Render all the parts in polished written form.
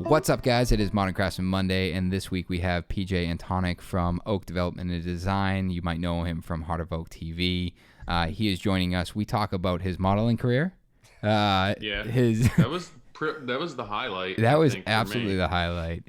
What's up, guys? It is Modern Craftsman Monday, and this week we have PJ Antonik from Oak Development and Design. You might know him from Heart of Oak TV. He is joining us. We talk about his modeling career. That was the highlight. That was absolutely the highlight.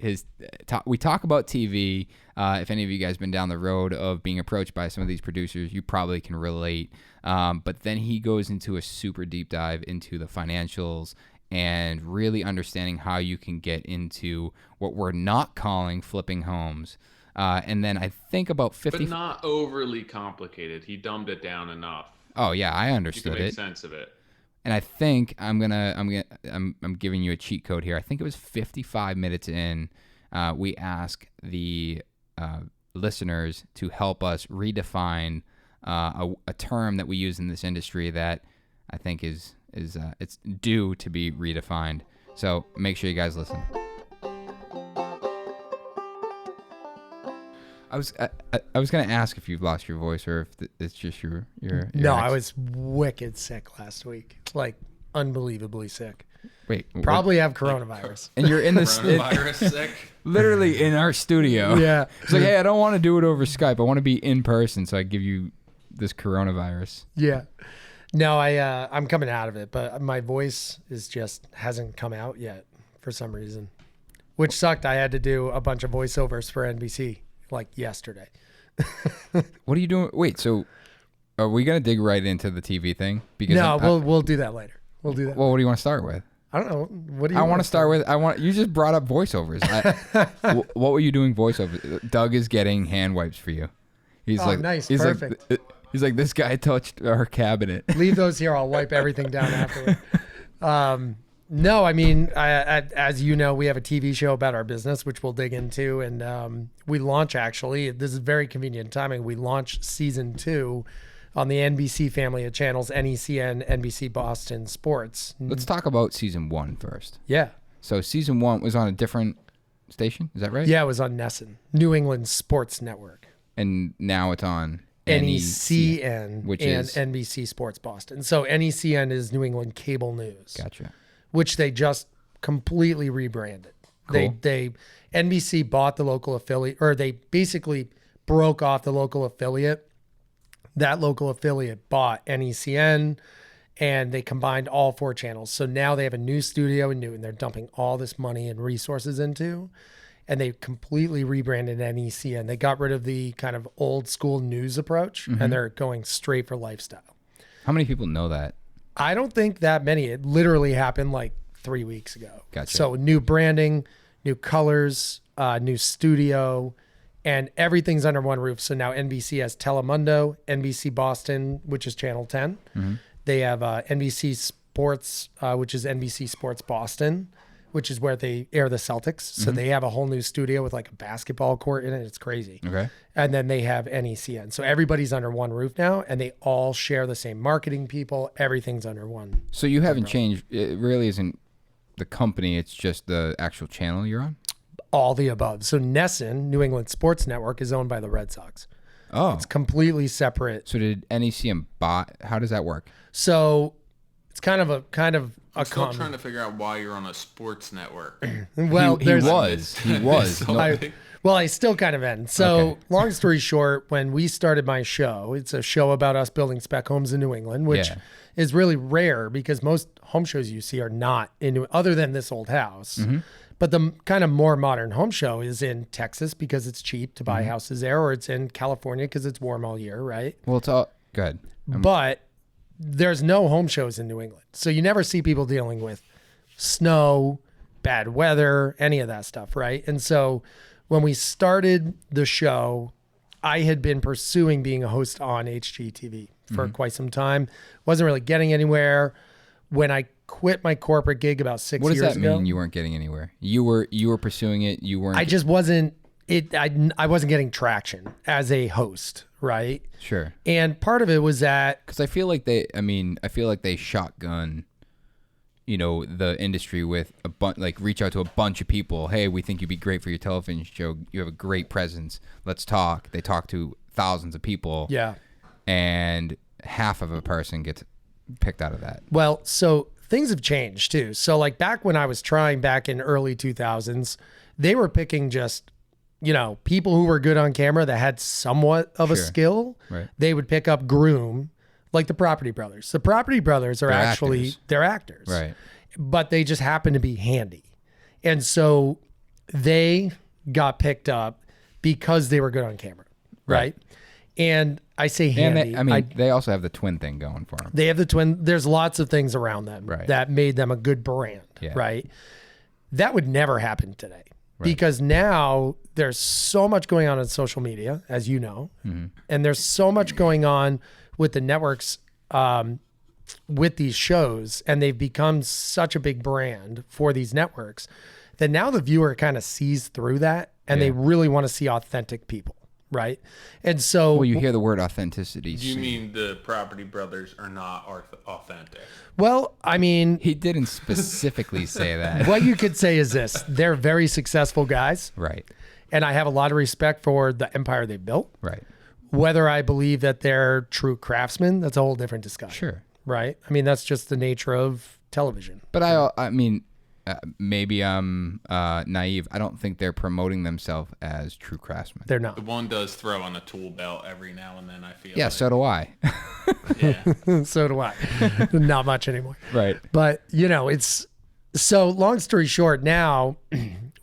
We talk about TV. If any of you guys been down the road of being approached by some of these producers, you probably can relate. But then he goes into a super deep dive into the financials and really understanding how you can get into what we're not calling flipping homes. And then I think about 50... But not overly complicated. He dumbed it down enough. Oh, yeah, I understood it. You can make sense of it. And I think I'm giving you a cheat code here. I think it was 55 minutes in, we ask the listeners to help us redefine a term that we use in this industry that I think is it's due to be redefined. So make sure you guys listen. I was going to ask if you've lost your voice or if it's just your No, I was wicked sick last week. Like unbelievably sick. Wait, probably have coronavirus. And you're in the coronavirus sick? Literally in our studio. Yeah. It's like, hey, I don't want to do it over Skype. I want to be in person, so I give you this coronavirus. Yeah. No, I'm coming out of it, but my voice hasn't come out yet for some reason, which sucked. I had to do a bunch of voiceovers for NBC like yesterday. What are you doing? Wait, so are we going to dig right into the TV thing? Because we'll do that later. We'll do that. Well, what do you want to start with? I don't know. What do you I want to start with? You just brought up voiceovers. What were you doing voiceovers? Doug is getting hand wipes for you. He's nice. Perfect. He's like, this guy touched our cabinet. Leave those here. I'll wipe everything down afterward. No, I mean, as you know, we have a TV show about our business, which we'll dig into. And we launch, actually, this is very convenient timing. We launch season 2 on the NBC family of channels, NECN, NBC Boston Sports. Let's talk about season 1 first. Yeah. So season 1 was on a different station. Is that right? Yeah, it was on NECN, New England Sports Network. And now it's on NECN, which and is NBC Sports Boston. So NECN is New England Cable News. Gotcha. Which they just completely rebranded. Cool. They NBC bought the local affiliate, or they basically broke off the local affiliate. That local affiliate bought NECN, and they combined all 4 channels. So now they have a new studio in Newton. They're dumping all this money and resources into, and they completely rebranded NECN. They got rid of the kind of old school news approach, and they're going straight for lifestyle. How many people know that? I don't think that many. It literally happened like 3 weeks ago. Gotcha. So new branding, new colors, new studio, and everything's under one roof. So now NBC has Telemundo, NBC Boston, which is Channel 10. They have NBC Sports, which is NBC Sports Boston, which is where they air the Celtics. So they have a whole new studio with like a basketball court in it. It's crazy. Okay. And then they have NECN. So everybody's under one roof now, and they all share the same marketing people. Everything's under one. So you haven't changed. It really isn't the company. It's just the actual channel you're on? All the above. So NECN, New England Sports Network, is owned by the Red Sox. Oh. It's completely separate. So did NECN buy? How does that work? So it's kind of a I'm still trying to figure out why you're on a sports network. Well, he was. I still kind of am. So long story short, when we started my show, it's a show about us building spec homes in New England, which is really rare because most home shows you see are not in other than this old house. But the kind of more modern home show is in Texas because it's cheap to buy houses there, or it's in California because it's warm all year, right? Well, it's all good. But there's no home shows in New England. So you never see people dealing with snow, bad weather, any of that stuff, right? And so when we started the show, I had been pursuing being a host on HGTV for quite some time. Wasn't really getting anywhere. When I quit my corporate gig about 6 years ago. What does that mean you weren't getting anywhere? You were pursuing it. You weren't. I just wasn't. I wasn't getting traction as a host, right? Sure. And part of it was that because I feel like they shotgun, the industry with a bunch, like reach out to a bunch of people. Hey, we think you'd be great for your television show. You have a great presence. Let's talk. They talk to thousands of people. Yeah. And half of a person gets picked out of that. Well, so things have changed too. So like back when I was trying back in early 2000s, they were picking just, people who were good on camera that had somewhat of a skill. Right. They would pick up groom, like the Property Brothers. The Property Brothers are they're actors. Right. But they just happen to be handy. And so they got picked up because they were good on camera. Right. And I say handy. And they also have the twin thing going for them. They have the twin. There's lots of things around them that made them a good brand. Yeah. Right. That would never happen today because now there's so much going on social media, as you know, and there's so much going on with the networks, with these shows, and they've become such a big brand for these networks that now the viewer kind of sees through that and they really want to see authentic people. Right. And so. Well, you hear the word authenticity. Do you mean the Property Brothers are not authentic? Well, I mean. He didn't specifically say that. What you could say is this. They're very successful guys. Right. And I have a lot of respect for the empire they built. Right. Whether I believe that they're true craftsmen, that's a whole different discussion. Sure. Right. I mean, that's just the nature of television. But I mean, maybe I'm naive. I don't think they're promoting themselves as true craftsmen. They're not. The one does throw on a tool belt every now and then, I feel. Yeah, so do I. Yeah. So do I. Not much anymore. Right. But, it's so long story short, now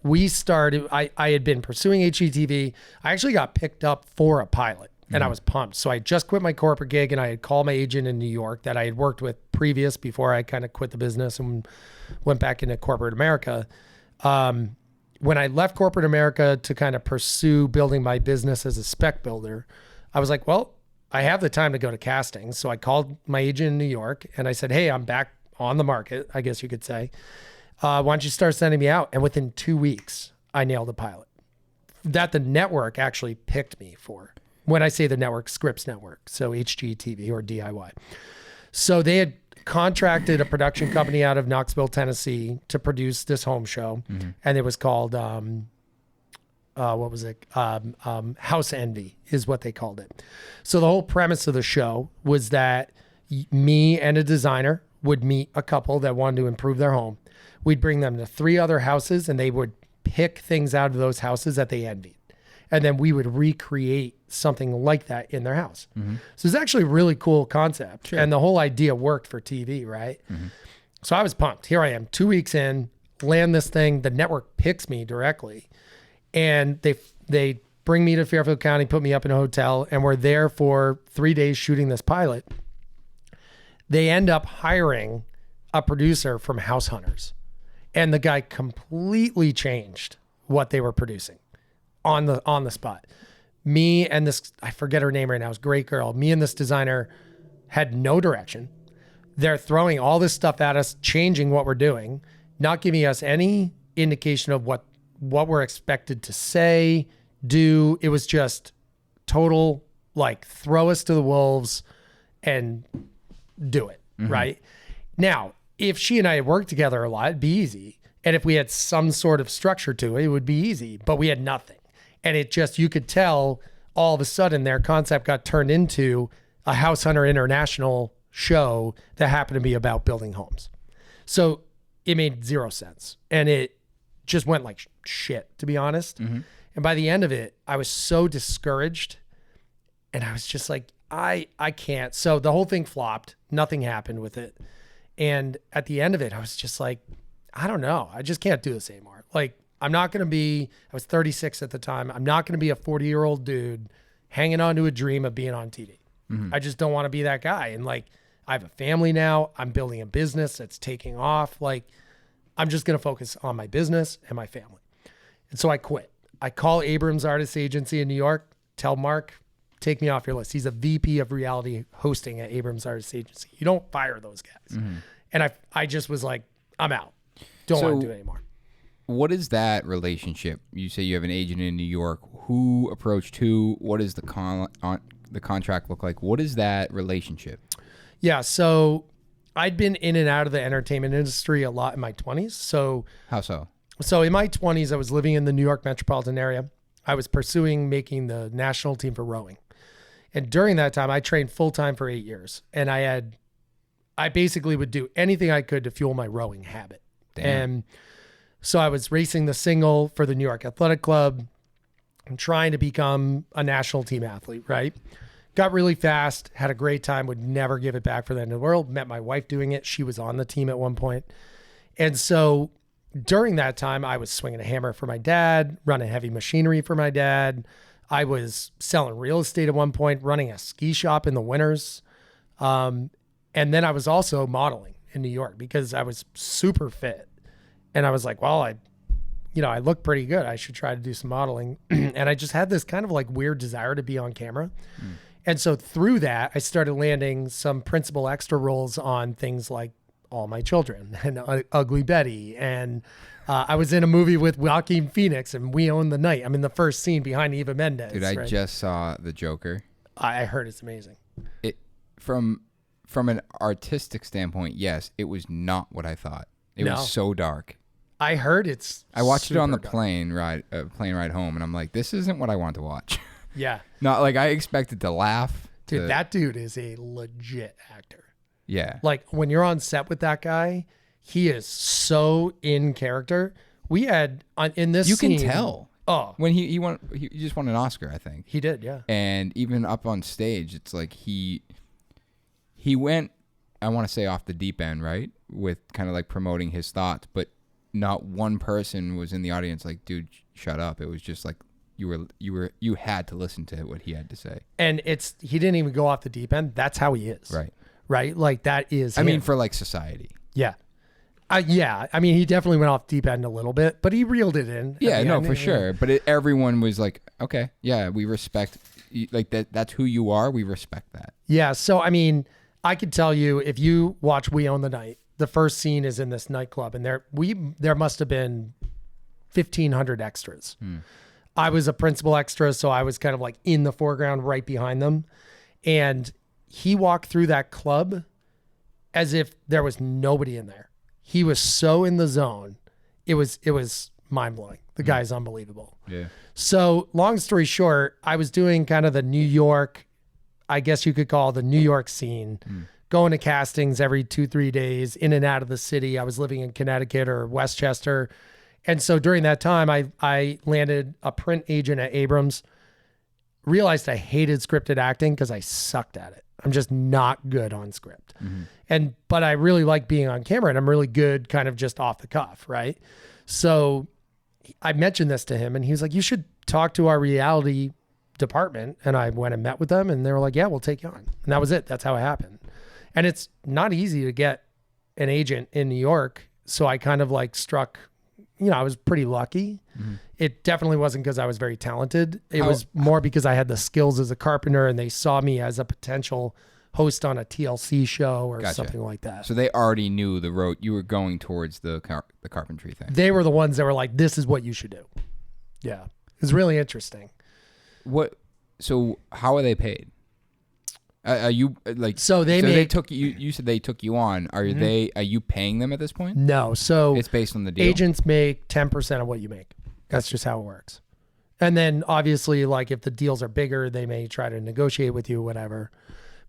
we started, I had been pursuing HGTV. I actually got picked up for a pilot and I was pumped. So I just quit my corporate gig and I had called my agent in New York that I had worked with previous before I kind of quit the business and went back into corporate America. When I left corporate America to kind of pursue building my business as a spec builder, I was like, well, I have the time to go to casting. So I called my agent in New York and I said, hey, I'm back on the market, I guess you could say. Why don't you start sending me out? And within 2 weeks, I nailed a pilot that the network actually picked me for. When I say the network, Scripps Network, so HGTV or DIY. So they had contracted a production company out of Knoxville, Tennessee to produce this home show. And it was called, House Envy is what they called it. So the whole premise of the show was that me and a designer would meet a couple that wanted to improve their home. We'd bring them to 3 other houses and they would pick things out of those houses that they envied. And then we would recreate something like that in their house. So it's actually a really cool concept. Sure. And the whole idea worked for TV, right? So I was pumped. Here I am, 2 weeks in, land this thing. The network picks me directly. And they bring me to Fairfield County, put me up in a hotel, and we're there for 3 days shooting this pilot. They end up hiring a producer from House Hunters. And the guy completely changed what they were producing on the spot. Me and this, I forget her name right now, it was a great girl. Me and this designer had no direction. They're throwing all this stuff at us, changing what we're doing, not giving us any indication of what we're expected to say, do. It was just total, like, throw us to the wolves and do it, right? Now, if she and I had worked together a lot, it'd be easy. And if we had some sort of structure to it, it would be easy. But we had nothing. And it just, you could tell all of a sudden their concept got turned into a House Hunter International show that happened to be about building homes. So it made 0 sense. And it just went like shit, to be honest. And by the end of it, I was so discouraged. And I was just like, I can't. So the whole thing flopped. Nothing happened with it. And at the end of it, I was just like, I don't know. I just can't do this anymore. Like, I'm not going to be, I was 36 at the time. I'm not going to be a 40-year-old dude hanging on to a dream of being on TV. I just don't want to be that guy. And like, I have a family now. I'm building a business that's taking off. Like, I'm just going to focus on my business and my family. And so I quit. I call Abrams Artist Agency in New York, tell Mark, take me off your list. He's a VP of reality hosting at Abrams Artist Agency. You don't fire those guys. And I just was like, I'm out. Don't want to do it anymore. What is that relationship? You say you have an agent in New York. Who approached who? What does the contract look like? What is that relationship? Yeah, so I'd been in and out of the entertainment industry a lot in my 20s. So how so? So in my 20s, I was living in the New York metropolitan area. I was pursuing making the national team for rowing. And during that time, I trained full-time for 8 years. And I had I basically would do anything I could to fuel my rowing habit. Damn. And so I was racing the single for the New York Athletic Club and trying to become a national team athlete, right? Got really fast, had a great time, would never give it back for the end of the world. Met my wife doing it. She was on the team at one point. And so during that time, I was swinging a hammer for my dad, running heavy machinery for my dad. I was selling real estate at one point, running a ski shop in the winters. And then I was also modeling in New York because I was super fit. And I was like, well, I look pretty good. I should try to do some modeling. And I just had this kind of like weird desire to be on camera. And so through that, I started landing some principal extra roles on things like All My Children and Ugly Betty. And I was in a movie with Joaquin Phoenix and We Own the Night. I'm in the first scene behind Eva Mendes. Dude, I just saw The Joker. I heard it's amazing. It from an artistic standpoint, yes, it was not what I thought. It was so dark. I heard it's. I watched it on the dark. plane ride home, and I'm like, this isn't what I want to watch. Yeah. Not like I expected to laugh. Dude, that dude is a legit actor. Yeah. Like when you're on set with that guy, he is so in character. We had in this You scene, can tell. Oh, When he just won an Oscar, I think. he did, yeah. And even up on stage, it's like he went, I want to say, off the deep end, right? With kind of like promoting his thoughts, but not one person was in the audience like, dude, shut up. It was just like you had to listen to what he had to say. And he didn't even go off the deep end. That's how he is. Right? Like that is I him. mean, for like society. Yeah. Yeah. I mean, he definitely went off deep end a little bit, but he reeled it in. Yeah, no, end. for sure. But everyone was like, okay, yeah, we respect, like that's who you are. We respect that. Yeah. So, I mean, I could tell you if you watch We Own the Night, the first scene is in this nightclub and there must have been 1,500 extras. I was a principal extra, so I was kind of like in the foreground right behind them. And he walked through that club as if there was nobody in there. He was so in the zone. It was mind-blowing. The guy's unbelievable. Yeah. So long story short, I was doing kind of the New York, I guess you could call the New York scene, going to castings every 2-3 days, in and out of the city. I was living in Connecticut or Westchester. And so during that time, I landed a print agent at Abrams, realized I hated scripted acting because I sucked at it. I'm just not good on script. But I really like being on camera and I'm really good kind of just off the cuff, right? So I mentioned this to him and he was like, you should talk to our reality department. And I went and met with them and they were like, yeah, we'll take you on. And that was it. That's how it happened. And it's not easy to get an agent in New York. So I kind of like struck, I was pretty lucky. It definitely wasn't because I was very talented. It was more because I had the skills as a carpenter and they saw me as a potential host on a TLC show or something like that. So they already knew the road you were going towards the carpentry thing. They were the ones that were like, this is what you should do. Yeah. It was really interesting. So how are they paid? Are you like, they took you, you said they took you on. Are you paying them at this point? No. So it's based on the deal. Agents make 10% of what you make. That's just how it works. And then obviously like if the deals are bigger, they may try to negotiate with you, whatever.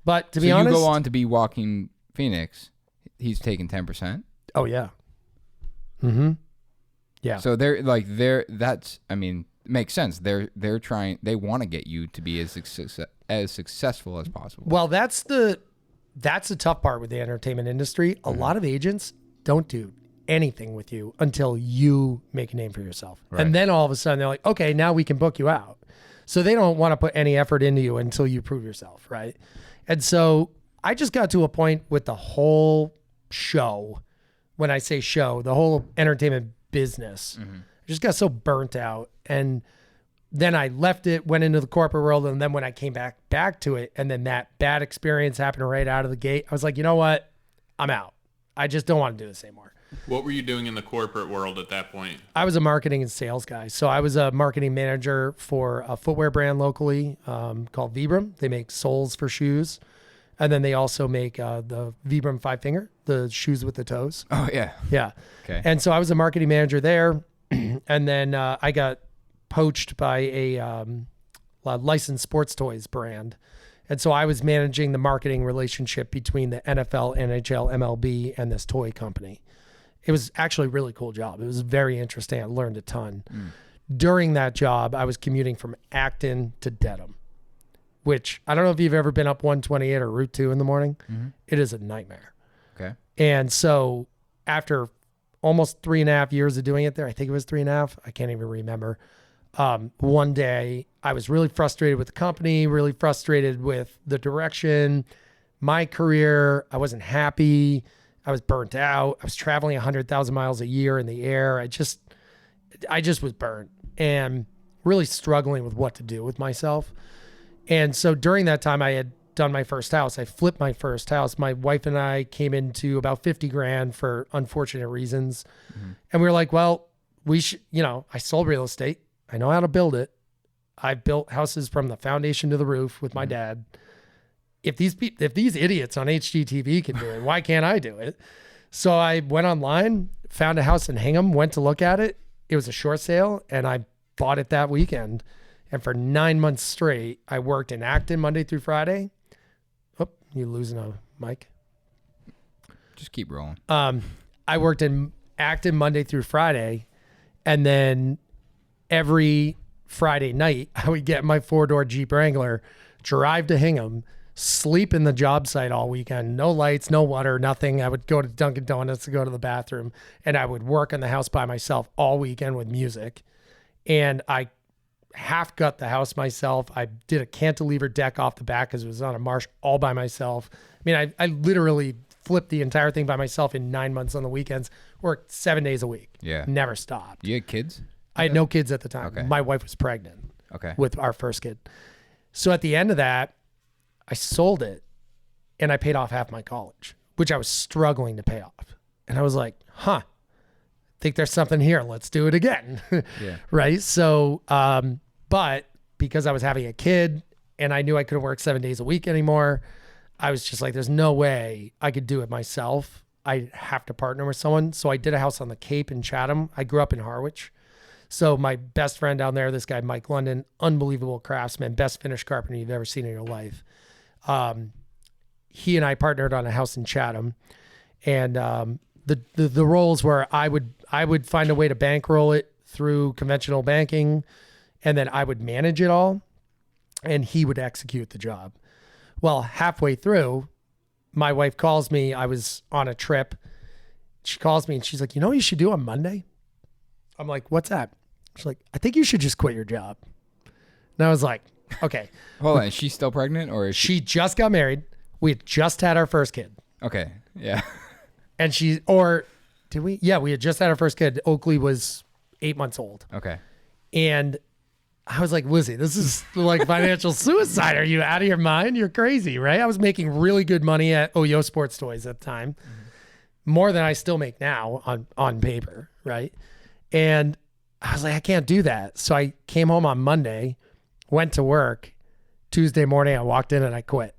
But to be honest, you go on to be Joaquin Phoenix. He's taking 10%. Oh yeah. Yeah. So that's, I mean, it makes sense. They're trying, they want to get you to be as successful as possible. Well, that's the tough part with the entertainment industry. A lot of agents don't do anything with you until you make a name for yourself. Right. And then all of a sudden they're like, okay, now we can book you out. So they don't want to put any effort into you until you prove yourself. Right. And so I just got to a point with the whole show. When I say show, the whole entertainment business, I just got so burnt out. And then I left it, went into the corporate world. And then when I came back to it, and then that bad experience happened right out of the gate, I was like, you know what? I'm out. I just don't want to do this anymore. What were you doing in the corporate world at that point? I was a marketing and sales guy. So I was a marketing manager for a footwear brand locally called Vibram. They make soles for shoes. And then they also make the Vibram 5-finger, the shoes with the toes. Oh, yeah. Yeah. Okay. And so I was a marketing manager there. And then I got poached by a licensed sports toys brand. And so I was managing the marketing relationship between the NFL, NHL, MLB, and this toy company. It was actually a really cool job. It was very interesting. I learned a ton. During that job, I was commuting from Acton to Dedham, which I don't know if you've ever been up 128 or Route 2 in the morning. It is a nightmare. Okay. And so after almost 3.5 years of doing it there, I think it was 3.5, I can't even remember. One day I was really frustrated with the company, really frustrated with the direction, my career. I wasn't happy. I was burnt out. I was traveling 100,000 miles a year in the air. I just was burnt and really struggling with what to do with myself. And so during that time, I had done my first house. I flipped my first house. My wife and I came into about 50 grand for unfortunate reasons. And we were like, well, we should, I sold real estate. I know how to build it. I built houses from the foundation to the roof with my dad. If these idiots on HGTV can do it, why can't I do it? So I went online, found a house in Hingham, went to look at it. It was a short sale, and I bought it that weekend. And for 9 months straight, I worked in Acton Monday through Friday. Oh, you losing a mic? Just keep rolling. I worked in Acton Monday through Friday, and then every Friday night, I would get my 4-door Jeep Wrangler, drive to Hingham, sleep in the job site all weekend. No lights, no water, nothing. I would go to Dunkin' Donuts to go to the bathroom, and I would work on the house by myself all weekend with music. And I half gut the house myself. I did a cantilever deck off the back because it was on a marsh all by myself. I mean, I literally flipped the entire thing by myself in 9 months on the weekends, worked 7 days a week. Yeah. Never stopped. You had kids? I had no kids at the time. Okay. My wife was pregnant Okay. with our first kid. So at the end of that, I sold it and I paid off half my college, which I was struggling to pay off. And I was like, I think there's something here. Let's do it again. Yeah. Right. So, but because I was having a kid and I knew I couldn't work 7 days a week anymore, I was just like, there's no way I could do it myself. I have to partner with someone. So I did a house on the Cape in Chatham. I grew up in Harwich. So my best friend down there, this guy, Mike London, unbelievable craftsman, best finished carpenter you've ever seen in your life. He and I partnered on a house in Chatham, and the roles were I would find a way to bankroll it through conventional banking, and then I would manage it all, and he would execute the job. Well, halfway through, my wife calls me. I was on a trip. She calls me and she's like, "You know what you should do on Monday?" I'm like, "What's that?" She's like, "I think you should just quit your job." And I was like, okay. Hold on. Is she still pregnant or is She just got married. We had just had our first kid. Okay. Yeah. And did we? Yeah, we had just had our first kid. Oakley was 8 months old. Okay. And I was like, Lizzie, this is like financial suicide. Are you out of your mind? You're crazy, right? I was making really good money at OYO Sports Toys at the time. More than I still make now on paper, right? And I was like, I can't do that. So I came home on Monday, went to work. Tuesday morning, I walked in and I quit.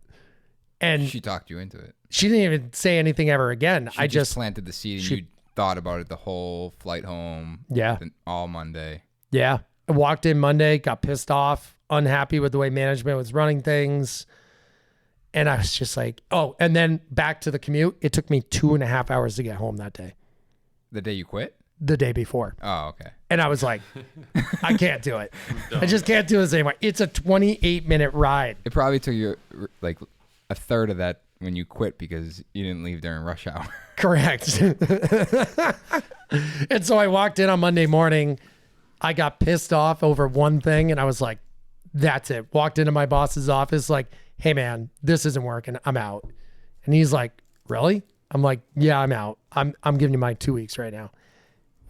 And she talked you into it. She didn't even say anything ever again. She just planted the seed and you thought about it the whole flight home. Yeah. All Monday. Yeah. I walked in Monday, got pissed off, unhappy with the way management was running things. And I was just like, oh, and then back to the commute. It took me 2.5 hours to get home that day. The day you quit? The day before. Oh, okay. And I was like, I can't do it. I just can't do this anymore. It's a 28-minute ride. It probably took you like a third of that when you quit because you didn't leave during rush hour. Correct. And so I walked in on Monday morning. I got pissed off over one thing and I was like, that's it. Walked into my boss's office like, hey man, this isn't working. I'm out. And he's like, really? I'm like, yeah, I'm out. I'm giving you my 2 weeks right now.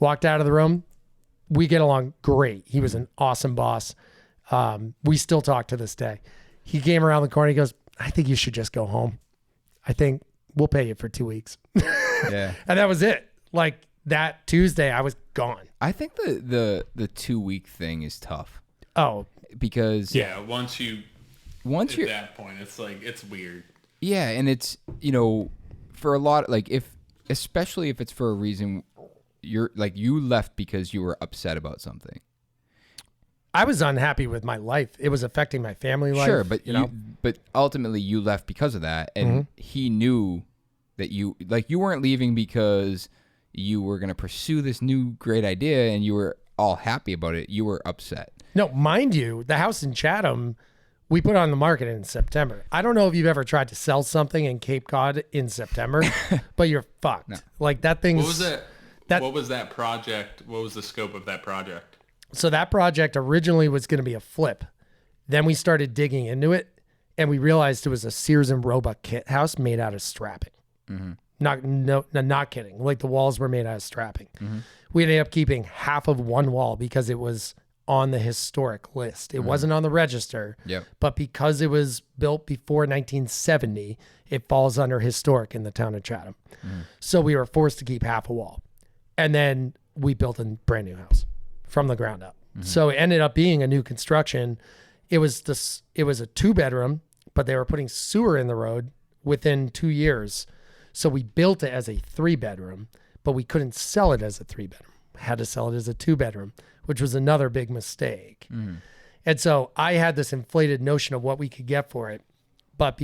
Walked out of the room. We get along great. He was an awesome boss. We still talk to this day. He came around the corner. He goes, I think you should just go home. I think we'll pay you for 2 weeks. Yeah. And that was it. Like that Tuesday, I was gone. I think the 2 week thing is tough. Oh, because once you're at that point, it's like, it's weird. Yeah. And it's, for a lot, like especially if it's for a reason you left because you were upset about something. I was unhappy with my life. It was affecting my family life. Sure, but but ultimately you left because of that, and he knew that you weren't leaving because you were going to pursue this new great idea and you were all happy about it. You were upset. No, mind you, the house in Chatham, we put on the market in September. I don't know if you've ever tried to sell something in Cape Cod in September, but you're fucked. No. Like that thing's... What was it? What was that project? What was the scope of that project? So that project originally was going to be a flip. Then we started digging into it, and we realized it was a Sears and Roebuck kit house made out of strapping. Mm-hmm. Not kidding. Like the walls were made out of strapping. Mm-hmm. We ended up keeping half of one wall because it was on the historic list. It wasn't on the register, but because it was built before 1970, it falls under historic in the town of Chatham. Mm-hmm. So we were forced to keep half a wall. And then we built a brand new house from the ground up. Mm-hmm. So it ended up being a new construction. It was a 2-bedroom, but they were putting sewer in the road within 2 years. So we built it as a 3-bedroom, but we couldn't sell it as a 3-bedroom. Had to sell it as a 2-bedroom, which was another big mistake. Mm-hmm. And so I had this inflated notion of what we could get for it. But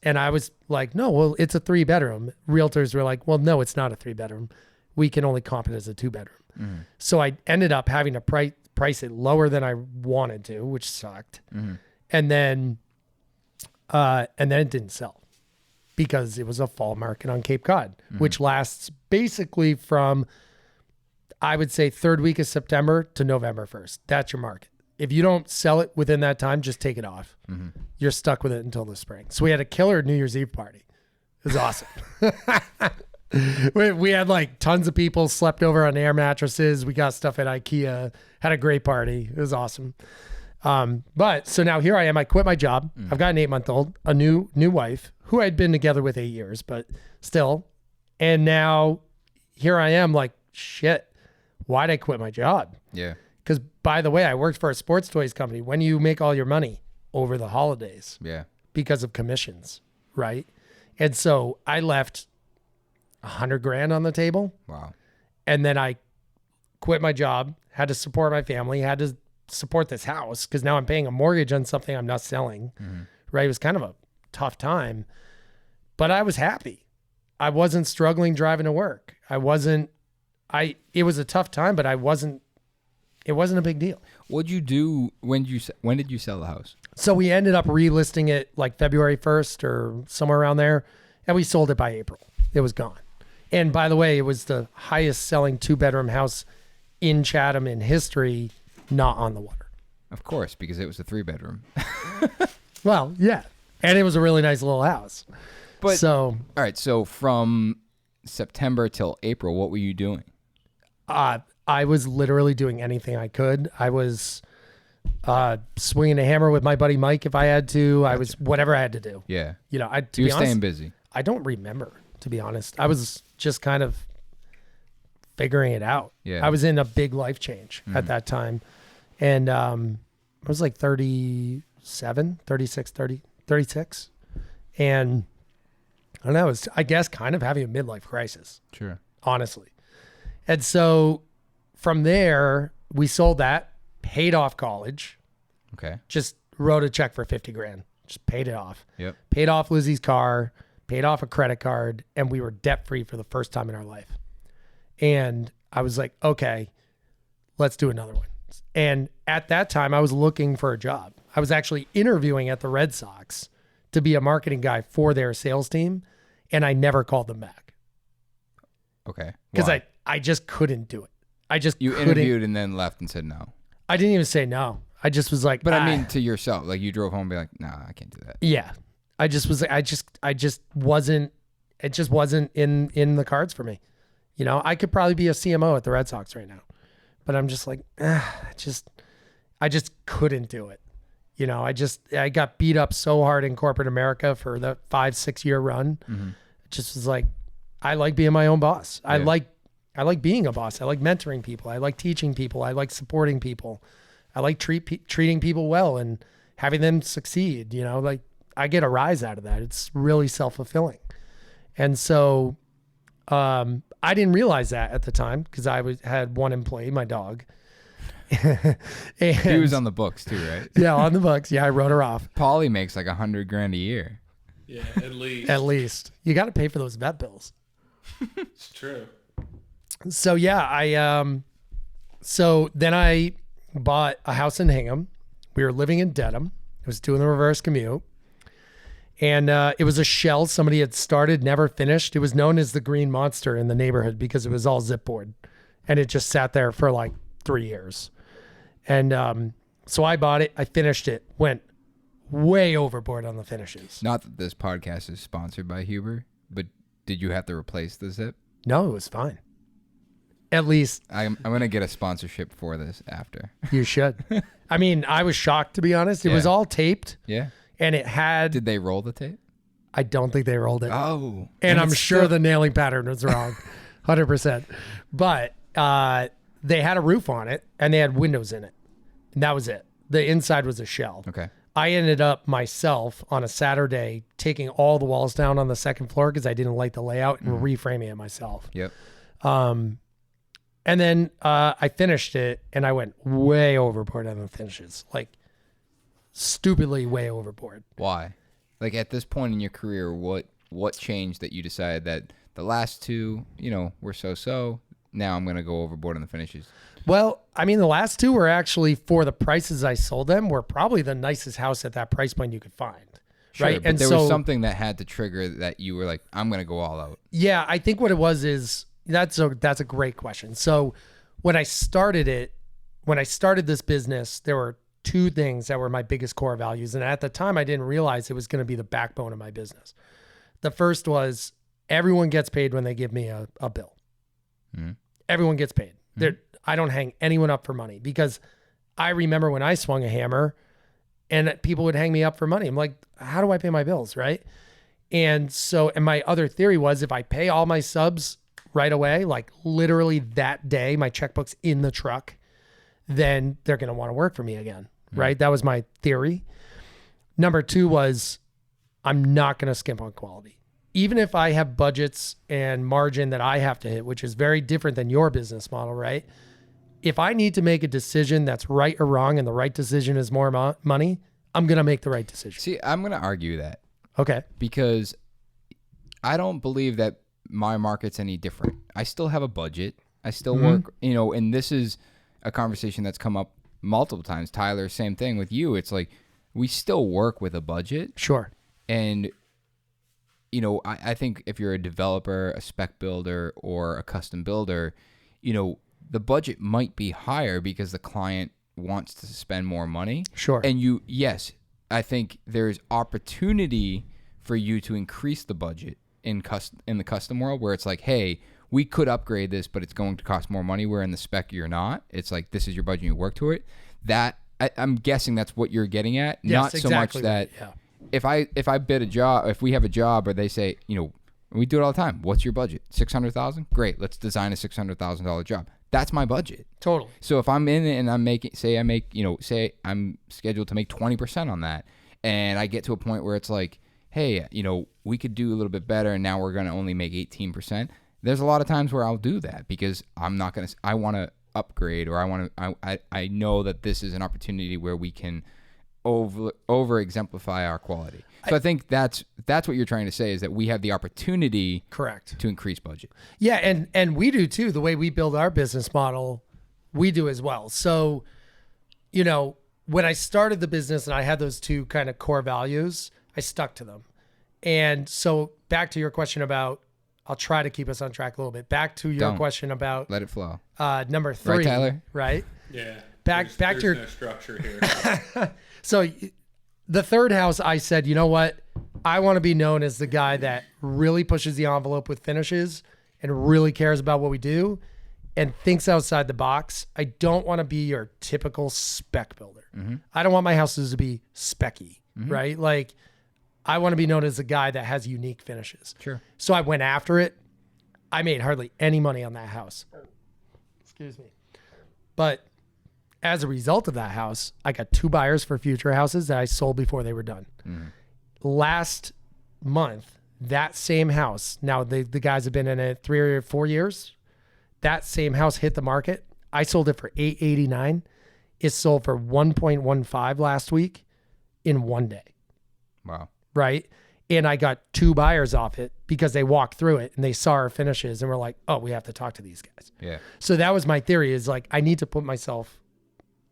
and I was like, no, well, it's a 3-bedroom. Realtors were like, well, no, it's not a 3-bedroom. We can only comp it as a 2-bedroom. Mm-hmm. So I ended up having to price it lower than I wanted to, which sucked. Mm-hmm. And then it didn't sell because it was a fall market on Cape Cod, which lasts basically from, I would say, 3rd week of September to November 1st. That's your market. If you don't sell it within that time, just take it off. Mm-hmm. You're stuck with it until the spring. So we had a killer New Year's Eve party. It was awesome. We had like tons of people, slept over on air mattresses. We got stuff at IKEA, had a great party. It was awesome. But so now here I am. I quit my job. I've got an 8-month-old, a new wife who I'd been together with 8 years, but still. And now here I am like, shit, why'd I quit my job? Yeah. Because by the way, I worked for a sports toys company. When you make all your money over the holidays, because of commissions, right? And so I left $100,000 on the table. Wow. And then I quit my job, had to support my family, had to support this house because now I'm paying a mortgage on something I'm not selling. Mm-hmm. Right. It was kind of a tough time, but I was happy. I wasn't struggling driving to work. It was a tough time, but it wasn't a big deal. What'd you do when did you sell the house? So we ended up relisting it like February 1st or somewhere around there. And we sold it by April. It was gone. And by the way, it was the highest selling 2-bedroom house in Chatham in history, not on the water. Of course, because it was a 3-bedroom. Well, yeah. And it was a really nice little house. But all right, so from September till April, what were you doing? I was literally doing anything I could. I was swinging a hammer with my buddy Mike if I had to. Gotcha. I was whatever I had to do. Yeah. You know, you were staying busy. I don't remember, to be honest. I was just kind of figuring it out. Yeah. I was in a big life change at that time. And I was like 37, 36, 36. And I don't know, I was, I guess, kind of having a midlife crisis. Sure. Honestly. And so from there, we sold that, paid off college. Okay. Just wrote a check for $50,000. Just paid it off. Yep. Paid off Lizzie's car, paid off a credit card, and we were debt free for the first time in our life. And I was like, okay, let's do another one. And at that time, I was looking for a job. I was actually interviewing at the Red Sox to be a marketing guy for their sales team, and I never called them back. Okay. Because I just couldn't do it. You interviewed and then left and said no. I didn't even say no. I just was like, but I mean to yourself, like you drove home and be like, nah, I can't do that. Yeah. I just was like, I just wasn't, it just wasn't in the cards for me. You know, I could probably be a CMO at the Red Sox right now, but I'm just like, I just couldn't do it. You know, I got beat up so hard in corporate America for the 5-6 year run. Mm-hmm. It just was like, I like being my own boss. Yeah. I like being a boss. I like mentoring people. I like teaching people. I like supporting people. I like treating people well and having them succeed. You know, like I get a rise out of that. It's really self-fulfilling. And so I didn't realize that at the time because I had one employee, my dog. And, He was on the books too, right? Yeah, on the books. Yeah, I wrote her off. Paulie makes like $100,000 a year. Yeah, at least. At least. You got to pay for those vet bills. It's true. So yeah, so then I bought a house in Hingham. We were living in Dedham. I was doing the reverse commute. And it was a shell somebody had started, never finished. It was known as the Green Monster in the neighborhood because it was all zipboard. And it just sat there for like 3 years. And so I bought it. I finished it. Went way overboard on the finishes. Not that this podcast is sponsored by Huber, but did you have to replace the zip? No, it was fine. At least I'm going to get a sponsorship for this after. you should. I mean, I was shocked, to be honest. It was all taped. Yeah. And it had... Did they roll the tape? I don't think they rolled it. Oh. And I'm sure the nailing pattern was wrong. 100%. But they had a roof on it and they had windows in it. And that was it. The inside was a shell. Okay. I ended up myself on a Saturday taking all the walls down on the second floor because I didn't like the layout and reframing it myself. Yep. And then I finished it and I went way overboard on the finishes. Like stupidly way overboard. Why? Like at this point in your career, what changed that you decided that the last two, were so? Now I'm going to go overboard on the finishes. Well, I mean, the last two were actually, for the prices I sold them, were probably the nicest house at that price point you could find. Sure, right. But And there so, was something that had to trigger that you were like, I'm going to go all out. yeah, I think what it was is that's a great question. So when I started this business, there were two things that were my biggest core values. And at the time, I didn't realize it was going to be the backbone of my business. The first was everyone gets paid when they give me a bill. Mm-hmm. Everyone gets paid. Mm-hmm. I don't hang anyone up for money because I remember when I swung a hammer and people would hang me up for money. I'm like, how do I pay my bills, right? And my other theory was if I pay all my subs right away, like literally that day, my checkbook's in the truck, then they're going to want to work for me again, right? That was my theory. Number two was I'm not going to skimp on quality. Even if I have budgets and margin that I have to hit, which is very different than your business model, right? If I need to make a decision that's right or wrong and the right decision is more money, I'm going to make the right decision. See, I'm going to argue that. Okay. Because I don't believe that my market's any different. I still have a budget. I still work, and this is a conversation that's come up multiple times. Tyler, same thing with you. It's like we still work with a budget. Sure. And I think if you're a developer, a spec builder, or a custom builder, the budget might be higher because the client wants to spend more money. Sure. And yes, I think there's opportunity for you to increase the budget in the custom world where it's like, hey, we could upgrade this, but it's going to cost more money. Where in the spec, you're not. It's like, this is your budget, you work to it. That I'm guessing that's what you're getting at. Yes, not exactly so much that... Yeah. If I bid a job, if we have a job, or they say, we do it all the time. What's your budget? $600,000? Great. Let's design a $600,000 job. That's my budget. Totally. So if I'm in it and I'm making, say I'm scheduled to make 20% on that, and I get to a point where it's like, hey, we could do a little bit better, and now we're going to only make 18%. There's a lot of times where I'll do that because I'm not going to. I want to upgrade, or I know that this is an opportunity where we can over exemplify our quality. So I think that's what you're trying to say is that we have the opportunity, correct, to increase budget. Yeah, and we do too. The way we build our business model, we do as well. So, when I started the business and I had those two kind of core values, I stuck to them. And so back to your question about, I'll try to keep us on track a little bit. Back to your question about, let it flow. Number 3, right, Tyler? Right? Yeah. Back to your no structure here. So the third house, I said, you know what? I want to be known as the guy that really pushes the envelope with finishes and really cares about what we do and thinks outside the box. I don't want to be your typical spec builder. Mm-hmm. I don't want my houses to be specky, right? Like I want to be known as the guy that has unique finishes. Sure. So I went after it. I made hardly any money on that house. Excuse me. But as a result of that house, I got 2 buyers for future houses that I sold before they were done. Last month, that same house, now the guys have been in it 3 or 4 years, that same house hit the market. I sold it for $889. It sold for 1.15 last week in one day. Wow. Right. And I got 2 buyers off it because they walked through it and they saw our finishes and were like, oh, we have to talk to these guys. Yeah. So that was my theory, is like, I need to put myself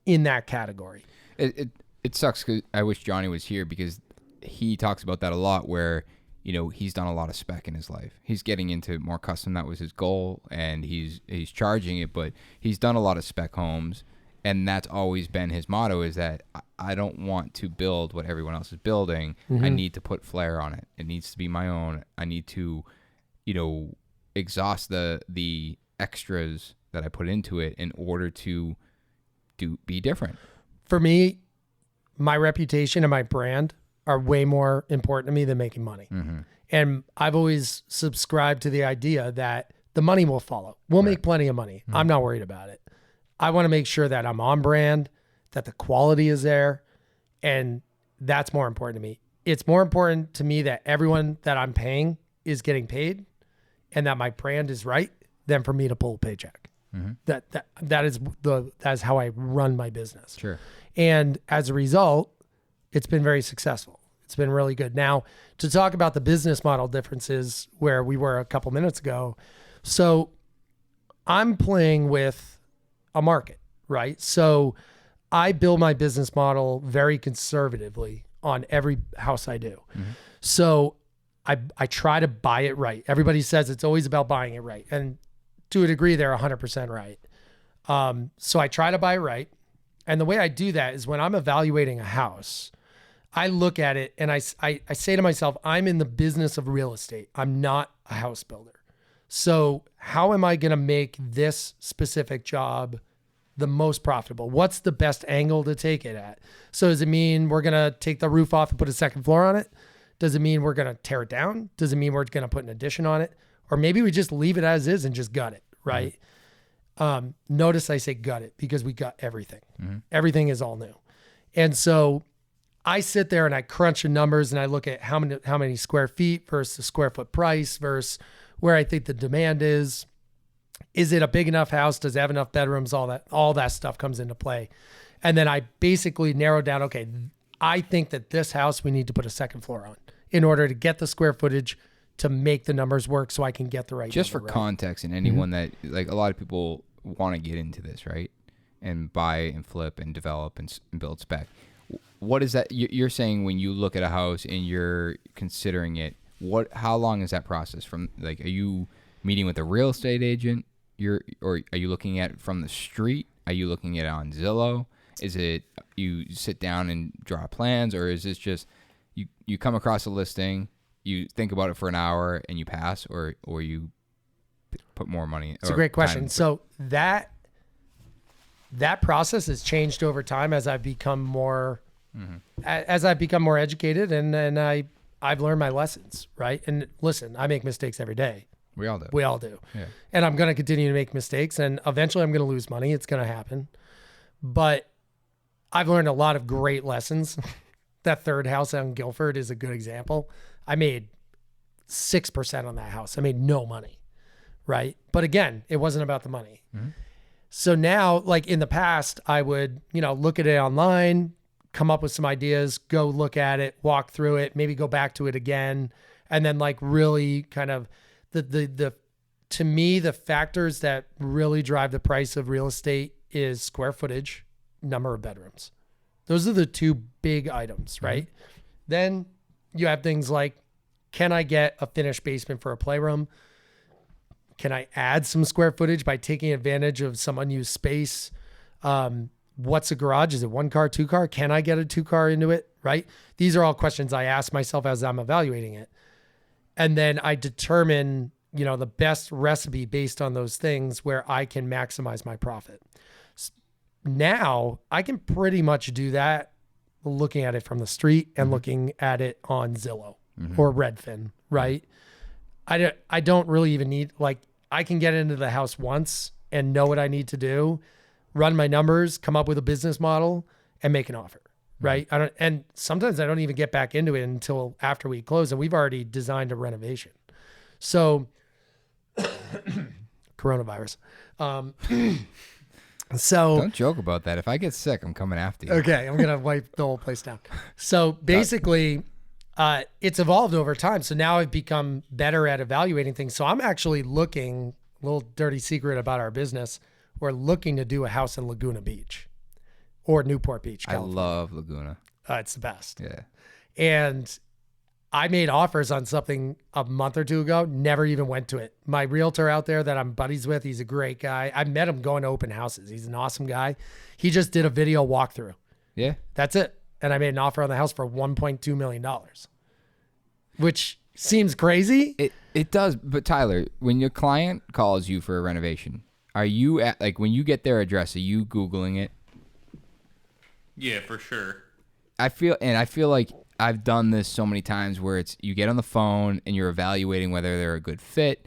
in that category. It sucks because I wish Johnny was here, because he talks about that a lot, where, you know, he's done a lot of spec in his life. He's getting into more custom. That was his goal, and he's charging it, but he's done a lot of spec homes. And that's always been his motto, is that I don't want to build what everyone else is building. Mm-hmm. I need to put flair on it. It needs to be my own. I need to, you know, exhaust the extras that I put into it in order to be different. For me, my reputation and my brand are way more important to me than making money. Mm-hmm. And I've always subscribed to the idea that the money will follow. We'll make plenty of money. I'm not worried about it. I want to make sure that I'm on brand, that the quality is there, and that's more important to me. It's more important to me that everyone that I'm paying is getting paid and that my brand is right than for me to pull a paycheck. Mm-hmm. That is how I run my business. Sure. And as a result, it's been very successful. It's been really good. Now, to talk about the business model differences where we were a couple minutes ago. So I'm playing with a market, right? So I build my business model very conservatively on every house I do. Mm-hmm. So I try to buy it right. Everybody says it's always about buying it right. And to a degree, they're 100% right. So I try to buy it right. And the way I do that is when I'm evaluating a house, I look at it and I say to myself, I'm in the business of real estate. I'm not a house builder. So how am I going to make this specific job the most profitable? What's the best angle to take it at? So does it mean we're going to take the roof off and put a second floor on it? Does it mean we're going to tear it down? Does it mean we're going to put an addition on it? Or maybe we just leave it as is and just gut it, right? Mm-hmm. Notice I say gut it because we gut everything. Mm-hmm. Everything is all new. And so I sit there and I crunch the numbers and I look at how many square feet versus the square foot price versus where I think the demand is. Is it a big enough house? Does it have enough bedrooms? All that stuff comes into play. And then I basically narrow down, okay, I think that this house we need to put a second floor on in order to get the square footage to make the numbers work so I can get the right Just for right. context, and anyone that, like, a lot of people want to get into this, right? And buy and flip and develop and build spec. What is that? You're saying when you look at a house and you're considering it, how long is that process from, like, are you meeting with a real estate agent? Or are you looking at it from the street? Are you looking at it on Zillow? Is it you sit down and draw plans, or is this just you come across a listing, you think about it for an hour and you pass, or you put more money? It's a great question. So that process has changed over time as I've become more educated and I've learned my lessons, right? And listen, I make mistakes every day. We all do. We all do. Yeah. And I'm going to continue to make mistakes, and eventually I'm going to lose money. It's going to happen. But I've learned a lot of great lessons. That third house on Guilford is a good example. I made 6% on that house. I made no money, right? But again, it wasn't about the money. Mm-hmm. So now, like in the past, I would, look at it online, come up with some ideas, go look at it, walk through it, maybe go back to it again, and then like really kind of to me, the factors that really drive the price of real estate is square footage, number of bedrooms. Those are the two big items, right? Mm-hmm. Then you have things like, can I get a finished basement for a playroom? Can I add some square footage by taking advantage of some unused space? What's a garage? Is it 1 car, 2 car? Can I get a 2 car into it, right? These are all questions I ask myself as I'm evaluating it. And then I determine, the best recipe based on those things where I can maximize my profit. Now I can pretty much do that looking at it from the street and looking at it on Zillow or Redfin, right? I don't really even need, I can get into the house once and know what I need to do, run my numbers, come up with a business model and make an offer. Right. And sometimes I don't even get back into it until after we close and we've already designed a renovation. So coronavirus. So Don't joke about that. If I get sick, I'm coming after you. okay, I'm gonna wipe the whole place down. So basically, it's evolved over time. So now I've become better at evaluating things. So I'm actually looking. A little dirty secret about our business. We're looking to do a house in Laguna Beach or Newport Beach, California. I love Laguna. It's the best. Yeah. And I made offers on something a month or two ago, never even went to it. My realtor out there that I'm buddies with, he's a great guy. I met him going to open houses. He's an awesome guy. He just did a video walkthrough. Yeah. That's it. And I made an offer on the house for $1.2 million, which seems crazy. It does. But Tyler, when your client calls you for a renovation, are you at, like, when you get their address, are you Googling it? Yeah, for sure. I feel like I've done this so many times where it's you get on the phone and you're evaluating whether they're a good fit.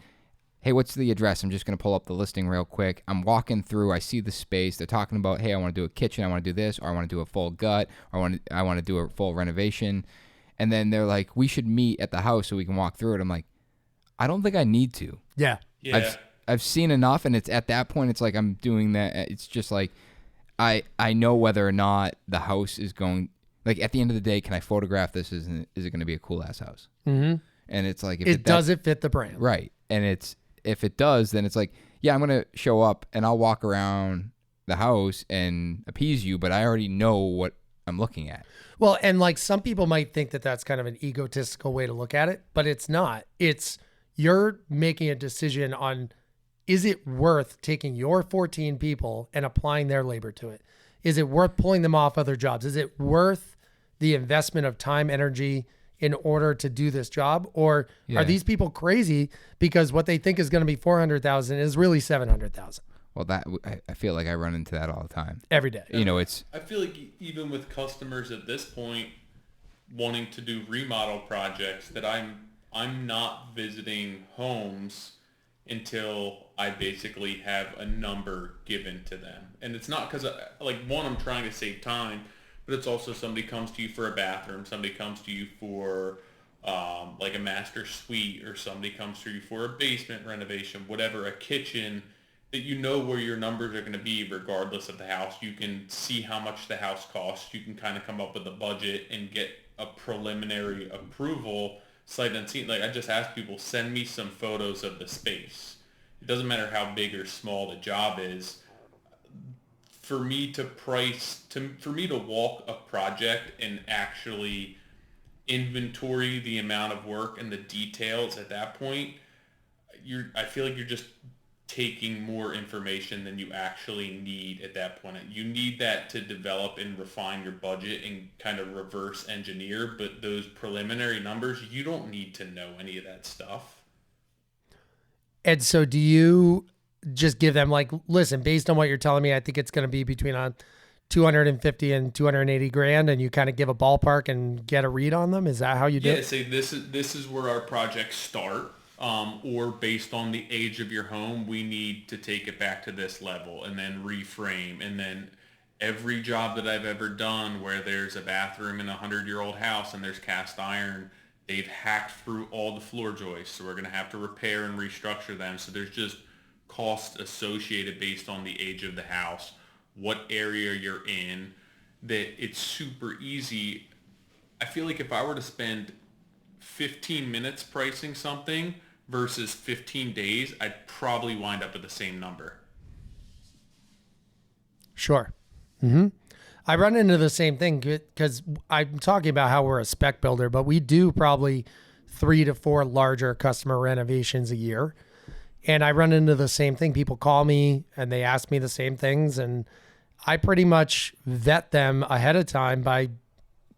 Hey, what's the address? I'm just going to pull up the listing real quick. I'm walking through. I see the space. They're talking about, hey, I want to do a kitchen. I want to do this, or I want to do a full gut, or I want to do a full renovation. And then they're like, we should meet at the house so we can walk through it. I'm like, I don't think I need to. Yeah. Yeah. I've seen enough, and it's at that point, it's like I'm doing that. It's just like I know whether or not the house is going. Like, at the end of the day, can I photograph this? Is it going to be a cool ass house? Mm-hmm. And it's like, if does it fit the brand? Right. And if it does, then it's like, yeah, I'm going to show up and I'll walk around the house and appease you, but I already know what I'm looking at. Well, and like some people might think that that's kind of an egotistical way to look at it, but it's not. It's you're making a decision on, is it worth taking your 14 people and applying their labor to it? Is it worth pulling them off other jobs? Is it worth the investment of time, energy in order to do this job? Or are these people crazy because what they think is going to be 400,000 is really 700,000? Well, I feel like I run into that all the time. Every day. You know, it's... I feel like even with customers at this point wanting to do remodel projects, that I'm not visiting homes until I basically have a number given to them. And it's not because, one, I'm trying to save time, but it's also somebody comes to you for a bathroom, somebody comes to you for like a master suite, or somebody comes to you for a basement renovation, whatever, a kitchen, that you know where your numbers are going to be regardless of the house. You can see how much the house costs. You can kind of come up with a budget and get a preliminary approval sight unseen. Like, I just ask people, send me some photos of the space. It doesn't matter how big or small the job is. For me to walk a project and actually inventory the amount of work and the details at that point, I feel like you're just taking more information than you actually need at that point. You need that to develop and refine your budget and kind of reverse engineer, but those preliminary numbers, you don't need to know any of that stuff. And so do you just give them like, listen, based on what you're telling me, I think it's going to be between 250 and 280 grand, and you kind of give a ballpark and get a read on them? Is that how you do it? Yeah, say this is where our projects start. Or based on the age of your home, we need to take it back to this level and then reframe. And then every job that I've ever done where there's a bathroom in a 100-year-old house and there's cast iron, they've hacked through all the floor joists. So we're going to have to repair and restructure them. So there's just cost associated based on the age of the house, what area you're in, that it's super easy. I feel like if I were to spend 15 minutes pricing something versus 15 days, I'd probably wind up at the same number. Sure. Mm-hmm. I run into the same thing because I'm talking about how we're a spec builder, but we do probably 3 to 4 larger customer renovations a year. And I run into the same thing. People call me and they ask me the same things. And I pretty much vet them ahead of time by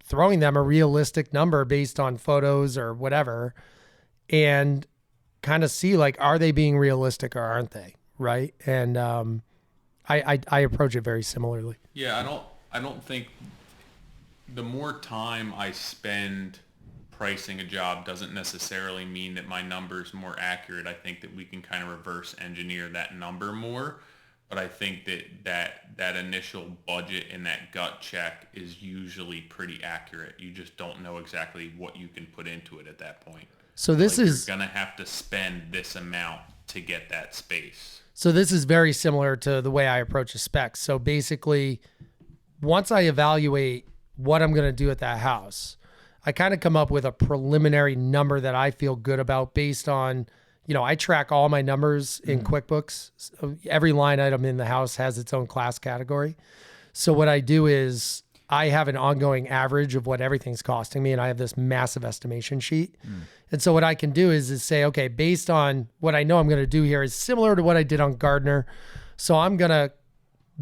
throwing them a realistic number based on photos or whatever, and kind of see like, are they being realistic or aren't they? Right. And I approach it very similarly. Yeah, I don't think the more time I spend pricing a job doesn't necessarily mean that my number is more accurate. I think that we can kind of reverse engineer that number more. But I think that initial budget and that gut check is usually pretty accurate. You just don't know exactly what you can put into it at that point. So this is you're gonna have to spend this amount to get that space. So this is very similar to the way I approach a spec. So basically, once I evaluate what I'm going to do at that house, I kind of come up with a preliminary number that I feel good about based on, I track all my numbers in QuickBooks. So every line item in the house has its own class category. So what I do is I have an ongoing average of what everything's costing me, and I have this massive estimation sheet. And so what I can do is say, okay, based on what I know I'm going to do here is similar to what I did on Gardner. So I'm going to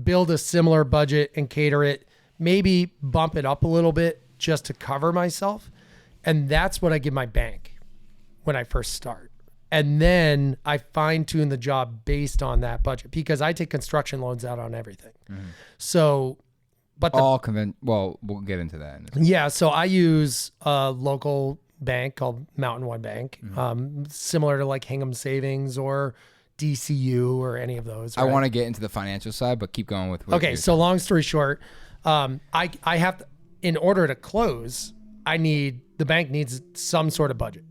build a similar budget and cater it, maybe bump it up a little bit just to cover myself. And that's what I give my bank when I first start. And then I fine tune the job based on that budget because I take construction loans out on everything. So, but we'll get into that. Yeah. So I use a local bank called Mountain One Bank, similar to like Hingham Savings or DCU or any of those. Right? I want to get into the financial side, but keep going with what okay. So long story short, I have to, in order to close, the bank needs some sort of budget,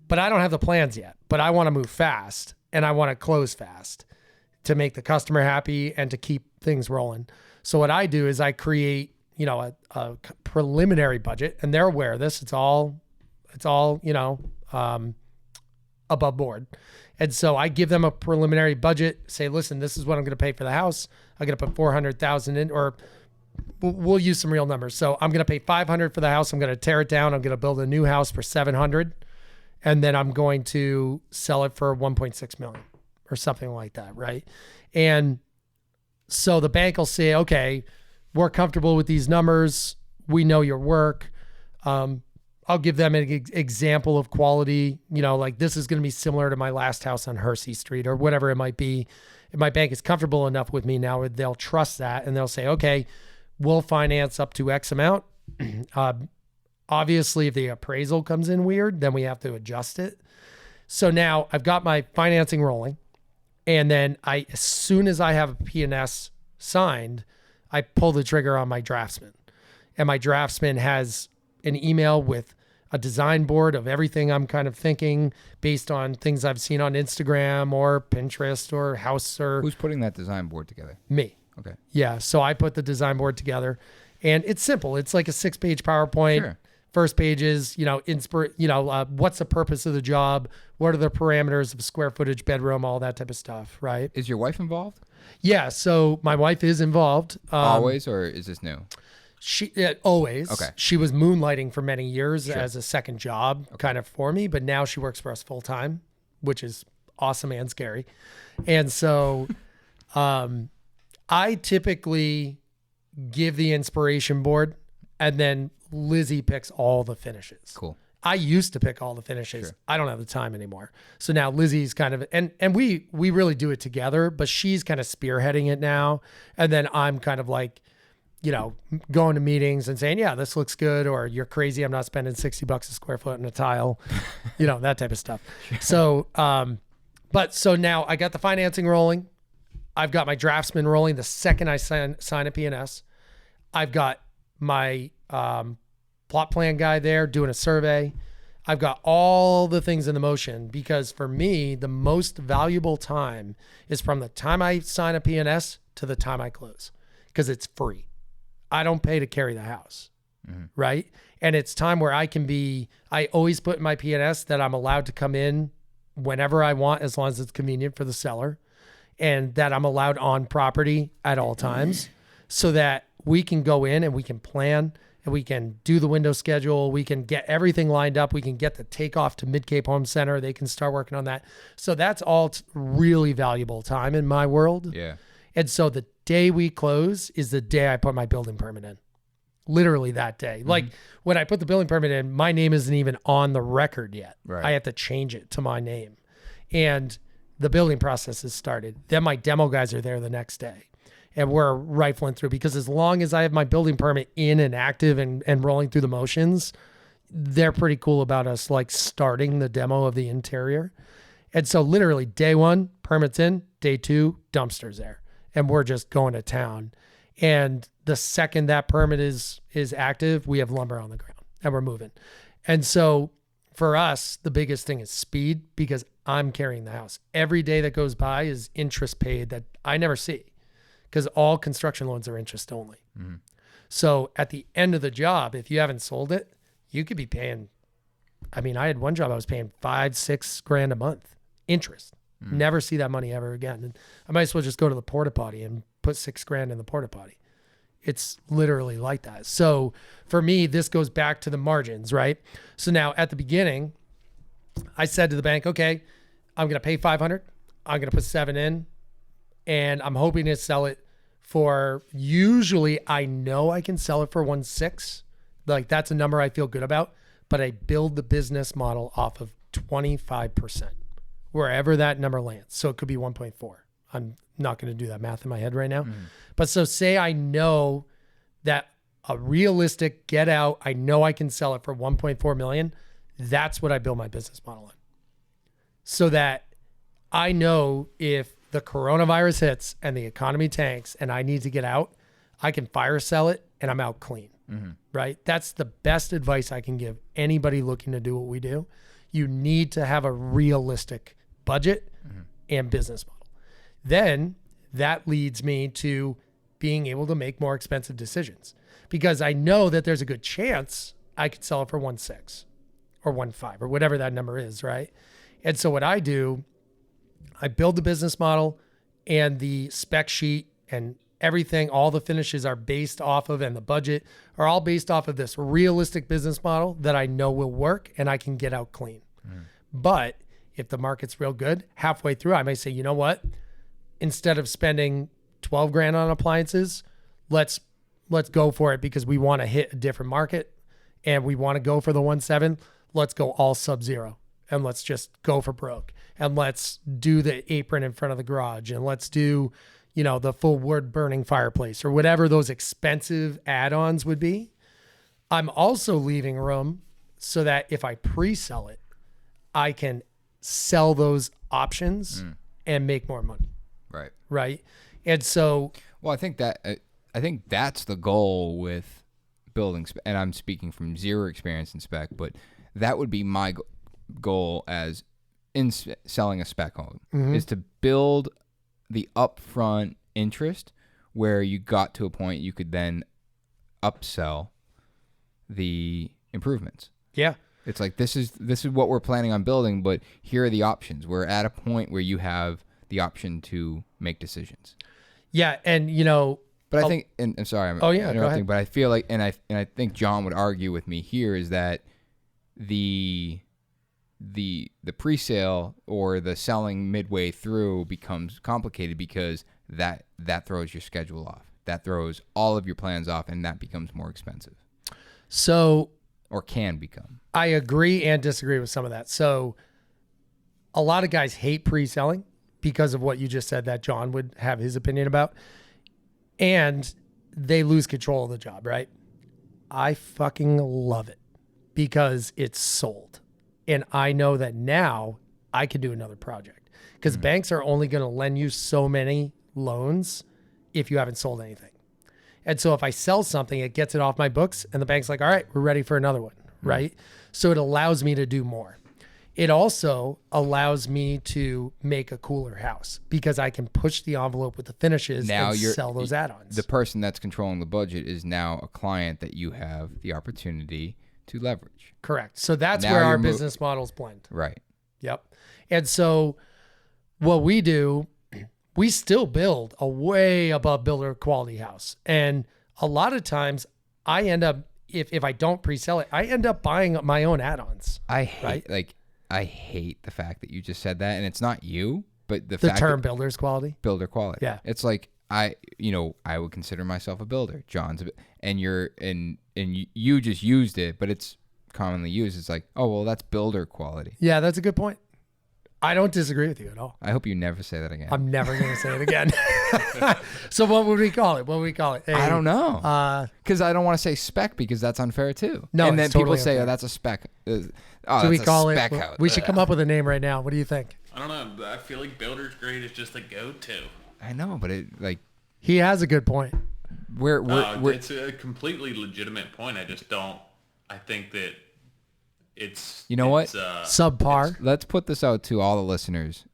but I don't have the plans yet, but I want to move fast and I want to close fast to make the customer happy and to keep things rolling. So what I do is I create, a preliminary budget, and they're aware of this. It's all, above board. And so I give them a preliminary budget, say, listen, this is what I'm going to pay for the house. I'm going to put 400,000 in, or we'll use some real numbers. So I'm going to pay 500 for the house. I'm going to tear it down. I'm going to build a new house for 700. And then I'm going to sell it for 1.6 million or something like that. Right. And so the bank will say, okay, we're comfortable with these numbers. We know your work. I'll give them an example of quality, like this is going to be similar to my last house on Hersey Street or whatever it might be. If my bank is comfortable enough with me now, they'll trust that and they'll say, okay, we'll finance up to X amount. Obviously, if the appraisal comes in weird, then we have to adjust it. So now I've got my financing rolling. And then as soon as I have a P&S signed, I pull the trigger on my draftsman. And my draftsman has an email with a design board of everything I'm kind of thinking based on things I've seen on Instagram or Pinterest or House or... Who's putting that design board together? Me. Okay. Yeah. So I put the design board together and it's simple. It's like a 6-page PowerPoint. Sure. First page is, what's the purpose of the job? What are the parameters of square footage, bedroom, all that type of stuff, right? Is your wife involved? Yeah. So my wife is involved. Always, or is this new? Always. Okay. She was moonlighting for many years as a second job kind of for me, but now she works for us full time, which is awesome and scary. And so I typically give the inspiration board and then Lizzie picks all the finishes. Cool. I used to pick all the finishes. Sure. I don't have the time anymore. So now Lizzie's kind of, and we really do it together, but she's kind of spearheading it now. And then I'm kind of like, going to meetings and saying, yeah, this looks good. Or you're crazy. I'm not spending $60 a square foot in a tile, that type of stuff. So, so now I got the financing rolling. I've got my draftsman rolling. The second I sign a P&S, I've got my plot plan guy there doing a survey. I've got all the things in the motion because for me, the most valuable time is from the time I sign a P&S to the time I close because it's free. I don't pay to carry the house, right? And it's time where I always put in my P&S that I'm allowed to come in whenever I want as long as it's convenient for the seller and that I'm allowed on property at all times so that we can go in and we can plan and we can do the window schedule. We can get everything lined up. We can get the takeoff to Mid-Cape Home Center. They can start working on that. So that's all really valuable time in my world. Yeah. And so the day we close is the day I put my building permit in. Literally that day. Like when I put the building permit in, my name isn't even on the record yet. Right. I have to change it to my name. And the building process has started. Then my demo guys are there the next day. And we're rifling through because as long as I have my building permit in and active and rolling through the motions, they're pretty cool about us like starting the demo of the interior. And so literally day one, permits in, day two, dumpsters there. And we're just going to town. And the second that permit is active, we have lumber on the ground and we're moving. And so for us, the biggest thing is speed because I'm carrying the house. Every day that goes by is interest paid that I never see, because all construction loans are interest only. Mm-hmm. So at the end of the job, if you haven't sold it, you could be paying. I mean, I had one job I was paying $5,000-6,000 a month interest. Never see that money ever again. And I might as well just go to the porta potty and put $6,000 in the porta potty. It's literally like that. So for me, this goes back to the margins, right? So now at the beginning, I said to the bank, okay, I'm going to pay $500. I'm going to put 7 in, and I'm hoping to sell it for, usually I know I can sell it for 1.6. Like that's a number I feel good about, but I build the business model off of 25%, wherever that number lands. So it could be 1.4. I'm not going to do that math in my head right now. But so say I know that a realistic get out, I know I can sell it for 1.4 million. That's what I build my business model on. So that I know if the coronavirus hits and the economy tanks and I need to get out, I can fire sell it and I'm out clean. Right? That's the best advice I can give anybody looking to do what we do. You need to have a realistic budget and business model. Then that leads me to being able to make more expensive decisions, because I know that there's a good chance I could sell it for 1.6 or 1.5 or whatever that number is, right? And so what I do, I build the business model, and the spec sheet and everything, all the finishes are based off of, and the budget are all based off of this realistic business model that I know will work and I can get out clean. But if the market's real good, halfway through, I may say, you know what? Instead of spending $12,000 on appliances, let's go for it, because we want to hit a different market and we want to go for the 1.7. Let's go all sub-zero, and let's just go for broke, and let's do the apron in front of the garage, and let's do, you know, the full wood burning fireplace or whatever those expensive add-ons would be. I'm also leaving room so that if I pre-sell it, I can sell those options and make more money. Right. Right. And so, well, I think that's the goal with building, and I'm speaking from zero experience in spec, but that would be my goal as in selling a spec home, is to build the upfront interest where you got to a point you could then upsell the improvements. Yeah. It's like, this is what we're planning on building, but here are the options. We're at a point where you have the option to make decisions. Yeah. And, you know, but I think, and I'm sorry, I'm interrupting, but I feel like, and I think John would argue with me here, is that the pre-sale or the selling midway through becomes complicated, because that throws your schedule off. That throws all of your plans off, and that becomes more expensive. So, or can become. I agree and disagree with some of that. So a lot of guys hate pre-selling because of what you just said that John would have his opinion about, and they lose control of the job, right? I fucking love it because it's sold. And I know that now I can do another project, because banks are only going to lend you so many loans if you haven't sold anything. And so if I sell something, it gets it off my books, and the bank's like, all right, we're ready for another one, right? So it allows me to do more. It also allows me to make a cooler house, because I can push the envelope with the finishes now and sell those add-ons. The person that's controlling the budget is now a client that you have the opportunity to leverage. Correct. So that's now where our business models blend. Right. Yep. And so what we do, we still build a way above builder quality house. And a lot of times I end up, if I don't pre-sell it, I end up buying my own add-ons. I hate the fact that you just said that, and it's not you, but the fact term builder's quality. Builder quality. Yeah. It's like I would consider myself a builder. John's and you just used it, but it's commonly used. It's like, oh, well, that's builder quality. Yeah, that's a good point. I don't disagree with you at all. I hope you never say that again. I'm never going to say it again. So what would we call it? Hey, I don't know. Because I don't want to say spec, because that's unfair too. No, and then people totally say, unfair. "Oh, that's a spec." Do we call it? House. We should come up with a name right now. What do you think? I don't know. I feel like builder's grade is just a go-to. I know, but he has a good point. It's a completely legitimate point. I just don't. I think that You know what? Subpar. Let's put this out to all the listeners.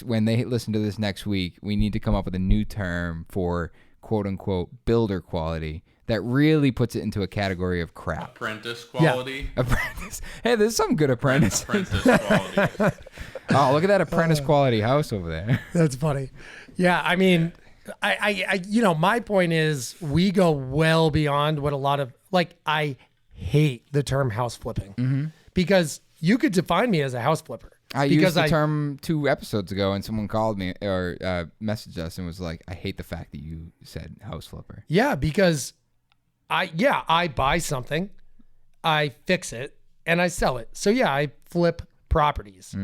When they listen to this next week, we need to come up with a new term for quote unquote builder quality that really puts it into a category of crap. Apprentice quality. Yeah. Apprentice. Hey, there's some good apprentices. Apprentice quality. Oh, look at that apprentice quality house over there. That's funny. Yeah, I mean, I my point is we go well beyond what a lot of I hate the term house flipping because you could define me as a house flipper. I used the term 2 episodes ago, and someone called me or messaged us and was like, "I hate the fact that you said house flipper." Yeah, because I buy something, I fix it, and I sell it. So yeah, I flip properties.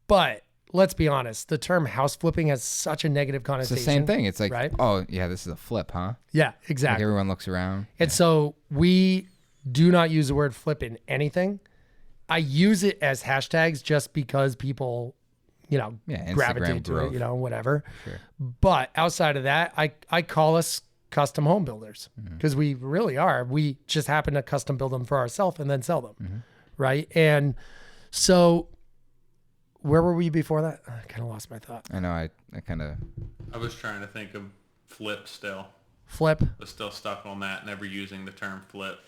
But let's be honest, the term house flipping has such a negative connotation. It's the same thing. It's like, right? Oh yeah, this is a flip, huh? Yeah, exactly. Like everyone looks around. And so we do not use the word flip in anything. I use it as hashtags just because people, gravitate to it, whatever. Sure. But outside of that, I call us custom home builders because we really are. We just happen to custom build them for ourselves and then sell them. Right. And so where were we before that? I kind of lost my thought. I know. I kind of. I was trying to think of flip still. Flip. Was still stuck on that, never using the term flip.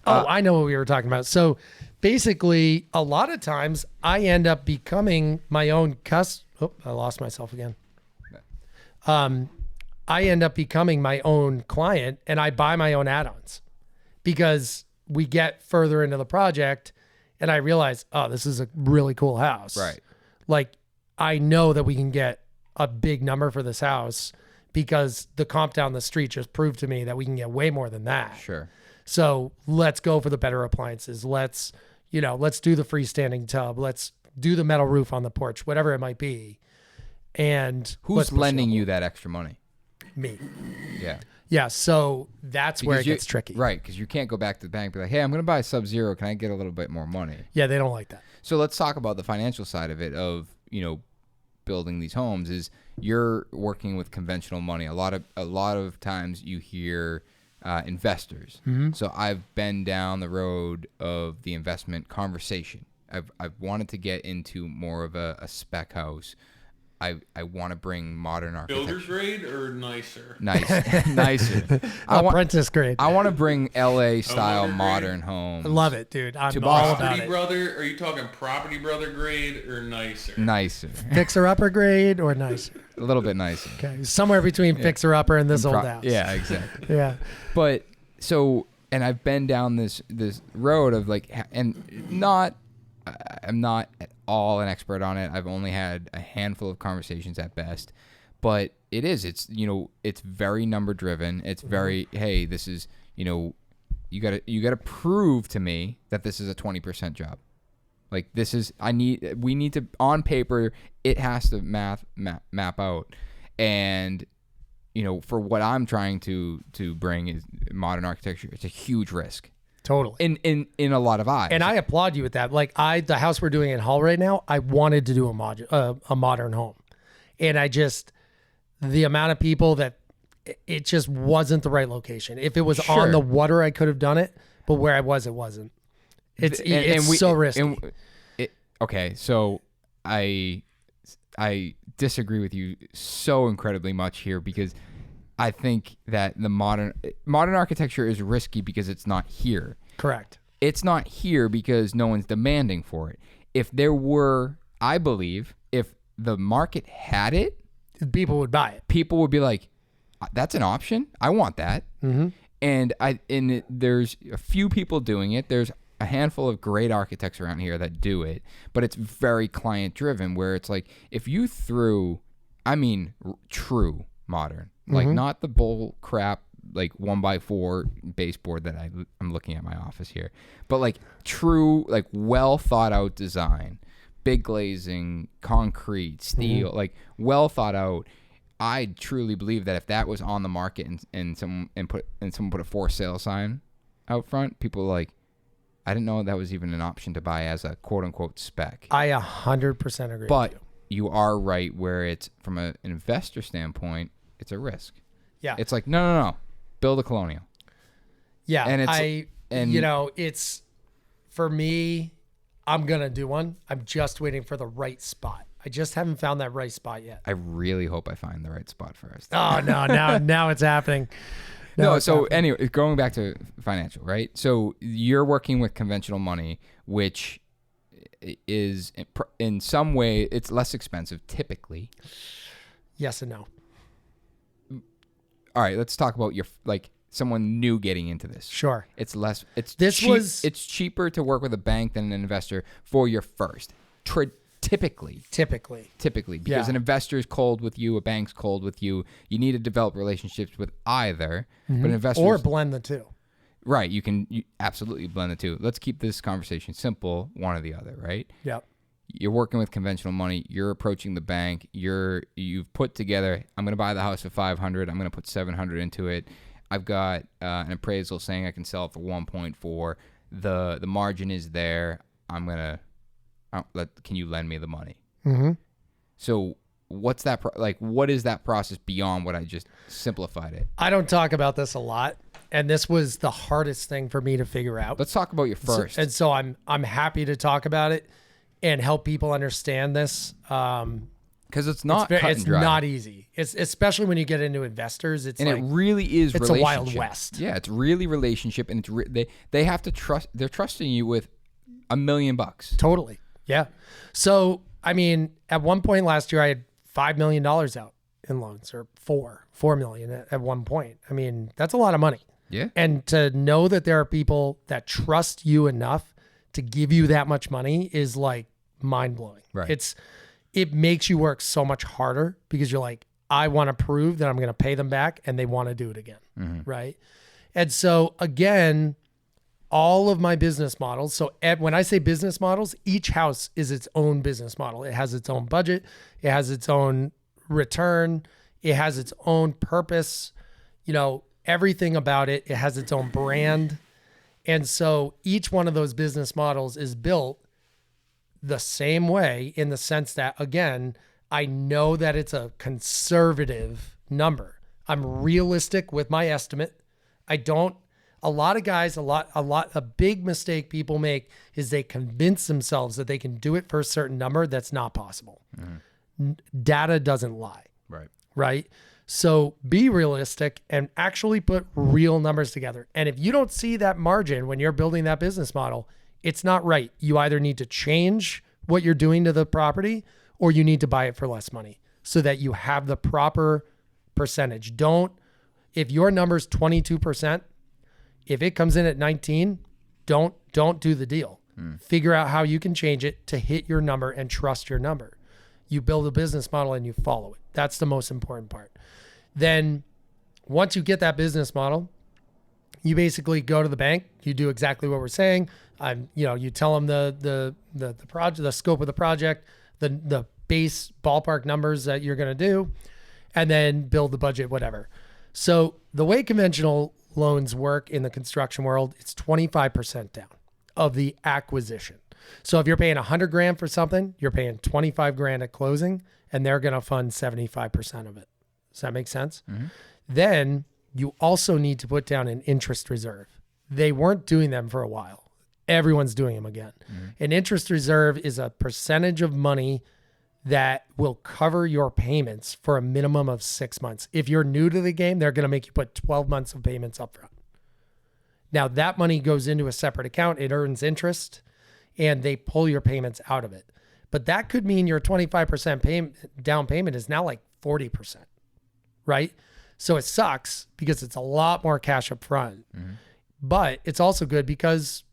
I know what we were talking about. So basically, a lot of times I end up becoming my own I lost myself again. I end up becoming my own client and I buy my own add-ons because we get further into the project and I realize, oh, this is a really cool house. Right. Like I know that we can get a big number for this house because the comp down the street just proved to me that we can get way more than that. Sure. So let's go for the better appliances. Let's do the freestanding tub. Let's do the metal roof on the porch, whatever it might be. And who's lending you that extra money? Me. Yeah. Yeah. So that's where it gets tricky. Right. Because you can't go back to the bank and be like, hey, I'm going to buy Sub-Zero. Can I get a little bit more money? Yeah. They don't like that. So let's talk about the financial side of it of, building these homes is you're working with conventional money. A lot of times you hear investors. So I've been down the road of the investment conversation. I've wanted to get into more of a spec house. I want to bring modern architecture. Builder grade or nicer? Nicer. Apprentice grade. I want to bring LA style modern homes. I love it, dude. I'm to all Boston. about it. Brother, are you talking property brother grade or nicer? Nicer. Fixer upper grade or nicer? A little bit nicer. Okay, somewhere between fixer upper and this old house. Yeah, exactly. Yeah. But and I've been down this road of I'm not at all an expert on it. I've only had a handful of conversations at best, but it's very number driven. It's very, hey, this is, you gotta prove to me that this is a 20% job. Like we need to, on paper, it has to map out. And, for what I'm trying to bring is modern architecture. It's a huge risk. Totally. In a lot of eyes. And I applaud you with that. Like the house we're doing in Hull right now, I wanted to do a modern home. And the amount of people that it just wasn't the right location. If it was on the water, I could have done it. But where I was, it wasn't. It's so risky. Okay. So I disagree with you so incredibly much here because I think that the modern architecture is risky because it's not here. Correct. It's not here because no one's demanding for it. If there were, I believe, if the market had it, people would buy it. People would be like, that's an option. I want that. Mm-hmm. And there's a few people doing it. There's a handful of great architects around here that do it, but it's very client driven where it's like, if you threw, true modern, like not the bull crap, like 1x4 baseboard that I'm looking at my office here, but like true, like well thought out design, big glazing, concrete, steel, like well thought out. I truly believe that if that was on the market and someone put a for sale sign out front, people were like, I didn't know that was even an option to buy as a quote unquote spec. I 100% agree but with you are right where it's from an investor standpoint, it's a risk. Yeah. It's like, no. Build a colonial. Yeah. And it's it's for me, I'm going to do one. I'm just waiting for the right spot. I just haven't found that right spot yet. I really hope I find the right spot first. Oh, no. Now it's happening. Anyway, going back to financial, right? So you're working with conventional money, which is in some way, it's less expensive typically. Yes and no. All right, let's talk about someone new getting into this. Sure. It's less. It's cheaper to work with a bank than an investor for your first. Typically, because an investor is cold with you, a bank's cold with you. You need to develop relationships with either, but investors or blend the two. Right, you absolutely blend the two. Let's keep this conversation simple, one or the other, right? Yep. You're working with conventional money. You're approaching the bank. You've put together. I'm going to buy the house for $500. I'm going to put $700 into it. I've got an appraisal saying I can sell it for 1.4. The margin is there. Can you lend me the money? Mm-hmm. So what's that what is that process beyond what I just simplified it? I don't talk about this a lot, and this was the hardest thing for me to figure out. Let's talk about your first. So I'm happy to talk about it and help people understand this. Because it's not cut and dry. It's not easy. It's especially when you get into investors. It really is. It's a Wild West. Yeah, it's really relationship, and they have to trust. They're trusting you with $1 million. Totally. Yeah. So I mean, at one point last year, I had $5 million out in loans, or $4 million at one point. I mean, that's a lot of money. Yeah. And to know that there are people that trust you enough to give you that much money is like mind blowing. Right. It makes you work so much harder because you're like, I want to prove that I'm going to pay them back, and they want to do it again. Mm-hmm. Right. And so again, all of my business models. So when I say business models, each house is its own business model. It has its own budget. It has its own return. It has its own purpose, everything about it. It has its own brand. And so each one of those business models is built the same way, in the sense that, again, I know that it's a conservative number. I'm realistic with my estimate. A big mistake people make is they convince themselves that they can do it for a certain number. That's not possible. Mm-hmm. Data doesn't lie. Right. So be realistic and actually put real numbers together. And if you don't see that margin when you're building that business model, it's not right. You either need to change what you're doing to the property, or you need to buy it for less money so that you have the proper percentage. If your number's 22%, if it comes in at 19, don't do the deal. Figure out how you can change it to hit your number and trust your number. You build a business model and you follow it. That's the most important part. Then once you get that business model, you basically go to the bank. You do exactly what we're saying. You tell them the project, the scope of the project, the base ballpark numbers that you're going to do, and then build the budget, whatever. So the way conventional loans work in the construction world, it's 25% down of the acquisition. So if you're paying $100,000 for something, you're paying $25,000 at closing, and they're going to fund 75% of it. Does that make sense? Mm-hmm. Then you also need to put down an interest reserve. They weren't doing them for a while. Everyone's doing them again. Mm-hmm. An interest reserve is a percentage of money that will cover your payments for a minimum of 6 months. If you're new to the game, they're going to make you put 12 months of payments up front. Now that money goes into a separate account. It earns interest, and they pull your payments out of it. But that could mean your 25% down payment is now like 40%, right? So it sucks because it's a lot more cash up front. Mm-hmm. But it's also good because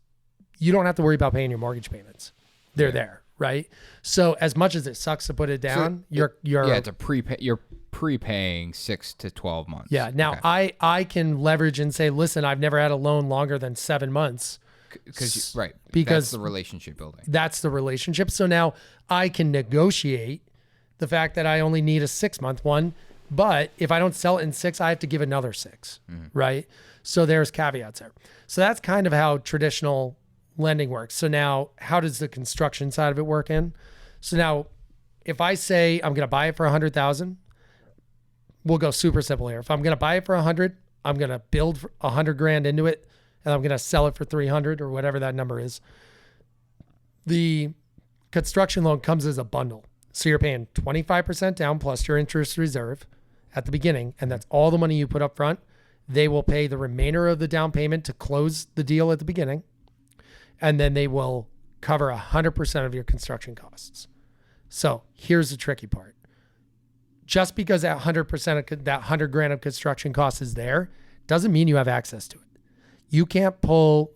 you don't have to worry about paying your mortgage payments. They're there, right? So as much as it sucks to put it down, you're you're prepaying 6 to 12 months. Yeah. Now I can leverage and say, listen, I've never had a loan longer than 7 months. Because that's the relationship building. That's the relationship. So now I can negotiate the fact that I only need a 6-month one, but if I don't sell it in 6, I have to give another 6, right? So there's caveats there. So that's kind of how traditional lending works. So now how does the construction side of it work in? So now if I say I'm going to buy it for 100,000, we'll go super simple here. If I'm going to buy it for 100, I'm going to build $100,000 into it, and I'm going to sell it for 300 or whatever that number is. the construction loan comes as a bundle. So you're paying 25% down plus your interest reserve at the beginning, and that's all the money you put up front. They will pay the remainder of the down payment to close the deal at the beginning, and then they will cover 100% of your construction costs. So here's the tricky part. Just because that 100% of that 100 grand of construction costs is there, doesn't mean you have access to it. You can't pull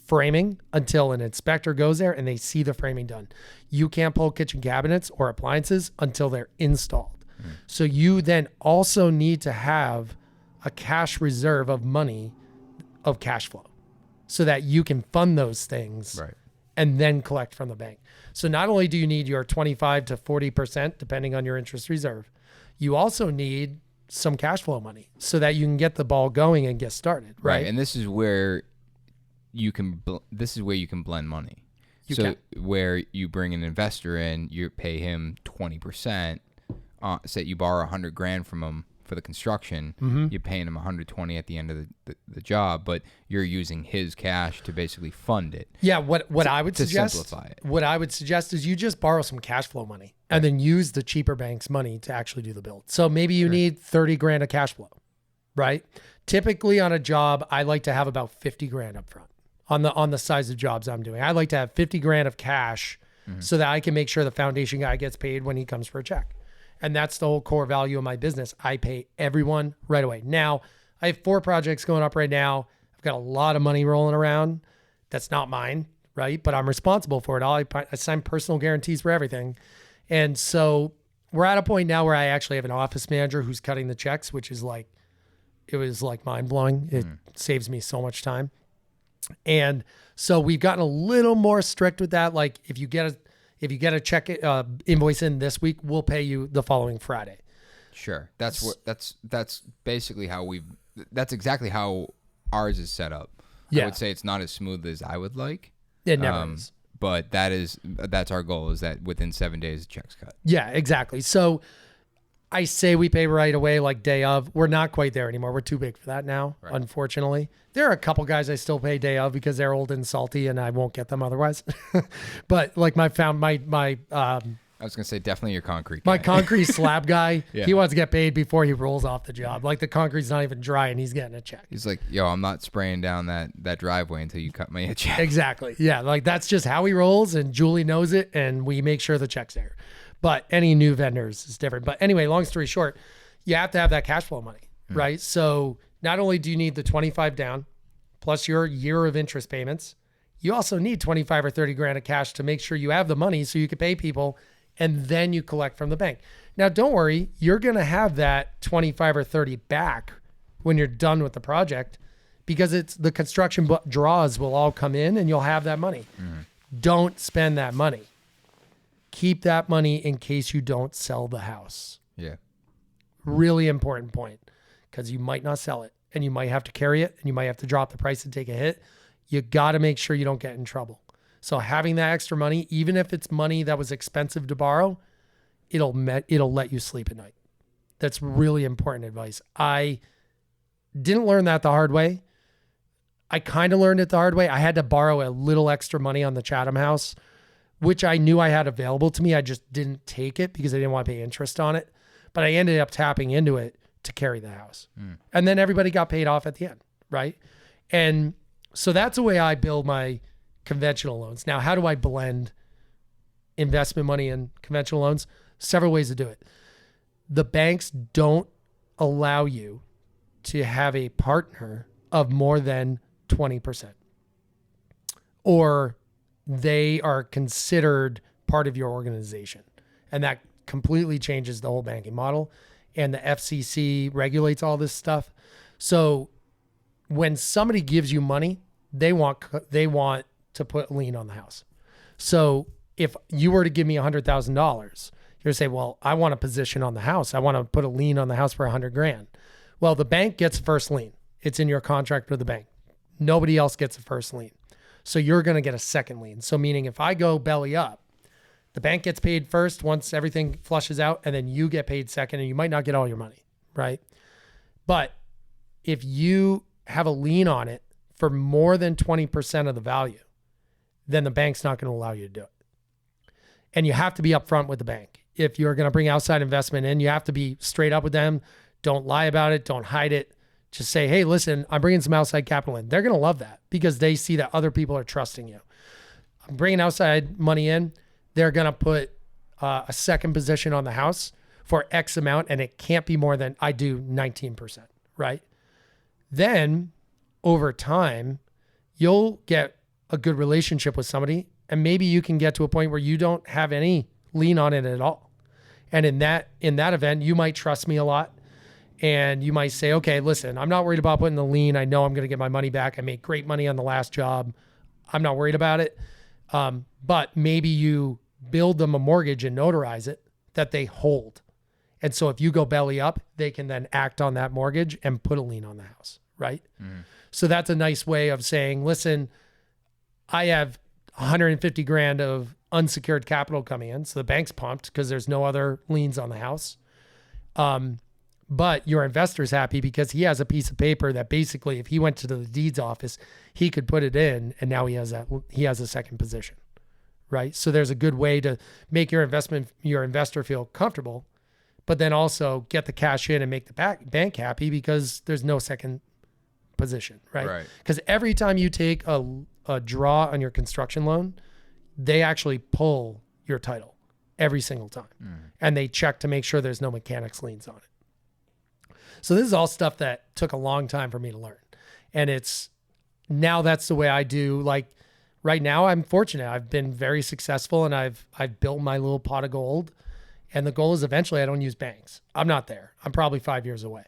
framing until an inspector goes there and they see the framing done. You can't pull kitchen cabinets or appliances until they're installed. So you then also need to have a cash reserve of money, of cash flow, so that you can fund those things and then collect from the bank. So not only do you need your 25 to 40%, depending on your interest reserve, you also need some cash flow money so that you can get the ball going and get started. Right. And this is where you can blend money. Where you bring an investor in, you pay him 20%. Say you borrow 100 grand from him for the construction, you're paying him 120 at the end of the job, but you're using his cash to basically fund it. Yeah, what I would suggest, simplify it. What I would suggest is you just borrow some cash flow money and then use the cheaper bank's money to actually do the build. So maybe you need 30 grand of cash flow, right? Typically on a job, I like to have about 50 grand up front on the size of jobs I'm doing. I like to have 50 grand of cash so that I can make sure the foundation guy gets paid when he comes for a check. And that's the whole core value of my business. I pay everyone right away. Now, I have 4 projects going up right now. I've got a lot of money rolling around. That's not mine, right? But I'm responsible for it all. I sign personal guarantees for everything. And so we're at a point now where I actually have an office manager who's cutting the checks, which is like, it was like mind blowing. It saves me so much time. And so we've gotten a little more strict with that. Like if you get a check invoice in this week, we'll pay you the following Friday. Sure. That's basically that's exactly how ours is set up. Yeah. I would say it's not as smooth as I would like. It never is. But that's our goal, is that within 7 days the check's cut. Yeah, exactly. So I say we pay right away, like day of. We're not quite there anymore. We're too big for that now, unfortunately. There are a couple guys I still pay day of because they're old and salty and I won't get them otherwise. But like I was going to say definitely your concrete guy. My concrete slab guy, he wants to get paid before he rolls off the job. Like the concrete's not even dry and he's getting a check. He's like, yo, I'm not spraying down that driveway until you cut me a check. Exactly. Yeah, like that's just how he rolls, and Julie knows it, and we make sure the check's there. But any new vendors is different. But anyway, long story short, you have to have that cash flow money, right? So not only do you need the 25 down plus your year of interest payments, you also need 25 or 30 grand of cash to make sure you have the money so you can pay people, and then you collect from the bank. Now, don't worry, you're going to have that 25 or 30 back when you're done with the project, because it's the construction draws will all come in and you'll have that money. Don't spend that money. Keep that money in case you don't sell the house. Yeah. Really important point, because you might not sell it and you might have to carry it and you might have to drop the price and take a hit. You got to make sure you don't get in trouble. So having that extra money, even if it's money that was expensive to borrow, it'll let you sleep at night. That's really important advice. I didn't learn that the hard way. I kind of learned it the hard way. I had to borrow a little extra money on the Chatham house, which I knew I had available to me. I just didn't take it because I didn't want to pay interest on it. But I ended up tapping into it to carry the house. And then everybody got paid off at the end, right? And so that's the way I build my conventional loans. Now, how do I blend investment money and conventional loans? Several ways to do it. The banks don't allow you to have a partner of more than 20%, or they are considered part of your organization. And that completely changes the whole banking model. And the FCC regulates all this stuff. So when somebody gives you money, they want to put a lien on the house. So if you were to give me $100,000, you're gonna say, well, I want a position on the house. I want to put a lien on the house for 100 grand. Well, the bank gets first lien. It's in your contract with the bank. Nobody else gets a first lien. So you're going to get a second lien. So meaning if I go belly up, the bank gets paid first once everything flushes out, and then you get paid second, and you might not get all your money, right? But if you have a lien on it for more than 20% of the value, then the bank's not going to allow you to do it. And you have to be upfront with the bank. If you're going to bring outside investment in, you have to be straight up with them. Don't lie about it. Don't hide it. Just say, hey, listen, I'm bringing some outside capital in. They're going to love that because they see that other people are trusting you. I'm bringing outside money in. They're going to put a second position on the house for X amount, and it can't be more than I do 19%, right? Then over time, you'll get a good relationship with somebody, and maybe you can get to a point where you don't have any lien on it at all. And in that event, you might trust me a lot, and you might say, okay, listen, I'm not worried about putting the lien. I know I'm going to get my money back. I made great money on the last job. I'm not worried about it. But maybe you build them a mortgage and notarize it that they hold. And so if you go belly up, they can then act on that mortgage and put a lien on the house, right? So that's a nice way of saying, listen, I have 150 grand of unsecured capital coming in. So the bank's pumped because there's no other liens on the house. But your investor's happy because he has a piece of paper that basically, if he went to the deeds office, he could put it in, and now he has a second position, right? So there's a good way to make your investor feel comfortable, but then also get the cash in and make the bank happy because there's no second position, right? Because every time you take a draw on your construction loan, they actually pull your title every single time, and they check to make sure there's no mechanics liens on it. So this is all stuff that took a long time for me to learn. And now that's the way I do. Like right now, I'm fortunate. I've been very successful, and I've built my little pot of gold. And the goal is eventually I don't use banks. I'm not there. I'm probably 5 years away.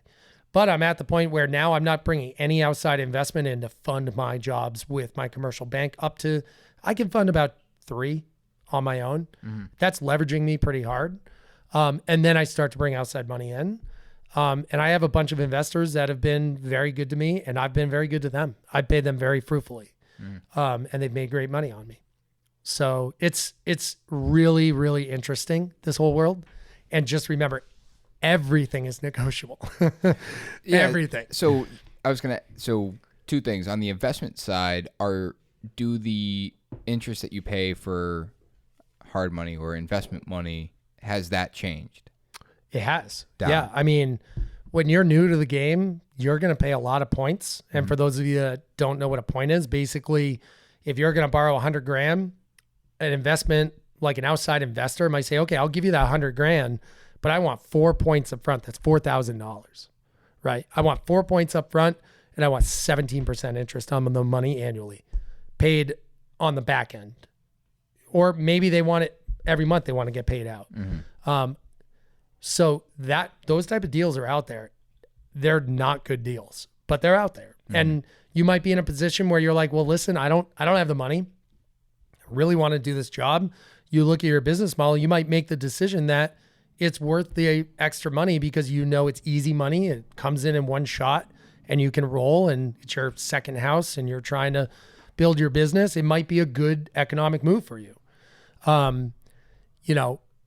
But I'm at the point where now I'm not bringing any outside investment in to fund my jobs with my commercial bank I can fund about 3 on my own. That's leveraging me pretty hard. And then I start to bring outside money in. And I have a bunch of investors that have been very good to me, and I've been very good to them. I paid them very fruitfully, and they've made great money on me. So it's really, really interesting, this whole world. And just remember, everything is negotiable. Everything. So two things on the investment side do the interest that you pay for hard money or investment money, has that changed? It has. Down. Yeah. I mean, when you're new to the game, you're going to pay a lot of points. And for those of you that don't know what a point is, basically, if you're going to borrow 100 grand, an investment, like an outside investor might say, okay, I'll give you that 100 grand, but I want 4 points up front. That's $4,000, right? I want 4 points up front, and I want 17% interest on the money annually, paid on the back end. Or maybe they want it every month. They want to get paid out. So those type of deals are out there. They're not good deals, but they're out there. And you might be in a position where you're like, well, listen, I don't have the money. I really want to do this job. You look at your business model, you might make the decision that it's worth the extra money because you know it's easy money. It comes in one shot and you can roll, and it's your second house and you're trying to build your business. It might be a good economic move for you.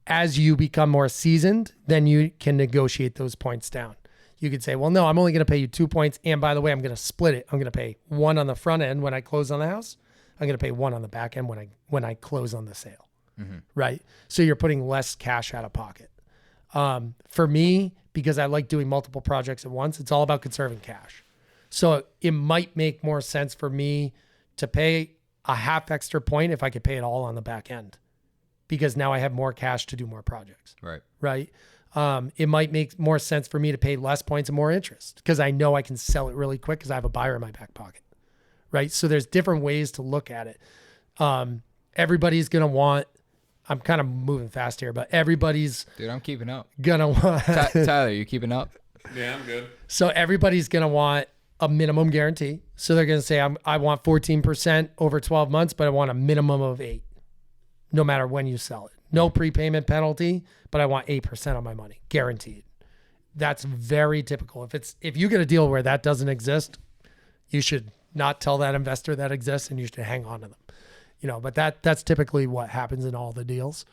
As you become more seasoned, then you can negotiate those points down. You could say, well, no, I'm only going to pay you 2 points. And by the way, I'm going to split it. I'm going to pay 1 on the front end when I close on the house. I'm going to pay 1 on the back end when I close on the sale. Right? So you're putting less cash out of pocket. For me, because I like doing multiple projects at once, it's all about conserving cash. So it might make more sense for me to pay a half extra point if I could pay it all on the back end, because now I have more cash to do more projects. Right. It might make more sense for me to pay less points and more interest because I know I can sell it really quick because I have a buyer in my back pocket. Right. So there's different ways to look at it. Everybody's going to want, I'm kind of moving fast here, but everybody's Dude, I'm keeping up. Gonna want Tyler, you keeping up? Yeah, I'm good. So everybody's going to want a minimum guarantee. So they're going to say, I want 14% over 12 months, but I want a minimum of 8, no matter when you sell it. No prepayment penalty, but I want 8% on my money, guaranteed. That's very typical. If you get a deal where that doesn't exist, you should not tell that investor that exists, and you should hang on to them. But that's typically what happens in all the deals.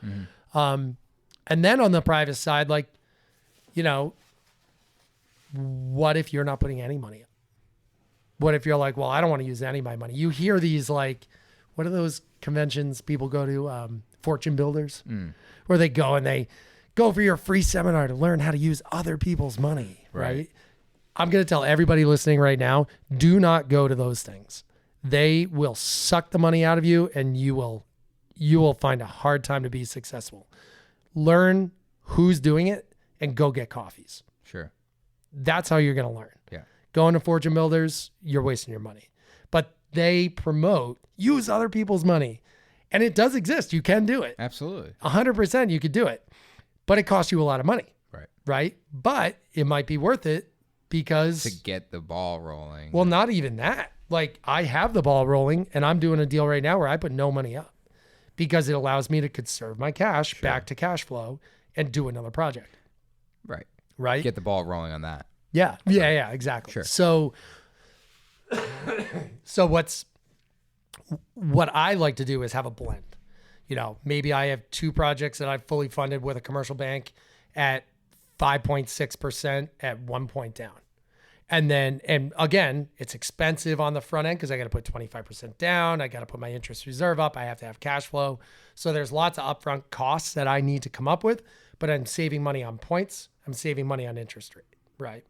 And then on the private side, what if you're not putting any money up? What if you're like, well, I don't want to use any of my money? You hear these what what are those conventions people go to? Fortune Builders, where they go and they go for your free seminar to learn how to use other people's money, right? I'm going to tell everybody listening right now, do not go to those things. They will suck the money out of you, and you will find a hard time to be successful. Learn who's doing it and go get coffees. Sure. That's how you're going to learn. Yeah. Going to Fortune Builders, you're wasting your money. But they promote use other people's money. And it does exist. You can do it. Absolutely. 100% you could do it. But it costs you a lot of money. Right. Right? But it might be worth it because... to get the ball rolling. Well, not even that. Like, I have the ball rolling, and I'm doing a deal right now where I put no money up because it allows me to conserve my cash back to cash flow and do another project. Right. Right? Get the ball rolling on that. Yeah. Yeah, exactly. Sure. So what I like to do is have a blend. You know, maybe I have 2 projects that I've fully funded with a commercial bank at 5.6% at 1 point down. And again, it's expensive on the front end because I got to put 25% down. I got to put my interest reserve up. I have to have cash flow. So there's lots of upfront costs that I need to come up with, but I'm saving money on points. I'm saving money on interest rate, right?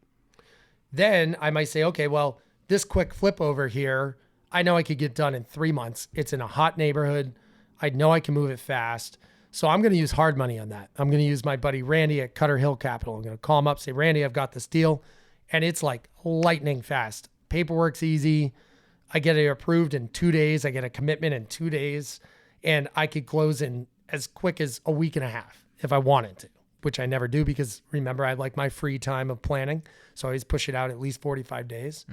Then I might say, okay, well, this quick flip over here, I know I could get done in 3 months. It's in a hot neighborhood. I know I can move it fast. So I'm going to use hard money on that. I'm going to use my buddy Randy at Cutter Hill Capital. I'm going to call him up, say, Randy, I've got this deal. And it's like lightning fast. Paperwork's easy. I get it approved in 2 days. I get a commitment in 2 days. And I could close in as quick as a week and a half if I wanted to, which I never do because remember, I like my free time of planning. So I always push it out at least 45 days.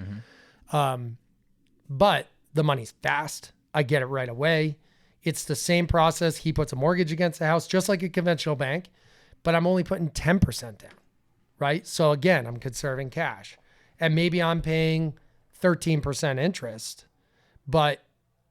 But the money's fast. I get it right away. It's the same process. He puts a mortgage against the house, just like a conventional bank, but I'm only putting 10% down, right? So again, I'm conserving cash. And maybe I'm paying 13% interest, but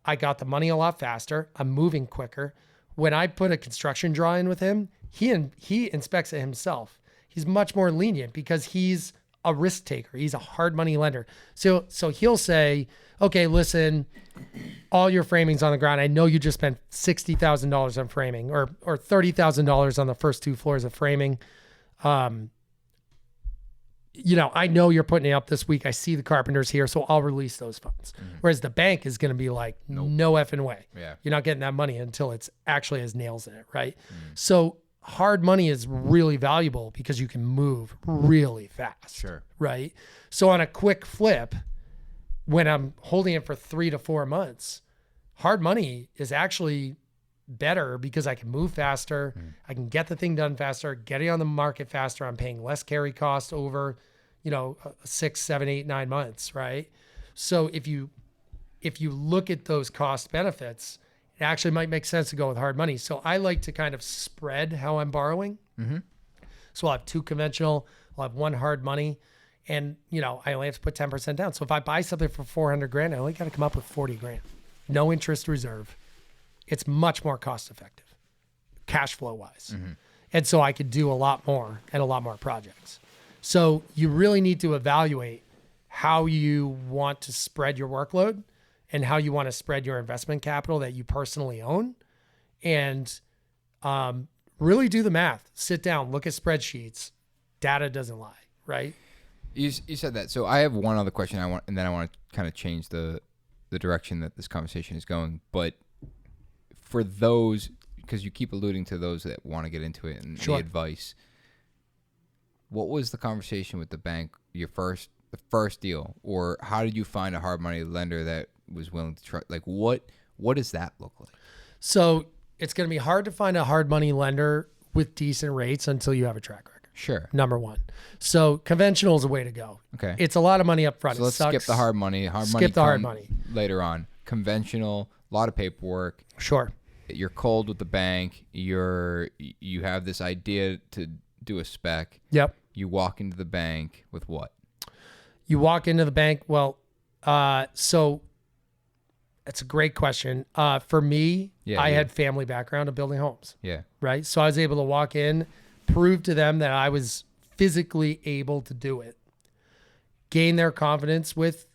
I got the money a lot faster. I'm moving quicker. When I put a construction drawing with him, he inspects it himself. He's much more lenient because he's a risk taker. He's a hard money lender. So he'll say, okay, listen, all your framing's on the ground. I know you just spent $60,000 on framing or $30,000 on the first 2 floors of framing. You know, I know you're putting it up this week. I see the carpenters here, so I'll release those funds. Whereas the bank is going to be like, no effing way. Yeah. You're not getting that money until it's actually has nails in it, right? So hard money is really valuable because you can move really fast. Sure. Right? So on a quick flip, when I'm holding it for 3 to 4 months, hard money is actually better because I can move faster. I can get the thing done faster, get it on the market faster. I'm paying less carry cost over, 6, 7, 8, 9 months, right? So if you look at those cost benefits, it actually might make sense to go with hard money. So I like to kind of spread how I'm borrowing. So I'll have 2 conventional, I'll have 1 hard money. And, I only have to put 10% down. So if I buy something for $400,000, I only got to come up with $40,000. No interest reserve. It's much more cost effective, cash flow wise. And so I could do a lot more and a lot more projects. So you really need to evaluate how you want to spread your workload and how you want to spread your investment capital that you personally own. And really do the math. Sit down, look at spreadsheets. Data doesn't lie, right? You said that. So I have one other question I want to kind of change the direction that this conversation is going. But for those, because you keep alluding to those that want to get into it and the advice, what was the conversation with the bank, the first deal, or how did you find a hard money lender that was willing to try? Like what does that look like? So it's going to be hard to find a hard money lender with decent rates until you have a track record. Sure. Number one. So conventional is a way to go. Okay. It's a lot of money up front. So let's skip the hard money. Skip the hard money. Later on. Conventional, a lot of paperwork. Sure. You're cold with the bank. You have this idea to do a spec. Yep. You walk into the bank with what? You walk into the bank. Well, so that's a great question. For me, I had family background of building homes. Yeah. Right. So I was able to walk in, prove to them that I was physically able to do it, gain their confidence with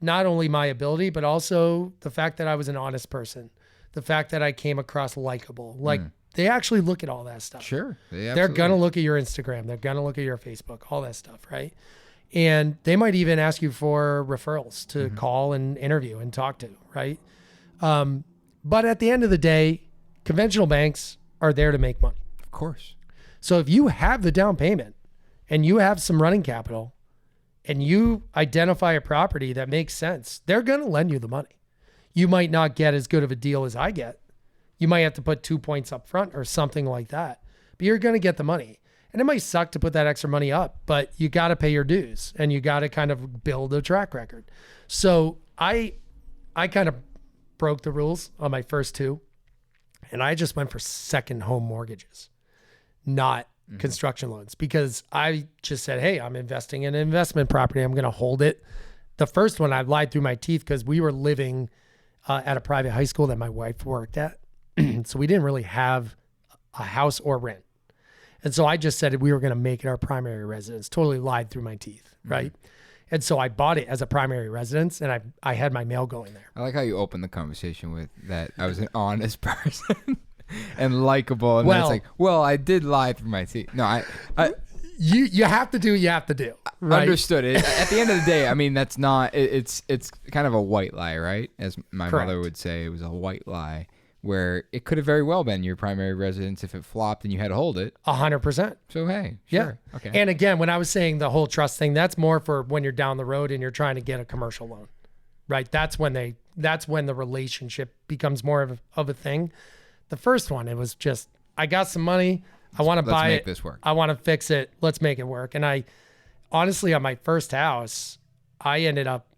not only my ability, but also the fact that I was an honest person, the fact that I came across likable. Like they actually look at all that stuff. Sure. They're going to look at your Instagram. They're going to look at your Facebook, all that stuff. Right. And they might even ask you for referrals to call and interview and talk to. Right. But at the end of the day, conventional banks are there to make money. Of course. So if you have the down payment and you have some running capital and you identify a property that makes sense, they're going to lend you the money. You might not get as good of a deal as I get. You might have to put 2 points up front or something like that, but you're going to get the money. And it might suck to put that extra money up, but you got to pay your dues and you got to kind of build a track record. So I kind of broke the rules on my first two, and I just went for second home mortgages, not construction loans, because I just said, hey, I'm investing in an investment property. I'm going to hold it. The first one, I lied through my teeth because we were living at a private high school that my wife worked at. So we didn't really have a house or rent. And so I just said we were going to make it our primary residence. Totally lied through my teeth, right? And so I bought it as a primary residence, and I had my mail going there. I like how you opened the conversation with that I was an honest person and likable. And then it's like, well, I did lie through my teeth. No, I you have to do what you have to do. Right? Understood. At the end of the day, I mean, that's not, it's kind of a white lie, right? As my mother would say, it was a white lie. Where it could have very well been your primary residence if it flopped and you had to hold it. 100%. So, hey, sure. Yeah. Okay. And again, when I was saying the whole trust thing, that's more for when you're down the road and you're trying to get a commercial loan, right? That's when the relationship becomes more of a thing. The first one, it was just, I got some money. I want to buy it. Let's make this work. I want to fix it. Let's make it work. And I, honestly, on my first house, I ended up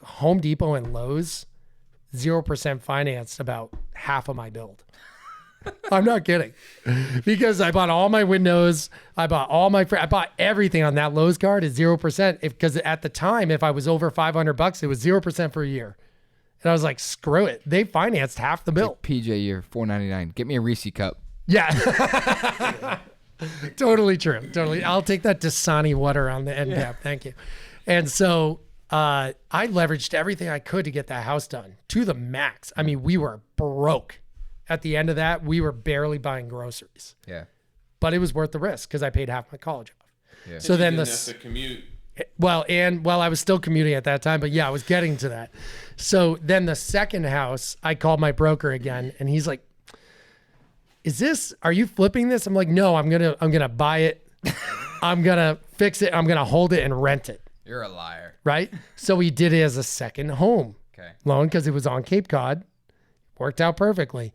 Home Depot and Lowe's, 0% financed about half of my build. I'm not kidding, because I bought all my windows. I bought I bought everything on that Lowe's card at 0%. Because at the time, if I was over $500, it was 0% for a year. And I was like, screw it. They financed half the bill. Like PJ, you're $4.99. Get me a Reese cup. Yeah. Totally true. Totally. I'll take that Dasani water on the end cap. Thank you. And so I leveraged everything I could to get that house done to the max. I mean, we were broke. At the end of that, we were barely buying groceries. Yeah. But it was worth the risk because I paid half my college off. Yeah. So then have to commute. Well, I was still commuting at that time, but yeah, I was getting to that. So then the second house, I called my broker again, and he's like, are you flipping this? I'm like, no, I'm gonna buy it. I'm gonna fix it. I'm gonna hold it and rent it. You're a liar. Right? So we did it as a second home loan because it was on Cape Cod. Worked out perfectly.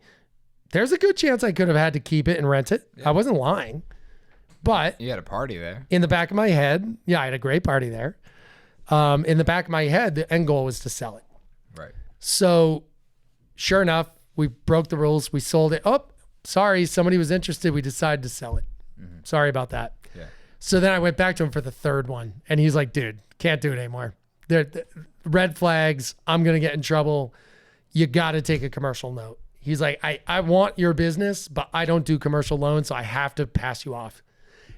There's a good chance I could have had to keep it and rent it. Yeah. I wasn't lying. But you had a party there. In the back of my head, I had a great party there. In the back of my head, the end goal was to sell it. Right. So sure enough, we broke the rules. We sold it. Oh, sorry, somebody was interested. We decided to sell it. Mm-hmm. Sorry about that. Yeah. So then I went back to him for the third one, and he's like, dude, can't do it anymore. They're red flags. I'm going to get in trouble. You got to take a commercial note. He's like, I want your business, but I don't do commercial loans, so I have to pass you off.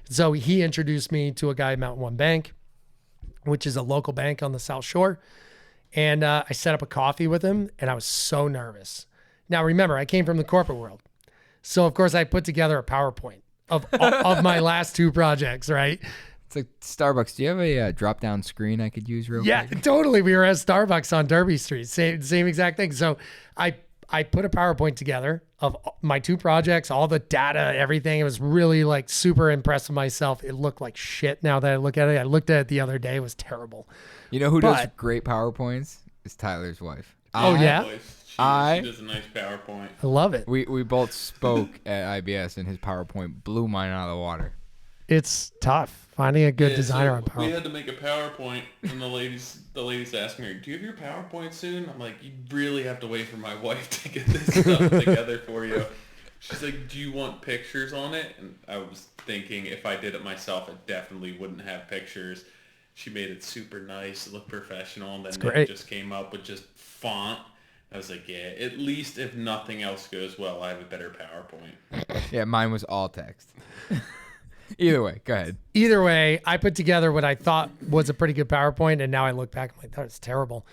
So he introduced me to a guy at Mountain One Bank, which is a local bank on the South Shore. And I set up a coffee with him, and I was so nervous. Now, remember, I came from the corporate world. So, of course, I put together a PowerPoint of my last two projects, right? It's like Starbucks. Do you have a drop-down screen I could use real quick? Yeah, totally. We were at Starbucks on Derby Street. Same exact thing. So I put a PowerPoint together of my two projects, all the data, everything. It was really like super impressed with myself. It looked like shit now that I look at it. I looked at it the other day. It was terrible. You know who does great PowerPoints? It's Tyler's wife. Yeah? She does a nice PowerPoint. I love it. We both spoke at IBS, and his PowerPoint blew mine out of the water. It's tough finding a good designer on PowerPoint. We had to make a PowerPoint, and the ladies asked me, "Do you have your PowerPoint soon?" I'm like, "You really have to wait for my wife to get this stuff together for you." She's like, "Do you want pictures on it?" And I was thinking, if I did it myself, it definitely wouldn't have pictures. She made it super nice, it looked professional, and then Nick just came up with just font. I was like, yeah, at least if nothing else goes well, I have a better PowerPoint. Yeah, mine was all text. Either way, go ahead. Either way, I put together what I thought was a pretty good PowerPoint, and now I look back, I'm like, that was terrible.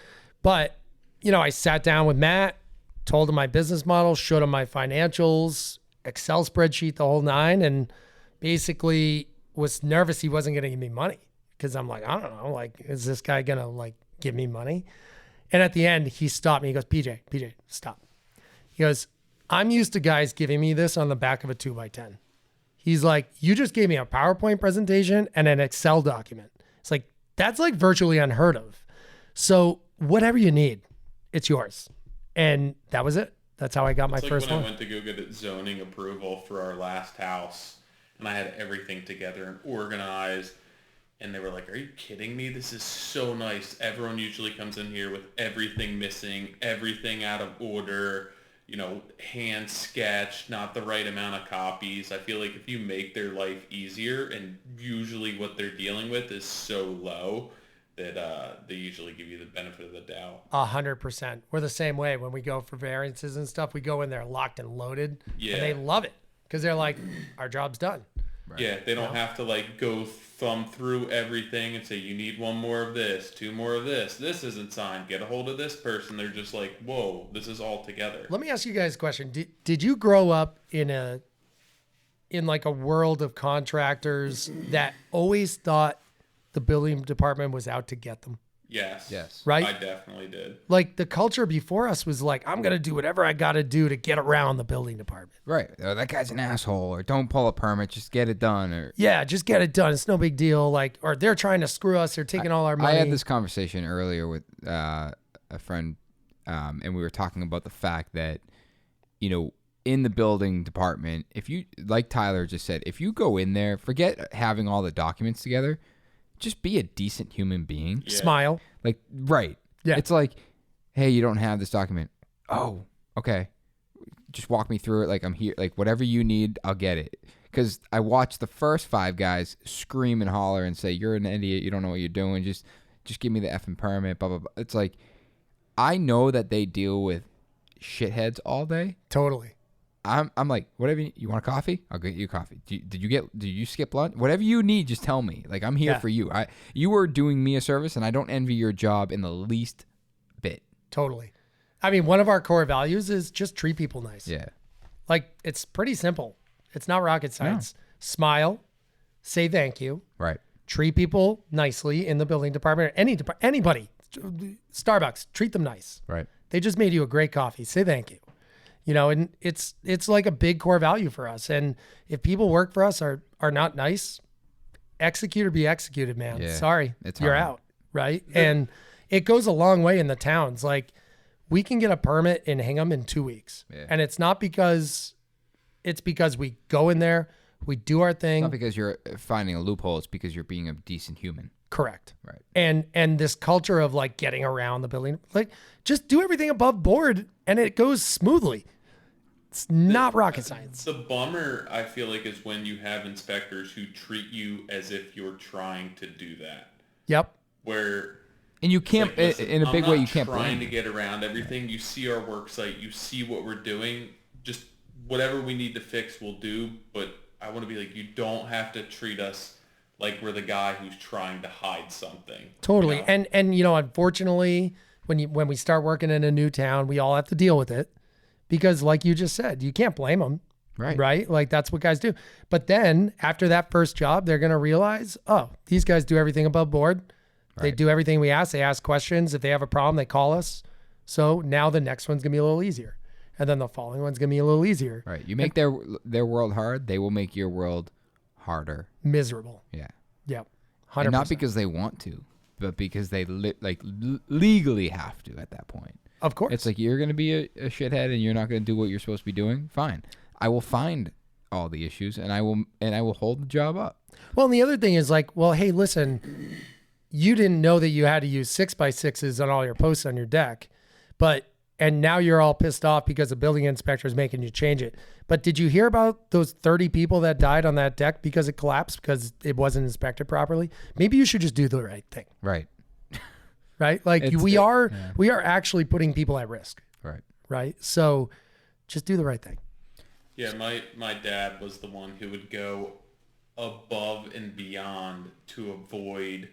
But, I sat down with Matt, told him my business model, showed him my financials, Excel spreadsheet, the whole nine, and basically was nervous he wasn't going to give me money. Because I'm like, I don't know, like, is this guy going to, like, give me money? And at the end, he stopped me. He goes, PJ, stop. He goes, I'm used to guys giving me this on the back of a 2x10. He's like, you just gave me a PowerPoint presentation and an Excel document. It's like, that's like virtually unheard of. So whatever you need, it's yours. And that was it. That's how I got my first one. I went to go get zoning approval for our last house, and I had everything together and organized. And they were like, are you kidding me? This is so nice. Everyone usually comes in here with everything missing, everything out of order, hand sketched, not the right amount of copies. I feel like if you make their life easier, and usually what they're dealing with is so low that they usually give you the benefit of the doubt. 100%. We're the same way. When we go for variances and stuff, we go in there locked and loaded. Yeah. And they love it because they're like, our job's done. Right. Yeah, they don't have to like go thumb through everything and say, you need one more of this, two more of this. This isn't signed. Get a hold of this person. They're just like, whoa, this is all together. Let me ask you guys a question. Did you grow up in like a world of contractors that always thought the building department was out to get them? Yes. Right? I definitely did. Like the culture before us was like, I'm going to do whatever I got to do to get around the building department. Right. That guy's an asshole, or don't pull a permit, just get it done. Or yeah, just get it done. It's no big deal. Like, or they're trying to screw us. They're taking all our money. I had this conversation earlier with a friend, and we were talking about the fact that, in the building department, if you, like Tyler just said, if you go in there, forget having all the documents together, just be a decent human being. Yeah. Smile. Like, right. Yeah. It's like, hey, you don't have this document. Oh, okay. Just walk me through it. Like, I'm here. Like, whatever you need, I'll get it. Because I watched the first 5 guys scream and holler and say, you're an idiot. You don't know what you're doing. Just give me the effing permit, blah, blah, blah. It's like, I know that they deal with shitheads all day. Totally. I'm like, whatever you want a coffee? I'll get you a coffee. Did you skip lunch? Whatever you need, just tell me. Like, I'm here for you. You are doing me a service, and I don't envy your job in the least bit. Totally. I mean, one of our core values is just treat people nice. Yeah. Like, it's pretty simple. It's not rocket science. No. Smile, say thank you. Right. Treat people nicely in the building department or anybody. Starbucks, treat them nice. Right. They just made you a great coffee. Say thank you. And it's like a big core value for us. And if people work for us are not nice, execute or be executed, man. Yeah, sorry, you're out, right? And it goes a long way in the towns. Like, we can get a permit in Hingham in 2 weeks. Yeah. And it's because we go in there, we do our thing. It's not because you're finding a loophole. It's because you're being a decent human. Correct. Right. And this culture of like getting around the building, like just do everything above board and it goes smoothly. It's not rocket science. The bummer, I feel like, is when you have inspectors who treat you as if you're trying to do that. Yep. And you can't, like, listen, in a big way, you can't blame. I'm trying to get around everything. You see our work site. You see what we're doing. Just whatever we need to fix, we'll do. But I want to be like, you don't have to treat us like we're the guy who's trying to hide something. Totally. And unfortunately, when we start working in a new town, we all have to deal with it. Because like you just said, you can't blame them, right? Like that's what guys do. But then after that first job, they're going to realize, oh, these guys do everything above board. Right. They do everything we ask. They ask questions. If they have a problem, they call us. So now the next one's going to be a little easier. And then the following one's going to be a little easier. Right. You make their world hard, they will make your world harder. Miserable. Yeah. Yep. 100%. And not because they want to, but because they legally have to at that point. Of course. It's like, you're going to be a shithead and you're not going to do what you're supposed to be doing. Fine. I will find all the issues and I will hold the job up. Well, and the other thing is like, well, hey, listen, you didn't know that you had to use 6x6s on all your posts on your deck, and now you're all pissed off because the building inspector is making you change it. But did you hear about those 30 people that died on that deck because it collapsed because it wasn't inspected properly? Maybe you should just do the right thing. Right. Right? Like we are actually putting people at risk. Right. Right? So just do the right thing. Yeah, my dad was the one who would go above and beyond to avoid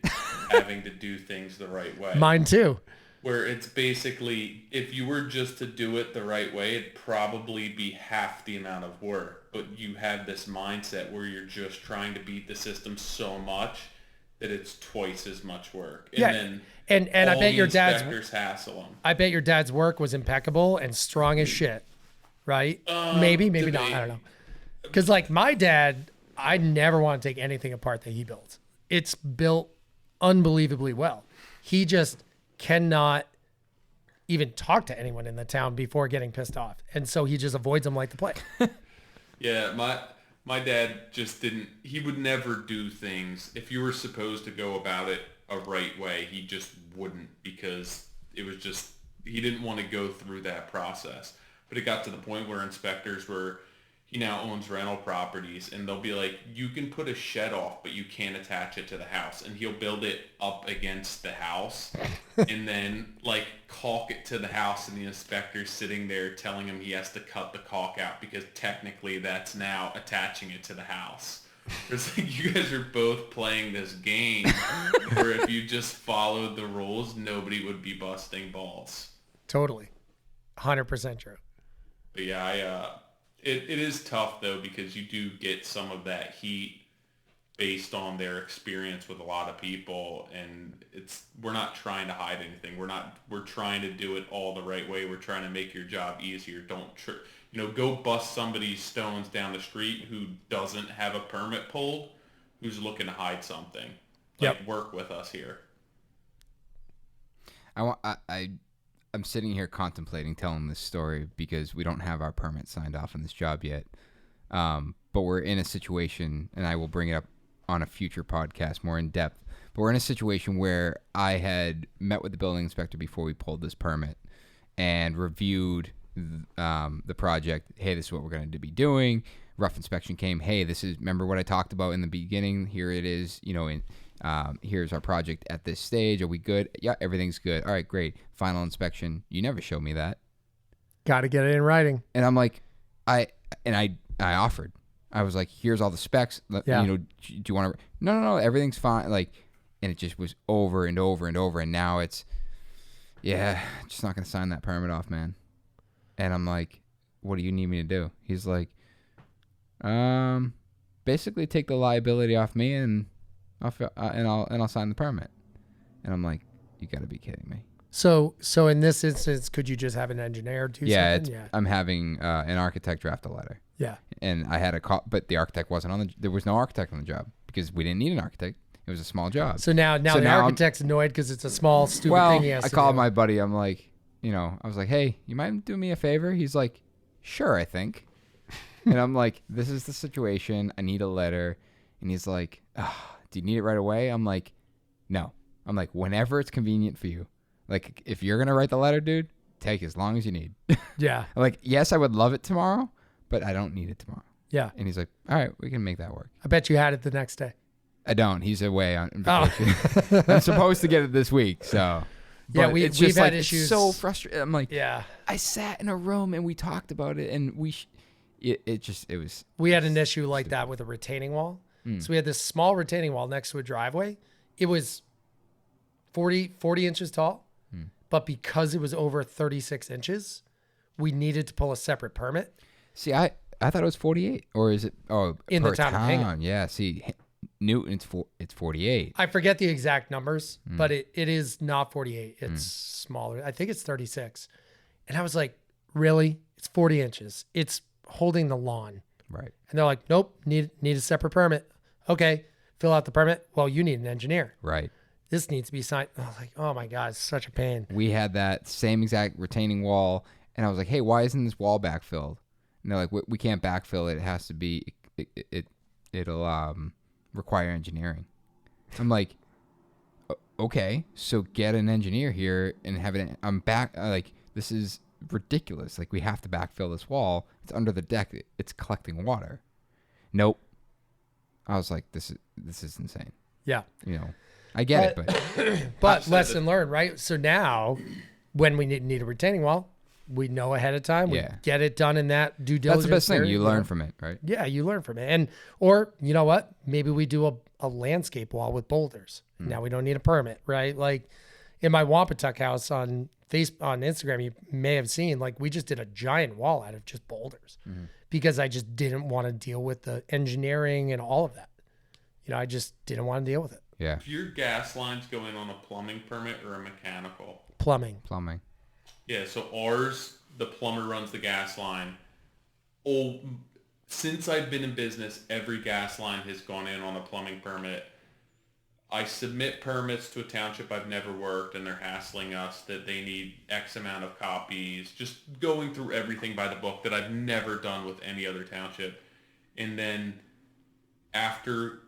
having to do things the right way. Mine too. Where it's basically, if you were just to do it the right way, it'd probably be half the amount of work. But you have this mindset where you're just trying to beat the system so much that it's twice as much work. And Yeah. then And I all bet the your dad's inspectors hassle them. I bet your dad's work was impeccable and strong as shit. Right? Maybe not. debate. I don't know. Because like my dad, I never want to take anything apart that he built. It's built unbelievably well. He just cannot even talk to anyone in the town before getting pissed off. And so he just avoids them like the plague. Yeah, my dad just didn't, he would never do things. If you were supposed to go about it a right way, he just wouldn't, because it was just, he didn't want to go through that process. But it got to the point where inspectors were, he now owns rental properties, and they'll be like, you can put a shed off, but you can't attach it to the house. And he'll build it up against the house and then like caulk it to the house, and the inspector's sitting there telling him he has to cut the caulk out because technically that's now attaching it to the house. It's like, you guys are both playing this game where if you just followed the rules, nobody would be busting balls. Totally. 100% true. But yeah, it is tough though, because you do get some of that heat based on their experience with a lot of people, and we're not trying to hide anything. We're trying to do it all the right way. We're trying to make your job easier. Don't go bust somebody's stones down the street who doesn't have a permit pulled, who's looking to hide something. Like, work with us here. I'm sitting here contemplating telling this story because we don't have our permit signed off on this job yet. But we're in a situation, and I will bring it up on a future podcast more in depth, but we're in a situation where I had met with the building inspector before we pulled this permit and reviewed the project. Hey, this is what we're going to be doing. Rough inspection came. Hey, remember what I talked about in the beginning? Here it is, here's our project at this stage. Are we good? Yeah, everything's good. All right, great. Final inspection. You never showed me that. Got to get it in writing. And I'm like, I offered. I was like, here's all the specs. Yeah. Do you want to? No, everything's fine. Like, and it just was over and over and over. And now it's, just not going to sign that permit off, man. And I'm like, what do you need me to do? He's like, basically take the liability off me and I'll sign the permit. And I'm like, you got to be kidding me. So in this instance, could you just have an engineer do something? I'm having an architect draft a letter. Yeah. And I had a call, but the architect wasn't there was no architect on the job because we didn't need an architect. It was a small job. So now the architect's annoyed because it's a small, stupid thing he has to do. I called my buddy. I'm like, I was like, hey, you mind doing me a favor? He's like, sure, I think. And I'm like, this is the situation. I need a letter. And he's like, do you need it right away? I'm like, no. I'm like, whenever it's convenient for you. Like, if you're going to write the letter, dude, take as long as you need. Yeah. I'm like, yes, I would love it tomorrow, but I don't need it tomorrow. Yeah. And he's like, all right, we can make that work. I bet you had it the next day. I don't. He's away on vacation. I'm supposed to get it this week, so. Yeah, but we've had issues. It's so frustrating. I'm like, yeah. I sat in a room and we talked about it, and it was. We had an issue like that with a retaining wall. So we had this small retaining wall next to a driveway. It was 40 inches tall, but because it was over 36 inches, we needed to pull a separate permit. See, I thought it was 48, or is it? Oh, in the town of Hingham. Yeah. See, Newton, it's 48. I forget the exact numbers, but it is not 48. It's smaller. I think it's 36. And I was like, really? It's 40 inches. It's holding the lawn. Right. And they're like, nope, need a separate permit. Okay, fill out the permit. Well, you need an engineer. Right. This needs to be signed. I was like, oh my God, it's such a pain. We had that same exact retaining wall, and I was like, hey, why isn't this wall backfilled? And they're like, we can't backfill it. It has to be, it'll require engineering. I'm like, okay, so get an engineer here and have it. I'm back. Like, this is ridiculous. Like, we have to backfill this wall. It's under the deck. It's collecting water. Nope. I was like, this is insane. Yeah. I get it, but but lesson learned, right? So now when we need a retaining wall, we know ahead of time. Yeah. We get it done in that due That's diligence. the best thing. period, You learn from it, right? Yeah, you learn from it. Or you know what? Maybe we do a landscape wall with boulders. Now we don't need a permit, right? Like in my Wampatuck house on Instagram, you may have seen, like, we just did a giant wall out of just boulders because I just didn't want to deal with the engineering and all of that. You know, I just didn't want to deal with it. Yeah. If your gas lines go in on a plumbing permit or a mechanical? Plumbing. Yeah, so ours, the plumber runs the gas line. Since I've been in business, every gas line has gone in on a plumbing permit. I submit permits to a township I've never worked, and they're hassling us that they need X amount of copies, just going through everything by the book that I've never done with any other township. And then after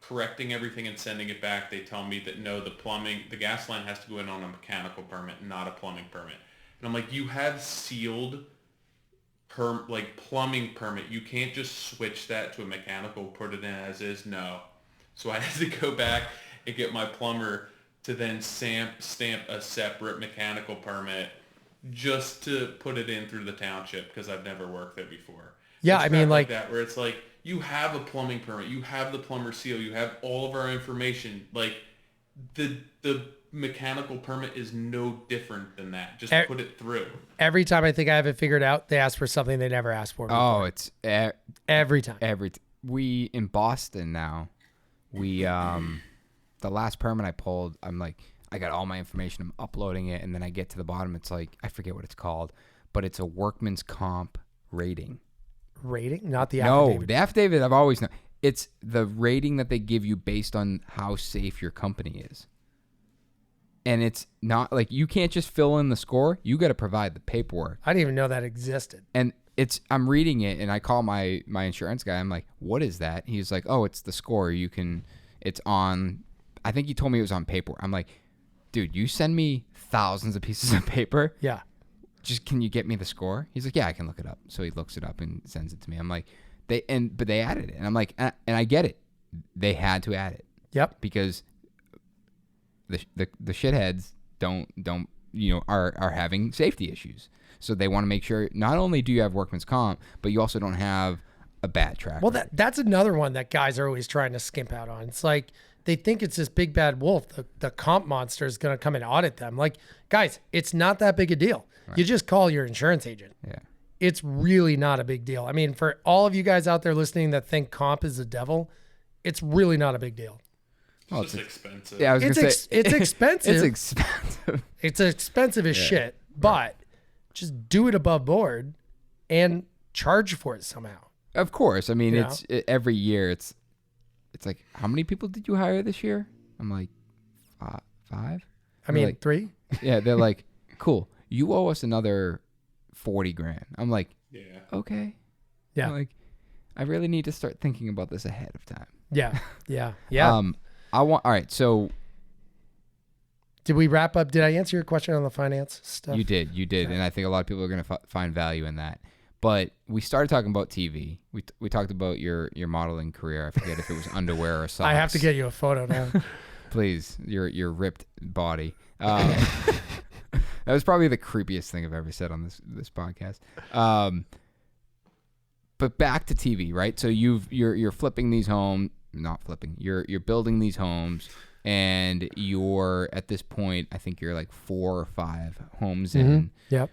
correcting everything and sending it back, they tell me that no, the gas line has to go in on a mechanical permit, not a plumbing permit. And I'm like, you have sealed plumbing permit. You can't just switch that to a mechanical, put it in as is. No. So I had to go back and get my plumber to then stamp a separate mechanical permit just to put it in through the township because I've never worked there before. Yeah, It's I mean, crap like that, where it's like, you have a plumbing permit, you have the plumber seal, you have all of our information. Like the mechanical permit is no different than that. Just put it through. Every time I think I have it figured out, they ask for something they never asked for before. Oh, it's every time. We in Boston now. We the last permit I pulled, I'm like, I got all my information, I'm uploading it, and then I get to the bottom, it's like, I forget what it's called, but it's a workman's comp rating. Rating? Not the affidavit. No, the affidavit I've always known. It's the rating that they give you based on how safe your company is. And it's not like, you can't just fill in the score. You got to provide the paperwork. I didn't even know that existed. And I'm reading it, and I call my insurance guy. I'm like, what is that? He's like, oh, it's the score. It's on, I think he told me it was on paper. I'm like, dude, you send me thousands of pieces of paper. Yeah. Just, can you get me the score? He's like, yeah, I can look it up. So he looks it up and sends it to me. I'm like, but they added it. And I'm like, and I get it. They had to add it. Yep. Because the shitheads are having safety issues. So they want to make sure not only do you have workman's comp, but you also don't have a bad track. Well, that's another one that guys are always trying to skimp out on. It's like they think it's this big bad wolf. The comp monster is going to come and audit them. Like, guys, it's not that big a deal. Right. You just call your insurance agent. Yeah. It's really not a big deal. I mean, for all of you guys out there listening that think comp is the devil, it's really not a big deal. It's just expensive. Yeah, I was going to say. It's expensive. It's expensive. It's expensive as shit, but just do it above board and charge for it somehow. Of course. I mean, every year it's like, how many people did you hire this year? I'm like, 5. I mean, like, 3. Yeah, they're like, cool. You owe us another $40,000. I'm like, yeah, okay. Yeah. I'm like, I really need to start thinking about this ahead of time. Yeah. All right. So, did we wrap up? Did I answer your question on the finance stuff? You did, okay. And I think a lot of people are going to find value in that. But we started talking about TV. We talked about your modeling career. I forget if it was underwear or socks. I have to get you a photo now. Please, your ripped body. That was probably the creepiest thing I've ever said on this podcast. But back to TV, right? So you're flipping these homes, not flipping. You're building these homes, and you're at this point, I think you're like 4 or 5 homes in. Yep.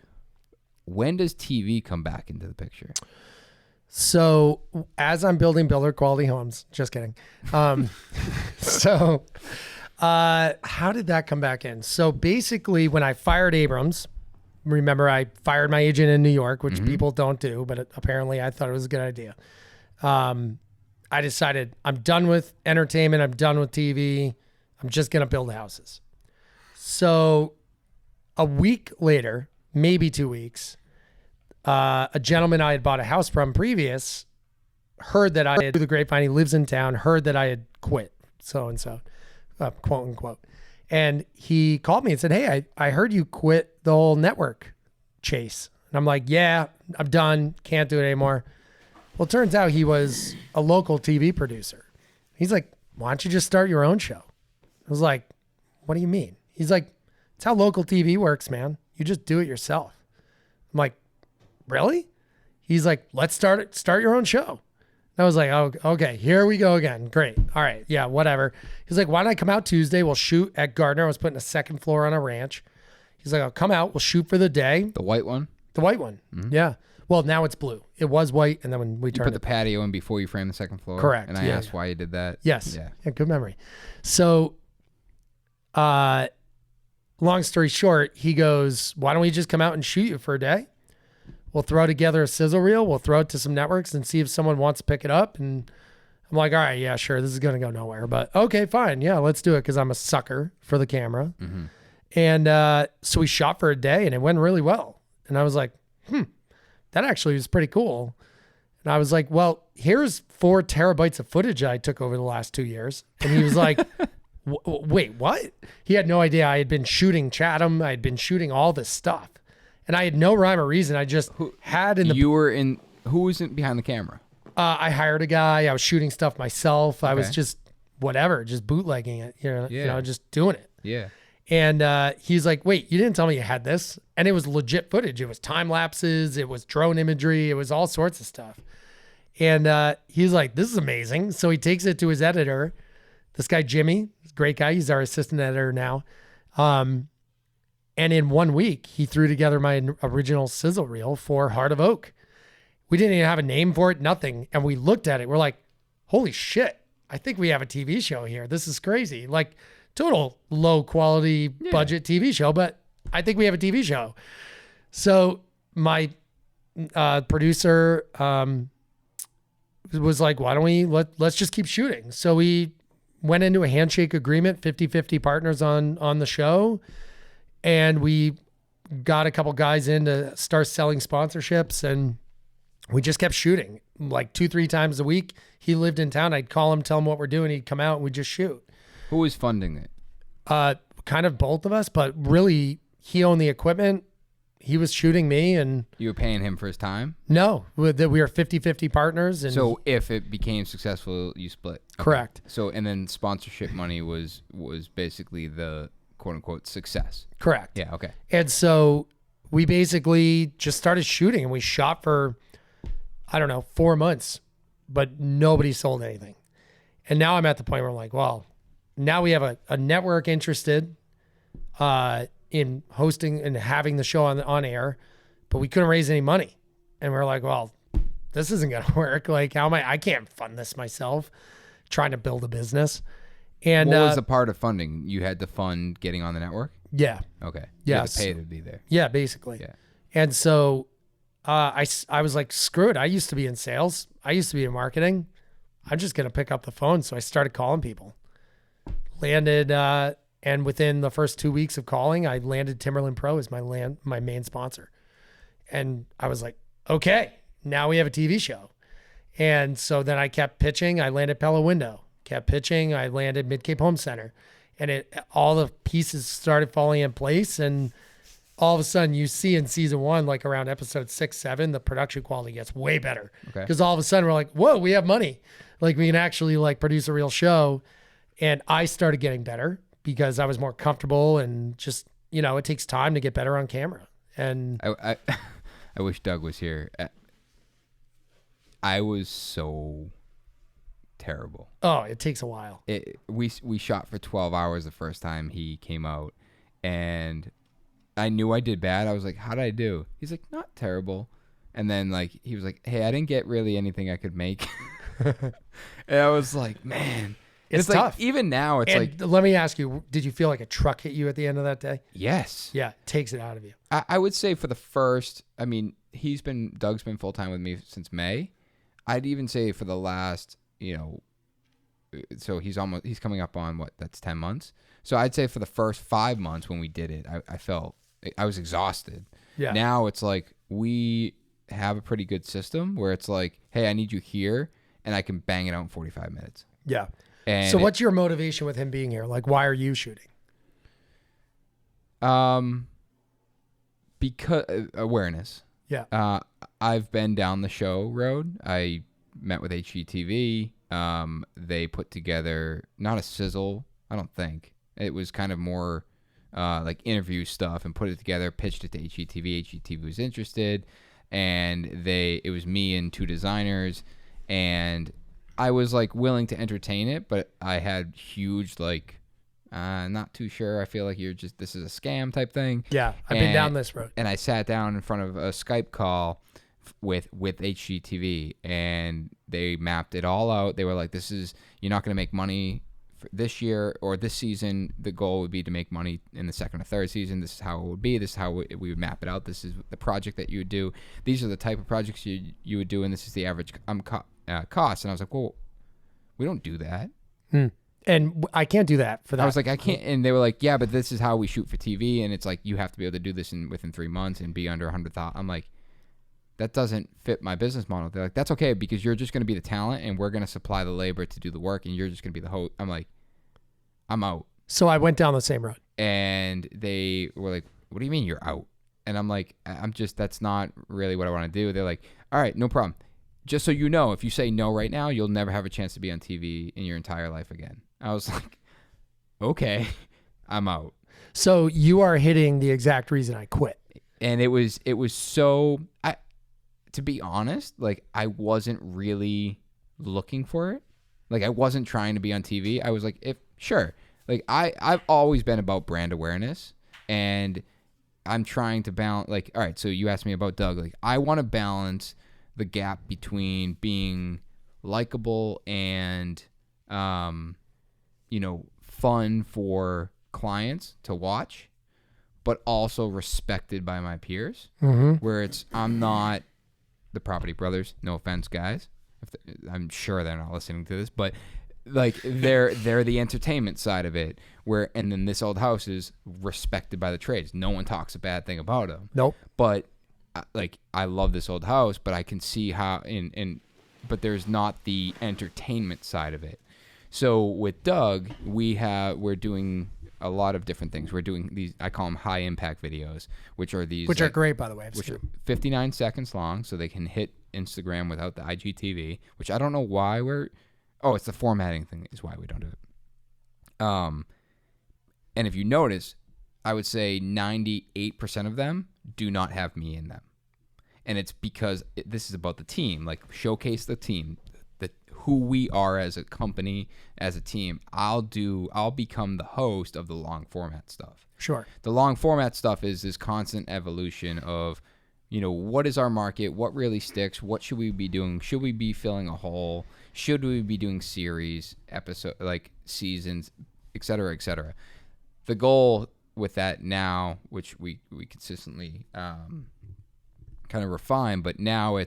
When does TV come back into the picture? So as I'm building builder quality homes, just kidding. How did that come back in? So basically when I fired Abrams, remember I fired my agent in New York, which people don't do, but apparently I thought it was a good idea. I decided I'm done with entertainment. I'm done with TV. I'm just going to build houses. So a week later, maybe 2 weeks, a gentleman I had bought a house from previous heard that I had, through the grapevine, he lives in town, heard that I had quit, so-and-so, quote unquote. And he called me and said, hey, I heard you quit the whole network chase. And I'm like, yeah, I'm done. Can't do it anymore. Well, it turns out he was a local TV producer. He's like, why don't you just start your own show? I was like, what do you mean? He's like, it's how local TV works, man. You just do it yourself. I'm like, really? He's like, let's start your own show. I was like, oh, okay, here we go again. Great. All right. Yeah, whatever. He's like, why don't I come out Tuesday? We'll shoot at Gardner. I was putting a second floor on a ranch. He's like, I'll come out. We'll shoot for the day. The white one? The white one. Mm-hmm. Yeah. Well, now it's blue. It was white, and then when we turned put the patio in before you framed the second floor? Correct. And I asked why you did that? Yes. Yeah, good memory. So, long story short, he goes, why don't we just come out and shoot you for a day? We'll throw together a sizzle reel. We'll throw it to some networks and see if someone wants to pick it up. And I'm like, all right, yeah, sure. This is going to go nowhere. But okay, fine. Yeah, let's do it because I'm a sucker for the camera. Mm-hmm. And so we shot for a day and it went really well. And I was like, that actually was pretty cool. And I was like, well, here's 4 terabytes of footage I took over the last 2 years. And he was like, wait, what? He had no idea I had been shooting Chatham. I had been shooting all this stuff. And I had no rhyme or reason. I just had in the... Who was behind the camera? I hired a guy. I was shooting stuff myself. Okay. I was just whatever, just bootlegging it, you know, just doing it. Yeah. And he's like, wait, you didn't tell me you had this? And it was legit footage. It was time lapses. It was drone imagery. It was all sorts of stuff. And he's like, this is amazing. So he takes it to his editor, this guy, Jimmy, great guy. He's our assistant editor now. And in 1 week, he threw together my original sizzle reel for Heart of Oak. We didn't even have a name for it, nothing. And we looked at it. We're like, holy shit, I think we have a TV show here. This is crazy. Like total low quality budget TV show, but I think we have a TV show. So my producer was like, why don't we, let's just keep shooting. So we went into a handshake agreement, 50-50 partners on the show. And we got a couple guys in to start selling sponsorships, and we just kept shooting like 2-3 times a week. He lived in town. I'd call him, tell him what we're doing. He'd come out and we'd just shoot. Who was funding it? Kind of both of us, but really he owned the equipment. He was shooting me, and you were paying him for his time? No, we were 50-50 partners. And so if it became successful, you split. Okay. Correct. So, and then sponsorship money was basically the quote unquote success. Correct. Yeah. Okay. And so we basically just started shooting, and we shot for, 4 months, but nobody sold anything. And now I'm at the point where I'm like, well, now we have a network interested in hosting and having the show on air, but we couldn't raise any money. And we're like, well, this isn't going to work. Like, I can't fund this myself, trying to build a business. And what was the part of funding? You had to fund getting on the network? Yeah. Okay. Yeah. You had to pay to be there. Yeah, basically. Yeah. And so I was like, screw it. I used to be in sales. I used to be in marketing. I'm just going to pick up the phone. So I started calling people. Landed, and within the first 2 weeks of calling, I landed Timberland Pro as my main sponsor. And I was like, okay, now we have a TV show. And so then I kept pitching. I landed Pella Window. Kept pitching. I landed Mid-Cape Home Center, and all the pieces started falling in place. And all of a sudden you see in season 1, like around episode 6, 7, the production quality gets way better. Okay. Cause all of a sudden we're like, whoa, we have money. Like we can actually like produce a real show. And I started getting better because I was more comfortable, and just, it takes time to get better on camera. And I wish Doug was here. I was so terrible. Oh, it takes a while. We shot for 12 hours the first time he came out, and I knew I did bad. I was like, how did I do? He's like, not terrible. And then like he was like, hey, I didn't get really anything I could make. And I was like, man, it's like, tough. even now it's like, let me ask you, did you feel like a truck hit you at the end of that day? Yes. Yeah, it takes it out of you. I would say for the first, Doug's been full time with me since May. I'd even say for the last, so he's coming up on that's 10 months. So I'd say for the first 5 months when we did it, I felt I was exhausted. Yeah. Now it's like we have a pretty good system where it's like, hey, I need you here, and I can bang it out in 45 minutes. Yeah. And so what's your motivation with him being here? Like, why are you shooting? Because awareness. Yeah. I've been down the show road. I met with HGTV. They put together not a sizzle, I don't think. It was kind of more like interview stuff and put it together, pitched it to HGTV. HGTV was interested, and it was me and 2 designers, and I was like willing to entertain it, but I had huge like, not too sure. I feel like this is a scam type thing. Yeah, I've been down this road. And I sat down in front of a Skype call with HGTV, and they mapped it all out. They were like, you're not going to make money for this year or this season. The goal would be to make money in the second or third season. This is how it would be. This is how we would map it out. This is the project that you would do. These are the type of projects you would do, and this is the average cost. And I was like, well, we don't do that. And I can't do that for that. I was like, I can't. And they were like, yeah, but this is how we shoot for TV. And it's like, you have to be able to do this within 3 months and be under 100,000. I'm like, that doesn't fit my business model. They're like, that's okay, because you're just going to be the talent and we're going to supply the labor to do the work, and you're just going to be the host. I'm like, I'm out. So I went down the same road. And they were like, what do you mean you're out? And I'm like, that's not really what I want to do. They're like, all right, no problem. Just so you know, if you say no right now, you'll never have a chance to be on TV in your entire life again. I was like, okay, I'm out. So you are hitting the exact reason I quit. And it was so, to be honest, like I wasn't really looking for it. Like I wasn't trying to be on TV. I was like, sure. Like I've always been about brand awareness, and I'm trying to balance, like, all right, so you asked me about Doug. Like I want to balance the gap between being likable and, fun for clients to watch, but also respected by my peers, where I'm not the Property Brothers. No offense, guys. I'm sure they're not listening to this, but like they're the entertainment side of it, and then this old house is respected by the trades. No one talks a bad thing about them. Nope. But like I love this old house, but I can see how but there's not the entertainment side of it. So with Doug, we're doing a lot of different things. We're doing these, I call them high impact videos, which are great, by the way. Which are 59 seconds long, so they can hit Instagram without the IGTV, which I don't know why it's the formatting thing is why we don't do it. And if you notice, I would say 98% of them do not have me in them. And it's because this is about the team, like showcase the team, who we are as a company, as a team. I'll become the host of the long format stuff. Sure. The long format stuff is this constant evolution of, what is our market? What really sticks? What should we be doing? Should we be filling a hole? Should we be doing series, episode, like seasons, et cetera, et cetera? The goal with that now, which we consistently kind of refine, but now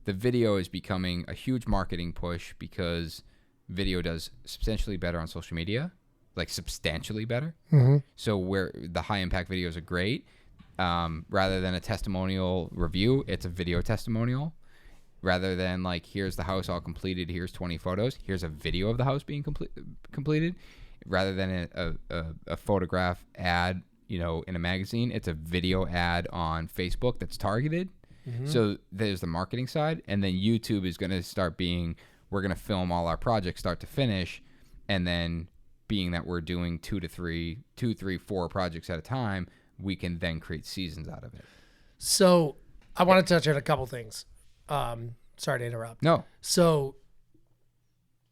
the video is becoming a huge marketing push because video does substantially better on social media, like substantially better. Mm-hmm. So where the high impact videos are great, rather than a testimonial review, it's a video testimonial. Rather than like, here's the house all completed, here's 20 photos, here's a video of the house being completed. Rather than a photograph ad, in a magazine, it's a video ad on Facebook that's targeted. Mm-hmm. So there's the marketing side, and then YouTube is going to start we're going to film all our projects start to finish, and then being that we're doing 2, 3, 4 projects at a time, we can then create seasons out of it. So I want to touch on a couple things. Sorry to interrupt. No. So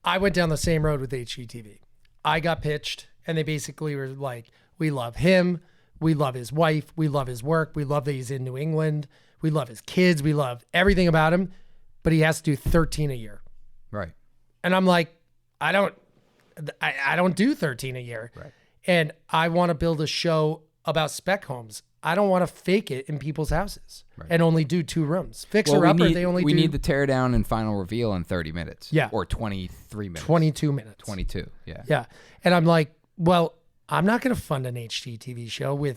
I went down the same road with HGTV. I got pitched, and they basically were like, we love him, we love his wife, we love his work, we love that he's in New England, we love his kids, we love everything about him, but he has to do 13 a year. Right. And I'm like, I don't do 13 a year. Right. And I want to build a show about spec homes. I don't want to fake it in people's houses and only do 2 rooms. Fixer upper, they only do. We need the tear down and final reveal in 30 minutes. Yeah. Or 23 minutes. 22 minutes. 22. Yeah. Yeah. And I'm like, well, I'm not going to fund an HGTV show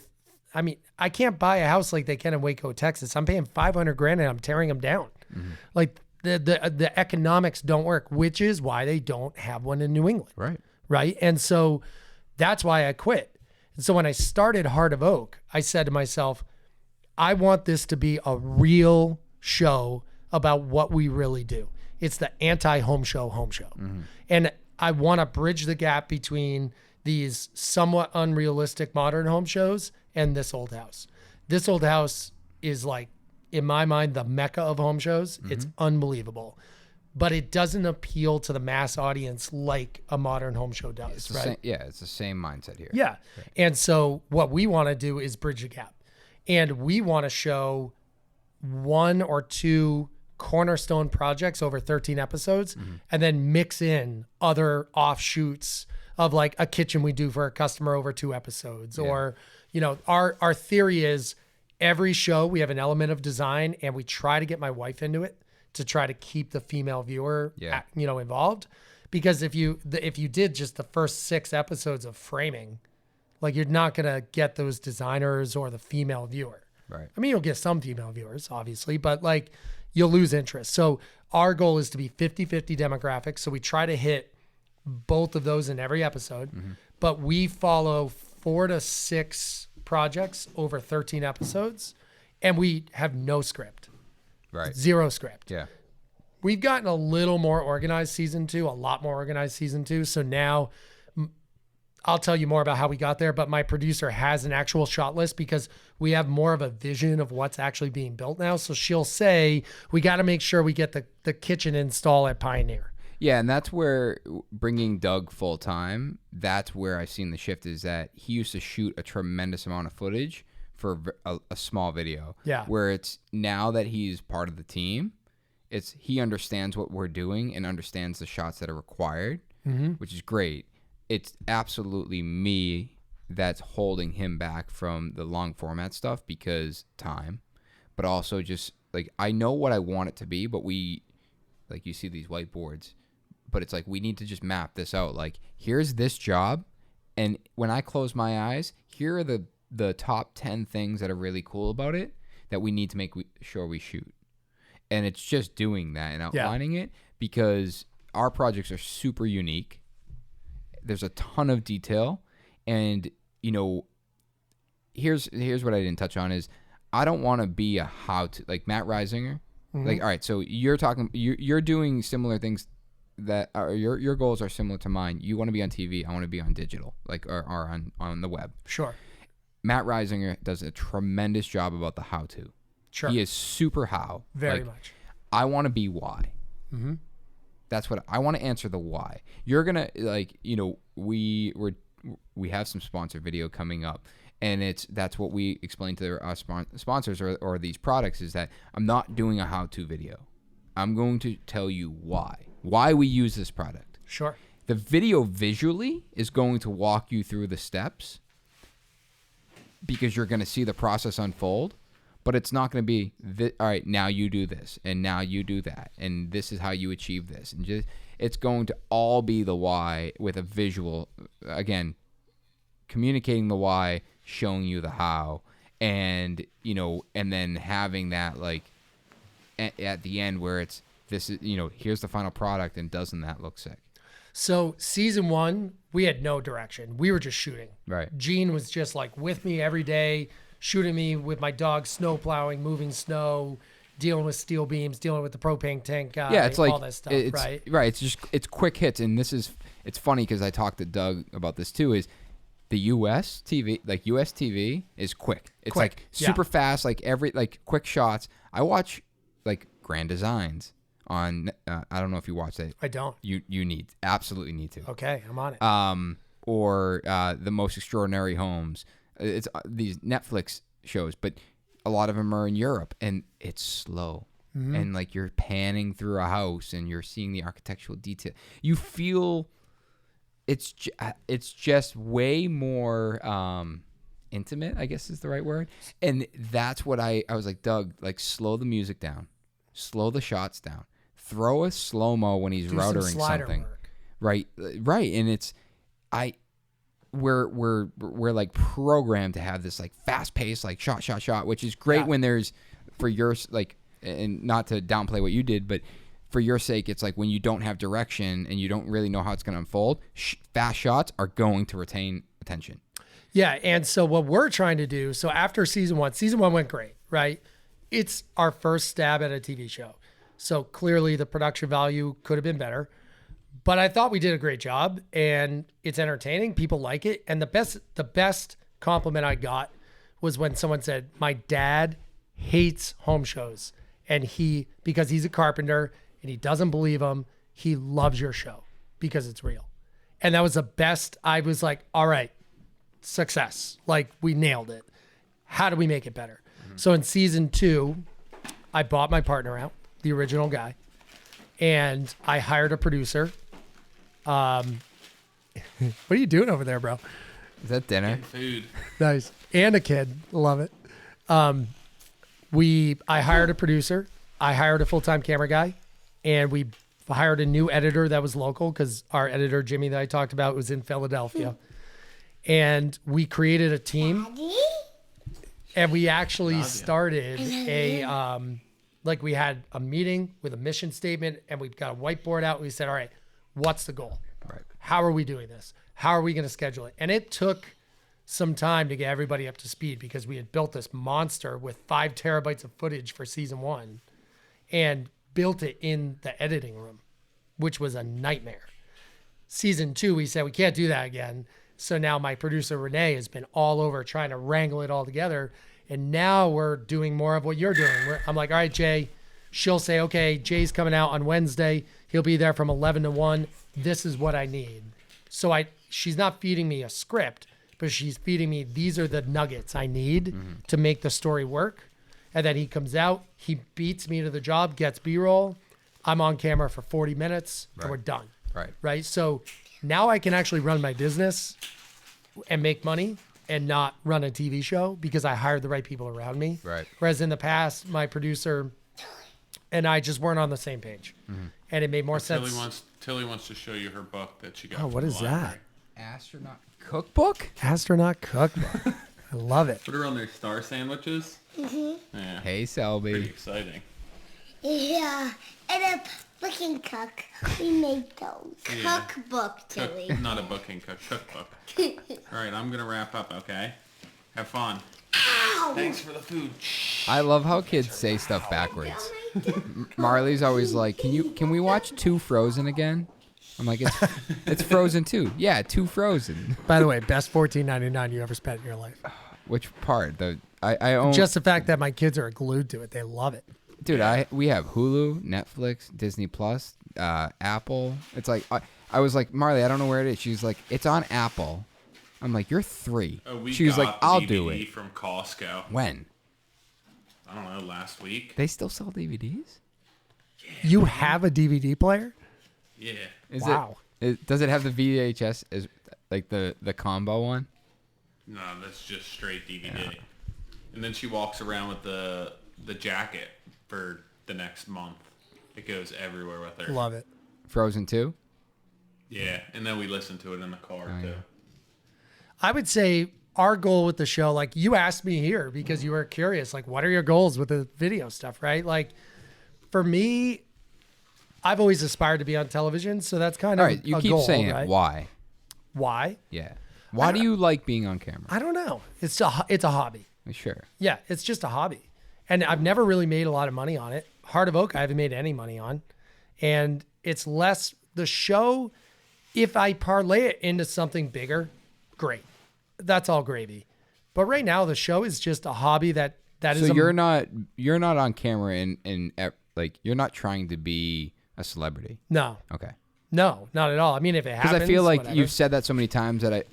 I can't buy a house like they can in Waco, Texas. I'm paying $500,000 and I'm tearing them down. Mm-hmm. Like the economics don't work, which is why they don't have one in New England. Right. Right. And so that's why I quit. And so when I started Heart of Oak, I said to myself, I want this to be a real show about what we really do. It's the anti-home show. Mm-hmm. And I want to bridge the gap between these somewhat unrealistic modern home shows and This Old House. This Old House is like, in my mind, the mecca of home shows. It's unbelievable. But it doesn't appeal to the mass audience like a modern home show does, It's right? it's the same mindset here. Yeah. Right. And so what we want to do is bridge the gap. And we want to show 1 or 2 cornerstone projects over 13 episodes and then mix in other offshoots of like a kitchen we do for a customer over 2 episodes. Or, you know, our theory is every show we have an element of design, and we try to get my wife into it to try to keep the female viewer, you know, involved. Because if you did just the first 6 episodes of framing, like, you're not going to get those designers or the female viewer. Right. I mean, you'll get some female viewers, obviously, but like, you'll lose interest. So our goal is to be 50-50 demographics. So we try to hit both of those in every episode, but we follow 4 to 6 projects over 13 episodes, and we have no script. Right. 0 script. Yeah. We've gotten a little more organized season 2, a lot more organized season 2. So now I'll tell you more about how we got there, but my producer has an actual shot list because we have more of a vision of what's actually being built now. So she'll say, we got to make sure we get the kitchen install at Pioneer. Yeah, and that's where bringing Doug full time, that's where I've seen the shift, is that he used to shoot a tremendous amount of footage for a small video. Yeah. Where it's now that he's part of the team, he understands what we're doing and understands the shots that are required, which is great. It's absolutely me that's holding him back from the long format stuff because time, but also just like, I know what I want it to be, but like, you see these whiteboards, but it's like, we need to just map this out. Like, here's this job, and when I close my eyes, here are the top 10 things that are really cool about it that we need to make sure we shoot. And it's just doing that and outlining it, because our projects are super unique. There's a ton of detail, and you know, here's what I didn't touch on is, I don't want to be a how-to, like Matt Reisinger. Like, all right, so you're doing similar things that are, your goals are similar to mine. You want to be on TV, I want to be on digital, like, or on the web. Sure. Matt Reisinger does a tremendous job about the how-to. Sure. He is super how. Very like, much. I want to be why. That's what I want to answer, the why. You're gonna, like, you know, we have some sponsored video coming up, and that's what we explain to our sponsors or these products, is that I'm not doing a how-to video. I'm going to tell you why we use this product. Sure. The video visually is going to walk you through the steps, because you're going to see the process unfold. But it's not going to be, all right, now you do this, and now you do that, and this is how you achieve this. And just, it's going to all be the why with a visual, again, communicating the why, showing you the how, and, you know, and then having that, like, at the end where it's, this is, you know, here's the final product, and doesn't that look sick? So season 1, we had no direction. We were just shooting. Right. Gene was just like with me every day, shooting me with my dog, snow plowing, moving snow, dealing with steel beams, dealing with the propane tank guy, it's like all that stuff, right? Right. It's quick hits. And it's funny because I talked to Doug about this too, is the US TV, like US TV is quick. It's Quick, like super fast, like quick shots. I watch like Grand Designs on, I don't know if you watch that. I don't. You absolutely need to. Okay, I'm on it. Or The Most Extraordinary Homes. It's these Netflix shows, but a lot of them are in Europe, and it's slow. And like, you're panning through a house and you're seeing the architectural detail. You feel it's just way more intimate, I guess is the right word. And that's what I was like, Doug, like, slow the music down, slow the shots down, throw a slow-mo when he's routering something. Work. Right. And it's, we're like programmed to have this like fast paced, like shot, which is great when there's, for your, like, and not to downplay what you did, but for your sake, it's like when you don't have direction and you don't really know how it's going to unfold, fast shots are going to retain attention. Yeah. And so what we're trying to do, so after season one went great, right? It's our first stab at a TV show. So clearly the production value could have been better, But I thought we did a great job, and it's entertaining. People like it. And the best compliment I got was when someone said, my dad hates home shows. And because he's a carpenter and he doesn't believe them, he loves your show because it's real. And that was the best. I was like, all right, success. Like, we nailed it. How do we make it better? So in season 2, I bought my partner out, the original guy, and I hired a producer. What are you doing over there, bro? Is that dinner? And food. Nice. And a kid. Love it. I hired a producer. I hired a full-time camera guy, and we hired a new editor that was local because our editor, Jimmy, that I talked about, was in Philadelphia. And we created a team. Daddy? And we actually started we had a meeting with a mission statement, and we got a whiteboard out. And we said, all right, what's the goal? Right. How are we doing this? How are we going to schedule it? And it took some time to get everybody up to speed because we had built this monster with 5 terabytes of footage for season 1 and built it in the editing room, which was a nightmare. Season 2, we said we can't do that again. So now my producer, Renee, has been all over trying to wrangle it all together. And now we're doing more of what you're doing. I'm like, all right, Jay. She'll say, okay, Jay's coming out on Wednesday. He'll be there from 11 to 1. This is what I need. So she's not feeding me a script, but she's feeding me, these are the nuggets I need to make the story work. And then he comes out, he beats me to the job, gets B-roll. I'm on camera for 40 minutes, and we're done. Right. So now I can actually run my business and make money and not run a TV show because I hired the right people around me. Right. Whereas in the past, my producer and I just weren't on the same page. And it made more sense. Tilly wants to show you her book that she got. Oh, what is that? Astronaut cookbook? Astronaut cookbook. I love it. Put her on their star sandwiches. Yeah. Hey, Selby. Pretty exciting. Yeah, and a booking cook. We made those. Yeah. Cookbook, Tilly. Not a booking cookbook. All right, I'm gonna wrap up. Okay. Have fun. Ow! Thanks for the food. I love how kids say stuff backwards. Marley's always like, "Can we watch 2 Frozen again?" I'm like, "It's Frozen 2." Yeah, 2 Frozen. By the way, best $14.99 you ever spent in your life. Which part? I own Just the fact that my kids are glued to it. They love it. Dude, we have Hulu, Netflix, Disney Plus, Apple. It's like I was like, Marley, I don't know where it is. She's like, it's on Apple. I'm like, you're 3. She was like, I'll do it. from Costco. When? I don't know. Last week. They still sell DVDs? You have a DVD player? Yeah. Wow. Does it have the VHS as like the combo one? No, that's just straight DVD. Yeah. And then she walks around with the jacket for the next month. It goes everywhere with her. Love it. Frozen 2? Yeah, and then we listen to it in the car too. Yeah. I would say our goal with the show, like you asked me here because you were curious, like what are your goals with the video stuff, right? Like for me, I've always aspired to be on television, so that's kind of all right. You keep goal, saying right? it. Why? Why? Yeah. Why do you like being on camera? I don't know. It's a hobby. Sure. Yeah, it's just a hobby. And I've never really made a lot of money on it. Heart of Oak, I haven't made any money on. And it's less the show. If I parlay it into something bigger, great. That's all gravy. But right now, the show is just a hobby that is. So you're not on camera and like you're not trying to be a celebrity. No. Okay. No, not at all. I mean, if it happens, because I feel like whatever. you've said that so many times that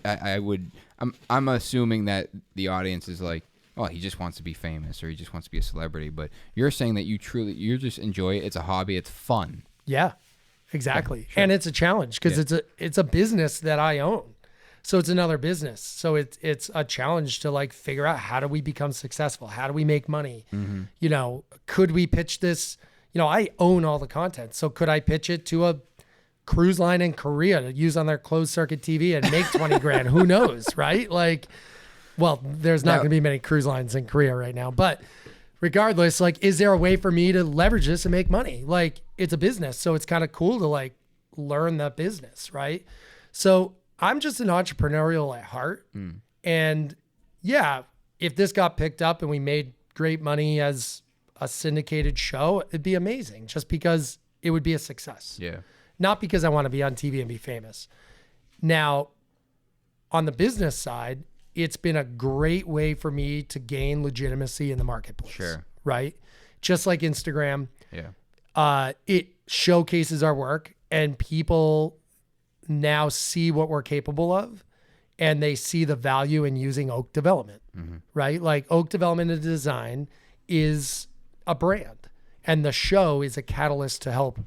I'm assuming that the audience is like, oh, he just wants to be famous or he just wants to be a celebrity. But you're saying that you just enjoy it. It's a hobby. It's fun. Yeah, exactly. Yeah, sure. And it's a challenge because it's a business that I own. So it's another business. So it's a challenge to like figure out how do we become successful? How do we make money? Mm-hmm. You know, could we pitch this? You know, I own all the content. So could I pitch it to a cruise line in Korea to use on their closed circuit TV and make 20 grand? Who knows, right? Like, well, there's not going to be many cruise lines in Korea right now, but regardless, like, is there a way for me to leverage this and make money? Like, it's a business. So it's kind of cool to like learn the business, right? So I'm just an entrepreneurial at heart. And yeah, if this got picked up and we made great money as a syndicated show, it'd be amazing just because it would be a success. Yeah. not because I want to be on TV and be famous. Now, on the business side, it's been a great way for me to gain legitimacy in the marketplace. Sure. Right? Just like Instagram. Yeah. It showcases our work, and people now see what we're capable of, and they see the value in using Oak Development, right? Like Oak Development and Design is a brand, and the show is a catalyst to help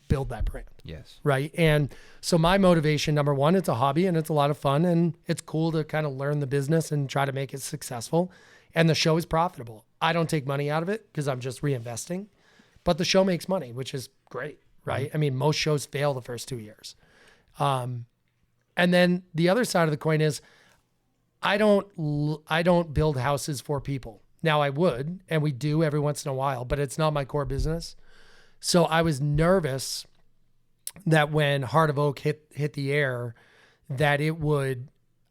build that brand. Yes. Right. And so my motivation, number one, it's a hobby and it's a lot of fun, and it's cool to kind of learn the business and try to make it successful. And the show is profitable. I don't take money out of it because I'm just reinvesting, but the show makes money, which is great. Right. I mean, most shows fail the first 2 years. And then the other side of the coin is I don't build houses for people. Now I would, and we do every once in a while, but it's not my core business. So I was nervous that when Heart of Oak hit the air, that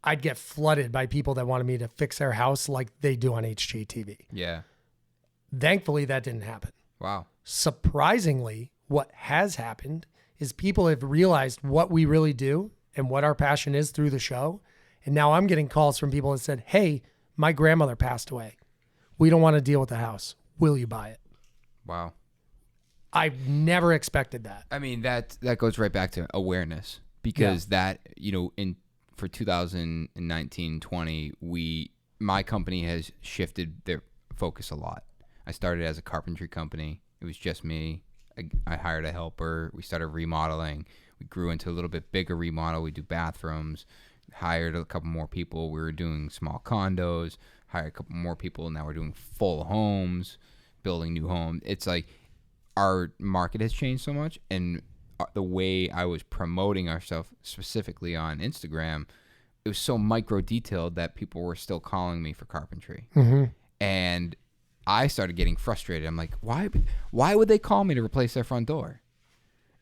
I'd get flooded by people that wanted me to fix their house like they do on HGTV. Yeah. Thankfully, that didn't happen. Wow. Surprisingly, what has happened is people have realized what we really do and what our passion is through the show. And now I'm getting calls from people that said, hey, my grandmother passed away. We don't want to deal with the house. Will you buy it? Wow. I've never expected that. I mean, that goes right back to awareness, because that, for 2019-20, my company has shifted their focus a lot. I started as a carpentry company. It was just me. I hired a helper. We started remodeling. We grew into a little bit bigger remodel. We do bathrooms, hired a couple more people. We were doing small condos, hired a couple more people. Now we're doing full homes, building new homes. It's like our market has changed so much, and the way I was promoting ourselves specifically on Instagram, it was so micro detailed that people were still calling me for carpentry. And I started getting frustrated. I'm like, why would they call me to replace their front door?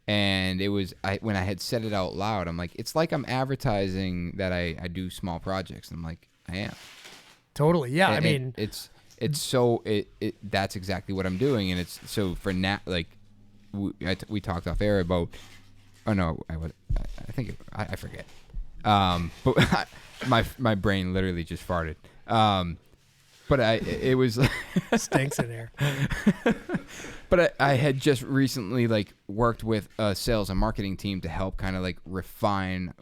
And it was when I had said it out loud, I'm like, it's like I'm advertising that I do small projects. And I'm like, I am. Totally. Yeah. And I mean, that's exactly what I'm doing. And it's so for we talked off air about, oh no, I forget. But my brain literally just farted. But it was stinks in there. But I had just recently worked with a sales and marketing team to help kind of refine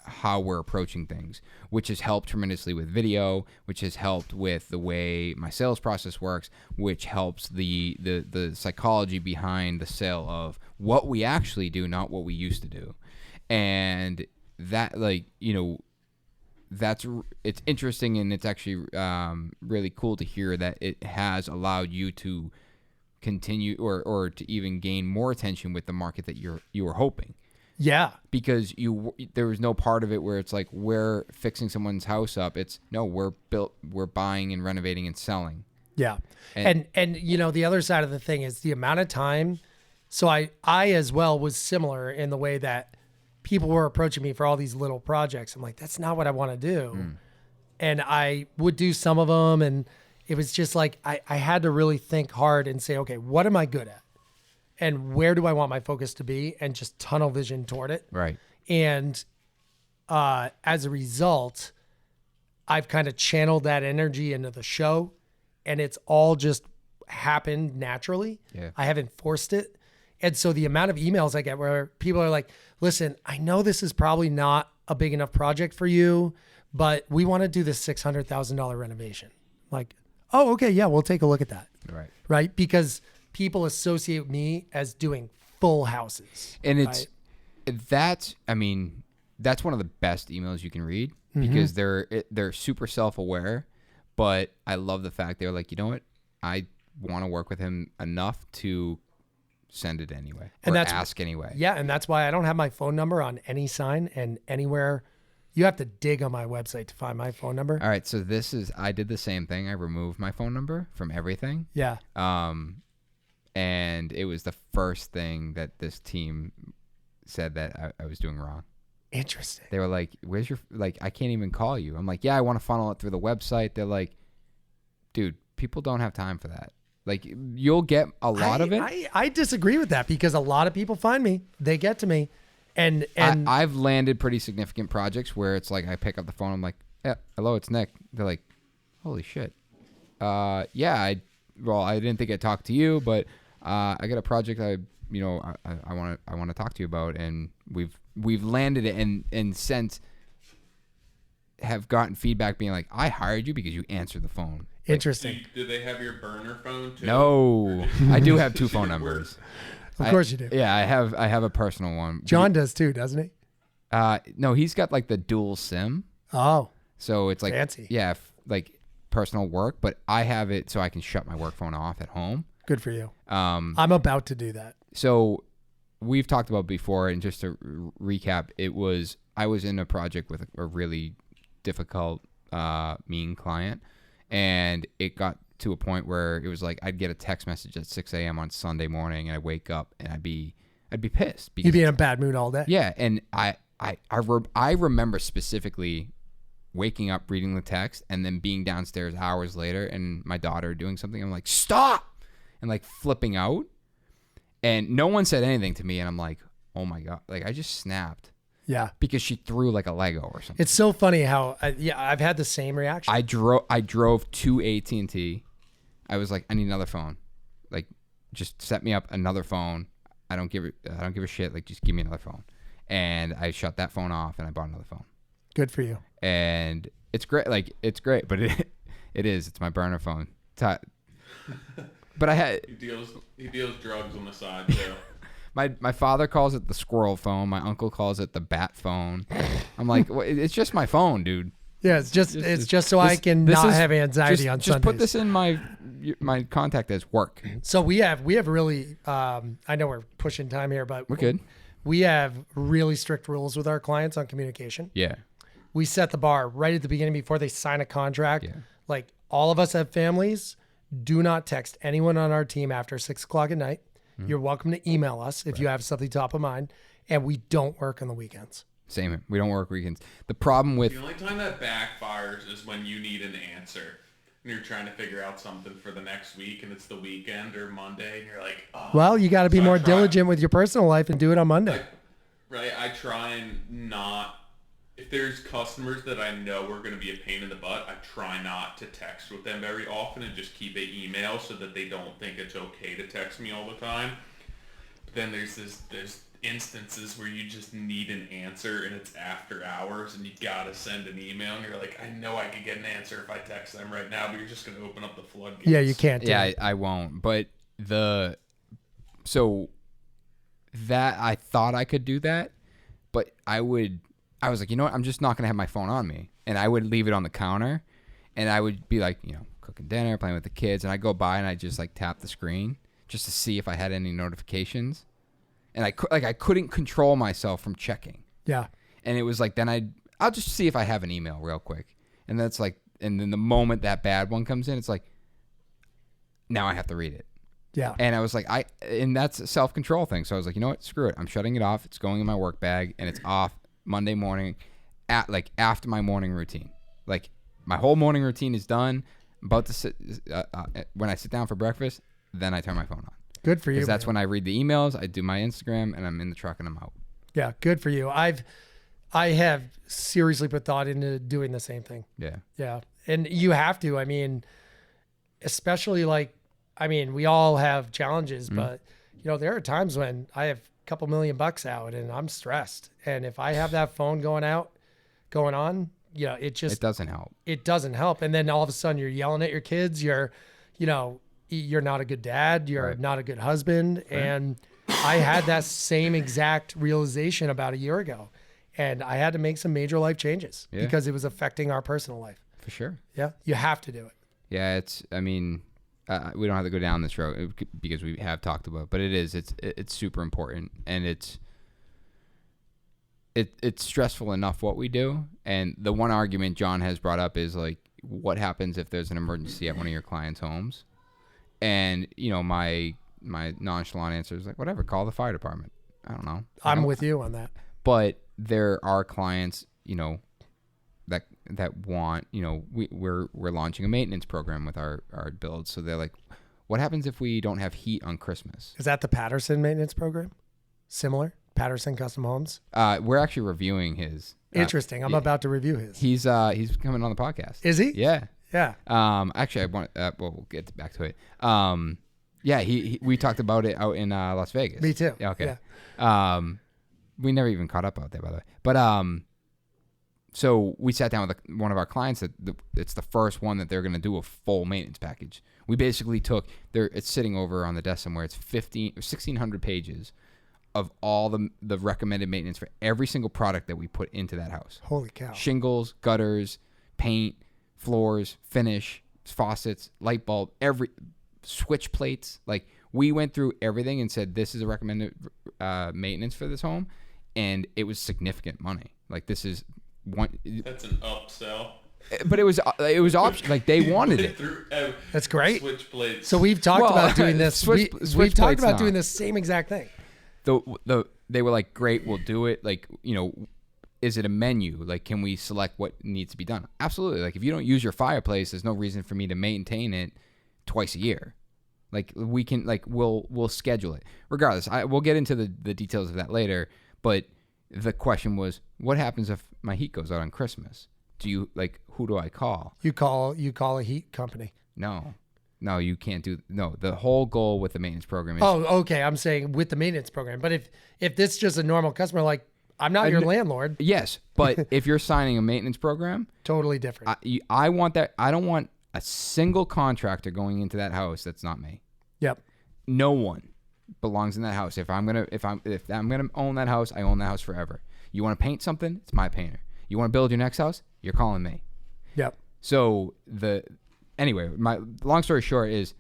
how we're approaching things, which has helped tremendously with video, which has helped with the way my sales process works, which helps the psychology behind the sale of what we actually do, not what we used to do. And that it's interesting, and it's actually really cool to hear that it has allowed you to continue or to even gain more attention with the market that you were hoping. Yeah. Because there was no part of it where it's like we're fixing someone's house up. It's no, we're buying and renovating and selling. Yeah. And the other side of the thing is the amount of time. So I as well was similar in the way that people were approaching me for all these little projects. I'm like, that's not what I want to do. And I would do some of them, and it was just like I had to really think hard and say, okay, what am I good at? And where do I want my focus to be? And just tunnel vision toward it. Right. And as a result, I've kind of channeled that energy into the show, and it's all just happened naturally. Yeah. I haven't forced it. And so the amount of emails I get where people are like, listen, I know this is probably not a big enough project for you, but we want to do this $600,000 renovation. Like, oh, okay, yeah, we'll take a look at that. Right. Right? Because people associate me as doing full houses. And that's one of the best emails you can read, because they're super self-aware, but I love the fact they're like, you know what? I want to work with him enough to send it anyway, or ask anyway. Yeah, and that's why I don't have my phone number on any sign and anywhere. You have to dig on my website to find my phone number. All right, so I did the same thing. I removed my phone number from everything. Yeah. And it was the first thing that this team said that I was doing wrong. Interesting. They were like, where's your, I can't even call you. I'm like, yeah, I want to funnel it through the website. They're like, dude, people don't have time for that. Like you'll get a lot of it. I disagree with that because a lot of people find me, they get to me, and I've landed pretty significant projects where it's like I pick up the phone, I'm like, yeah, hello, it's Nick. They're like, holy shit. Yeah, I didn't think I'd talk to you, but I got a project I want to talk to you about, and we've landed it, and since have gotten feedback being like, I hired you because you answered the phone. Interesting. Do they have your burner phone too? No, I do have 2 phone numbers. Of course you do. Yeah, I have a personal one. John does too, doesn't he? No, he's got like the dual SIM. Oh, So it's like fancy. Yeah, like personal work, but I have it so I can shut my work phone off at home. Good for you. I'm about to do that. So we've talked about before, and just to recap, I was in a project with a really difficult, mean client, and it got to a point where it was like I'd get a text message at 6 a.m. on Sunday morning, and I'd wake up and I'd be pissed. You'd be in a bad mood all day. Yeah, and I remember specifically waking up, reading the text, and then being downstairs hours later, and my daughter doing something. I'm like, stop, and like flipping out, and no one said anything to me, and I'm like, oh my god, like I just snapped. Yeah, because she threw like a Lego or something. It's so funny how I've had the same reaction. I drove to AT&T. I was like, I need another phone. Like, just set me up another phone. I don't give a shit. Like, just give me another phone. And I shut that phone off, and I bought another phone. Good for you. And it's great. Like, it's great, but it's my burner phone. But I had he deals drugs on the side too. My father calls it the squirrel phone. My uncle calls it the bat phone. I'm like, well, it's just my phone, dude. Yeah, it's just so I can not have anxiety on Sundays. Just put this in my contact as work. So we have really, I know we're pushing time here, but we're good. We have really strict rules with our clients on communication. Yeah. We set the bar right at the beginning before they sign a contract. Yeah. Like all of us have families. Do not text anyone on our team after 6 o'clock at night. Mm-hmm. You're welcome to email us if you have something top of mind. And we don't work on the weekends. Same here. We don't work weekends. The problem with... The only time that backfires is when you need an answer. And you're trying to figure out something for the next week, and it's the weekend or Monday, and you're like, oh. Well, you got to be more diligent with your personal life and do it on Monday. Right. I try and not... If there's customers that I know are going to be a pain in the butt, I try not to text with them very often and just keep it email so that they don't think it's okay to text me all the time. But then there's instances where you just need an answer and it's after hours and you gotta send an email and you're like, I know I could get an answer if I text them right now, but you're just gonna open up the floodgates. Yeah, you can't. I won't. But so that I thought I could do that, but I was like, you know what? I'm just not gonna have my phone on me, and I would leave it on the counter, and I would be like, cooking dinner, playing with the kids, and I go by and I just like tap the screen just to see if I had any notifications. And I couldn't control myself from checking. Yeah. And it was like, then I'll just see if I have an email real quick. And that's like, and then the moment that bad one comes in, it's like, now I have to read it. Yeah. And I was like, and that's a self-control thing. So I was like, you know what? Screw it. I'm shutting it off. It's going in my work bag, and it's off Monday morning after my morning routine. Like my whole morning routine is done. I'm about to sit, when I sit down for breakfast, then I turn my phone on. Good for you. Because that's when I read the emails, I do my Instagram, and I'm in the truck and I'm out. Yeah, good for you. I have seriously put thought into doing the same thing. Yeah. Yeah. And you have to. I mean, especially we all have challenges, but there are times when I have a couple $1 million out and I'm stressed. And if I have that phone going on, it doesn't help. It doesn't help. And then all of a sudden you're yelling at your kids. You're not a good dad. You're not a good husband. Right. And I had that same exact realization about a year ago. And I had to make some major life changes because it was affecting our personal life. For sure. Yeah. You have to do it. Yeah. We don't have to go down this road because we have talked about it, but it's super important. And it's stressful enough what we do. And the one argument John has brought up is like, what happens if there's an emergency at one of your clients' homes? And, my nonchalant answer is like, whatever, call the fire department. I don't know. I'm with you on that. But there are clients, that want, we're launching a maintenance program with our builds. So they're like, what happens if we don't have heat on Christmas? Is that the Patterson maintenance program? Similar? Patterson Custom Homes? We're actually reviewing his. Interesting. I'm about to review his. He's coming on the podcast. Is he? Yeah. Yeah. Actually, I want. Well, we'll get back to it. Yeah. We talked about it out in Las Vegas. Me too. Yeah. Okay. Yeah. We never even caught up out there, by the way. But so we sat down with one of our clients that it's the first one that they're going to do a full maintenance package. We basically took it's sitting over on the desk somewhere. It's 1,600 pages of all the recommended maintenance for every single product that we put into that house. Holy cow. Shingles, gutters, paint, floors, finish, faucets, light bulb, every switch plates. Like, we went through everything and said, this is a recommended maintenance for this home. And it was significant money. Like, this is one. That's an upsell. But it was option. Like, they wanted it. That's great. Switch plates. So we've talked about doing this. We've talked about doing the same exact thing. They were like, great, we'll do it. Like, is it a menu? Like, can we select what needs to be done? Absolutely. Like, if you don't use your fireplace, there's no reason for me to maintain it twice a year. Like, we can, like, we'll schedule it. Regardless, we'll get into the details of that later. But the question was, what happens if my heat goes out on Christmas? Who do I call? You call a heat company. No, you can't do. No, the whole goal with the maintenance program is. Oh, okay. I'm saying with the maintenance program. But if this is just a normal customer, like, I'm not your landlord. Yes, but if you're signing a maintenance program, totally different. I want that. I don't want a single contractor going into that house that's not me. Yep. No one belongs in that house. If I'm gonna own that house, I own that house forever. You want to paint something? It's my painter. You want to build your next house? You're calling me. Yep. So anyway, my long story short is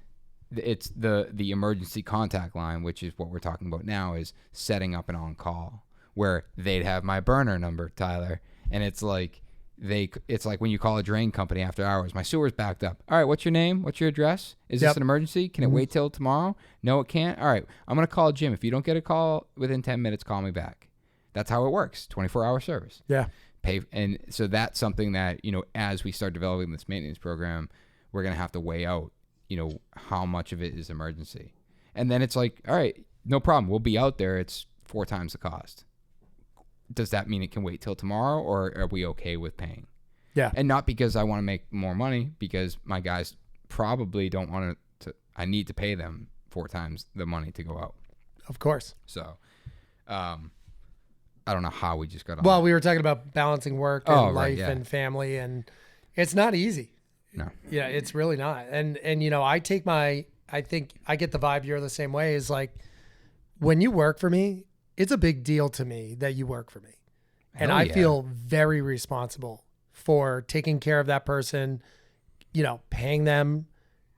it's the emergency contact line, which is what we're talking about now, is setting up an on-call where they'd have my burner number, Tyler, and it's like when you call a drain company after hours. My sewer's backed up. All right, what's your name? What's your address? Is this an emergency? Can it wait till tomorrow? No, it can't. All right, I'm gonna call Jim. If you don't get a call within 10 minutes, call me back. That's how it works. 24-hour service. Yeah. And so that's something that, as we start developing this maintenance program, we're going to have to weigh out, how much of it is emergency. And then it's like, all right, no problem. We'll be out there. It's 4 times the cost. Does that mean it can wait till tomorrow, or are we okay with paying? Yeah. And not because I want to make more money, because my guys probably don't want to, I need to pay them 4 times the money to go out. Of course. So, I don't know how we just got on. Well, we were talking about balancing work and life and family, and it's not easy. No. Yeah, it's really not. And I think I get the vibe you're the same way, is like, when you work for me, it's a big deal to me that you work for me. And I feel very responsible for taking care of that person, paying them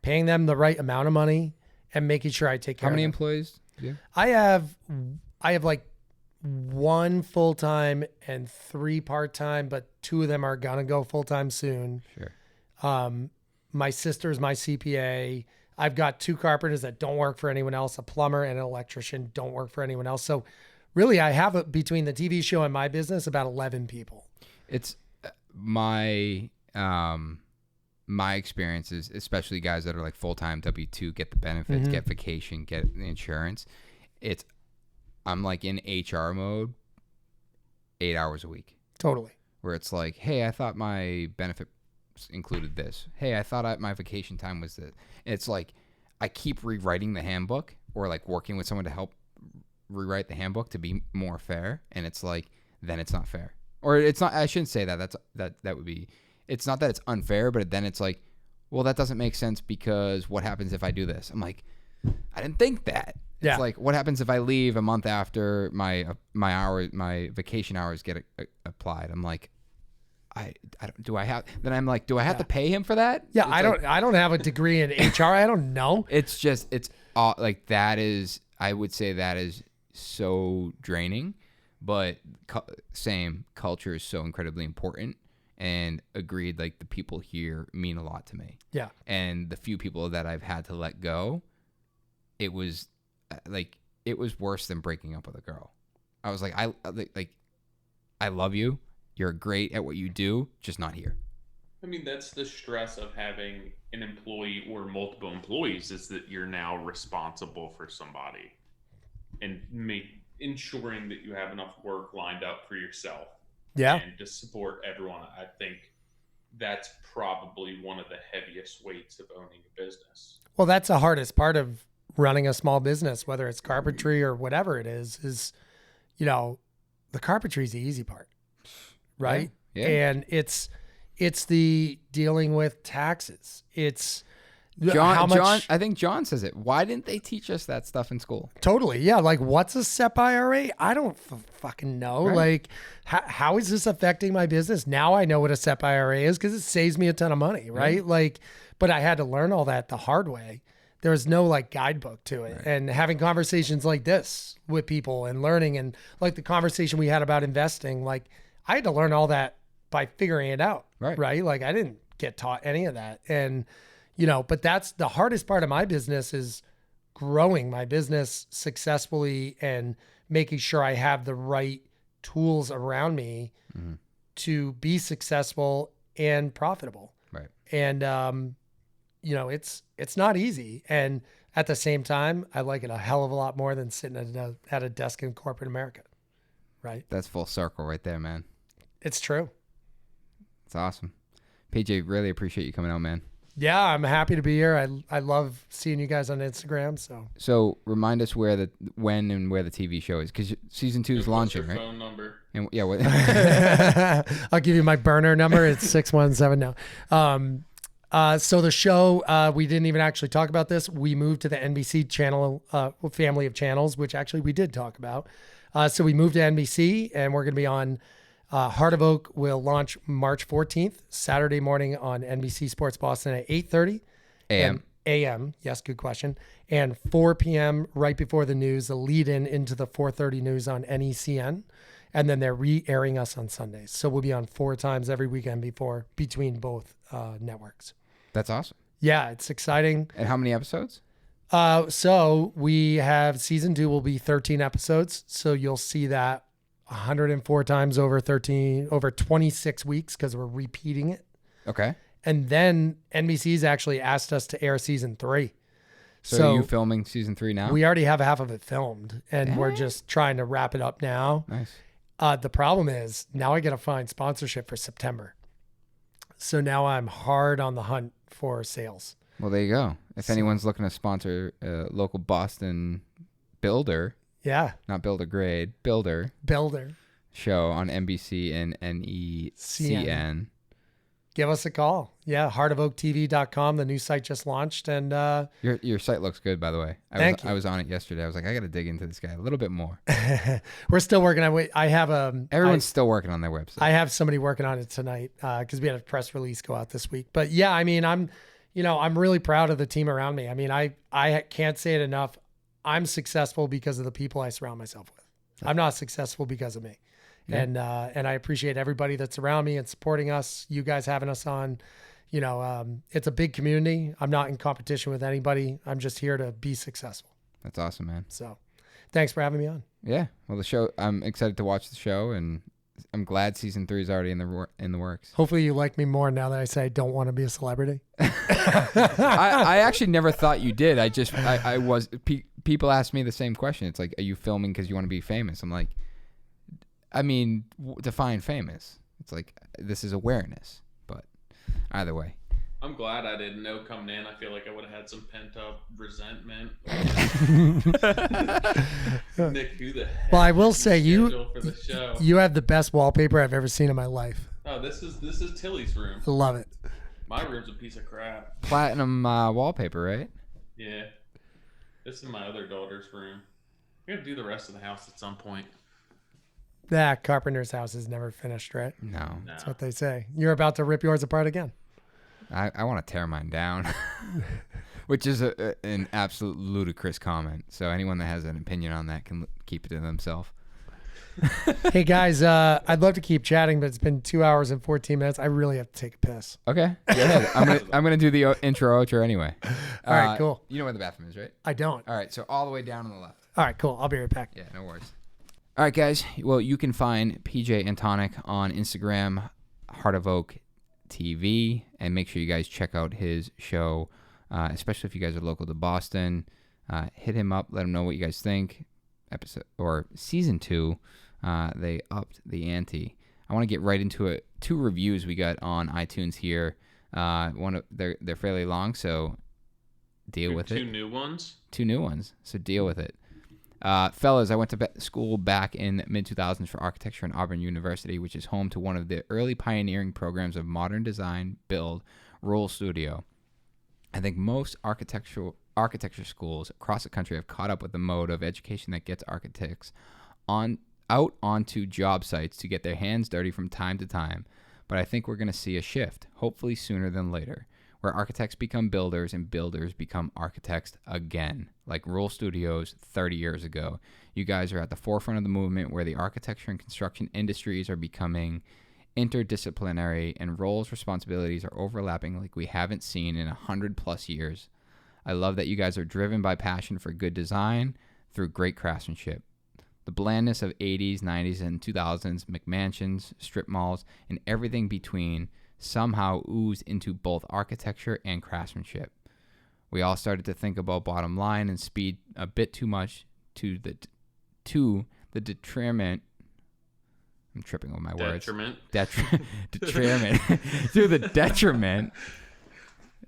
the right amount of money and making sure I take care of them. How many employees do you have? I have like 1 full-time and 3 part-time, but 2 of them are going to go full-time soon. Sure. My sister's my CPA. I've got 2 carpenters that don't work for anyone else. A plumber and an electrician don't work for anyone else. So really, I have between the TV show and my business, about 11 people. It's my experiences, especially guys that are like full-time W-2, get the benefits, get vacation, get the insurance. I'm like in HR mode 8 hours a week. Totally. Where it's like, hey, I thought my benefit included this. Hey, I thought my vacation time was this. It's like I keep rewriting the handbook, or like working with someone to help rewrite the handbook to be more fair. And it's like, then it's not fair. Or it's not, I shouldn't say that. That would be, it's not that it's unfair, but then it's like, well, that doesn't make sense, because what happens if I do this? I'm like, I didn't think that. It's like, what happens if I leave a month after my vacation hours get applied? I'm like, do I have to pay him for that? Yeah. I don't have a degree in HR. I don't know. It's like, that is, I would say that is so draining, but same, culture is so incredibly important, and agreed. Like, the people here mean a lot to me. Yeah. And the few people that I've had to let go, it was worse than breaking up with a girl. I was like, I love you. You're great at what you do, just not here. I mean, that's the stress of having an employee or multiple employees, is that you're now responsible for somebody and ensuring that you have enough work lined up for yourself. Yeah. And to support everyone. I think that's probably one of the heaviest weights of owning a business. Well, that's the hardest part of running a small business, whether it's carpentry or whatever it is, the carpentry is the easy part, right? Yeah. And it's the dealing with taxes. It's John, I think John says it. Why didn't they teach us that stuff in school? Totally. Yeah. Like, what's a SEP IRA? I don't fucking know. Right. Like, how is this affecting my business? Now I know what a SEP IRA is because it saves me a ton of money, right? Mm-hmm. Like, but I had to learn all that the hard way. There was no like guidebook to it. Right. And having conversations like this with people and learning, and like the conversation we had about investing, like I had to learn all that by figuring it out. Right. Like I didn't get taught any of that. And, but that's the hardest part of my business, is growing my business successfully and making sure I have the right tools around me to be successful and profitable. Right. And, it's not easy. And at the same time, I like it a hell of a lot more than sitting at a desk in corporate America. Right. That's full circle right there, man. It's true. It's awesome. PJ, really appreciate you coming out, man. Yeah, I'm happy to be here. I love seeing you guys on Instagram. So remind us when and where the TV show is, because season 2 is launching, right? Phone number. And yeah, what? I'll give you my burner number. It's 617 now. So the show, we didn't even actually talk about this. We moved to the NBC channel, family of channels, which actually we did talk about. So we moved to NBC, and we're going to be on Heart of Oak. Will launch March 14th, Saturday morning on NBC Sports Boston at 8:30 a.m. Yes, good question. And 4 p.m. right before the news, the lead into the 4:30 news on NECN. And then they're re-airing us on Sundays. So we'll be on 4 times every weekend between both networks. That's awesome. Yeah, it's exciting. And how many episodes? So we have season 2 will be 13 episodes. So you'll see that 104 times over 26 weeks, because we're repeating it. Okay. And then NBC's actually asked us to air season 3. So are you filming season 3 now? We already have half of it filmed, and we're just trying to wrap it up now. Nice. The problem is now I got to find sponsorship for September. So now I'm hard on the hunt for sales. Well, there you go. If anyone's looking to sponsor a local Boston builder, Yeah. not builder grade, builder show on NBC and NECN, give us a call. Yeah. heartofoaktv.com. The new site just launched, and your site looks good, by the way. Thank you. I was on it yesterday. I was like, I got to dig into this guy a little bit more. we're still working on it. I have Everyone's still working on their website. I have somebody working on it tonight because we had a press release go out this week. But yeah, I mean, I'm really proud of the team around me. I mean, I can't say it enough. I'm successful because of the people I surround myself with. I'm not successful because of me. Yeah. And I appreciate everybody that's around me and supporting us. You guys having us on, it's a big community. I'm not in competition with anybody. I'm just here to be successful. That's awesome, man. So thanks for having me on. Yeah. Well, the show, I'm excited to watch the show, and I'm glad season 3 is already in the works. Hopefully you like me more now that I say I don't want to be a celebrity. I actually never thought you did. I was, people ask me the same question. It's like, are you filming because you want to be famous? I'm like, I mean, define famous. It's like, this is awareness, but either way. I'm glad I didn't know coming in. I feel like I would have had some pent up resentment. Nick, who the heck? Well, I will say for the show? You have the best wallpaper I've ever seen in my life. Oh, this is Tilly's room. I love it. My room's a piece of crap. Platinum wallpaper, right? Yeah. This is my other daughter's room. We're gonna do the rest of the house at some point. That carpenter's house is never finished, right? No. That's what they say. You're about to rip yours apart again. I want to tear mine down, which is an absolute ludicrous comment. So anyone that has an opinion on that can keep it to themselves. Hey guys, I'd love to keep chatting, but it's been 2 hours and 14 minutes. I really have to take a piss. Okay, go ahead. I'm gonna do the intro outro anyway. All right, cool. You know where the bathroom is, right? I don't. All right, so all the way down on the left. All right, cool. I'll be right back. Yeah, no worries. All right, guys. Well, you can find PJ Antonik on Instagram, Heart of Oak TV, and make sure you guys check out his show, especially if you guys are local to Boston. Hit him up, let him know what you guys think. Season 2, they upped the ante. I want to get right into it. 2 reviews we got on iTunes here. They're fairly long, so deal with it. 2 new ones? 2 new ones, so deal with it. Fellas, I went to school back in mid-2000s for architecture at Auburn University, which is home to one of the early pioneering programs of modern design, build, Roll Studio. I think most architecture schools across the country have caught up with the mode of education that gets architects out onto job sites to get their hands dirty from time to time. But I think we're going to see a shift, hopefully sooner than later, where architects become builders and builders become architects again, like Roll Studios 30 years ago. You guys are at the forefront of the movement where the architecture and construction industries are becoming interdisciplinary and roles responsibilities are overlapping like we haven't seen in 100+ years. I love that you guys are driven by passion for good design through great craftsmanship. The blandness of 80s, 90s, and 2000s McMansions, strip malls, and everything between somehow oozed into both architecture and craftsmanship. We all started to think about bottom line and speed a bit too much to the detriment. I'm tripping on my words. Detriment. To the detriment.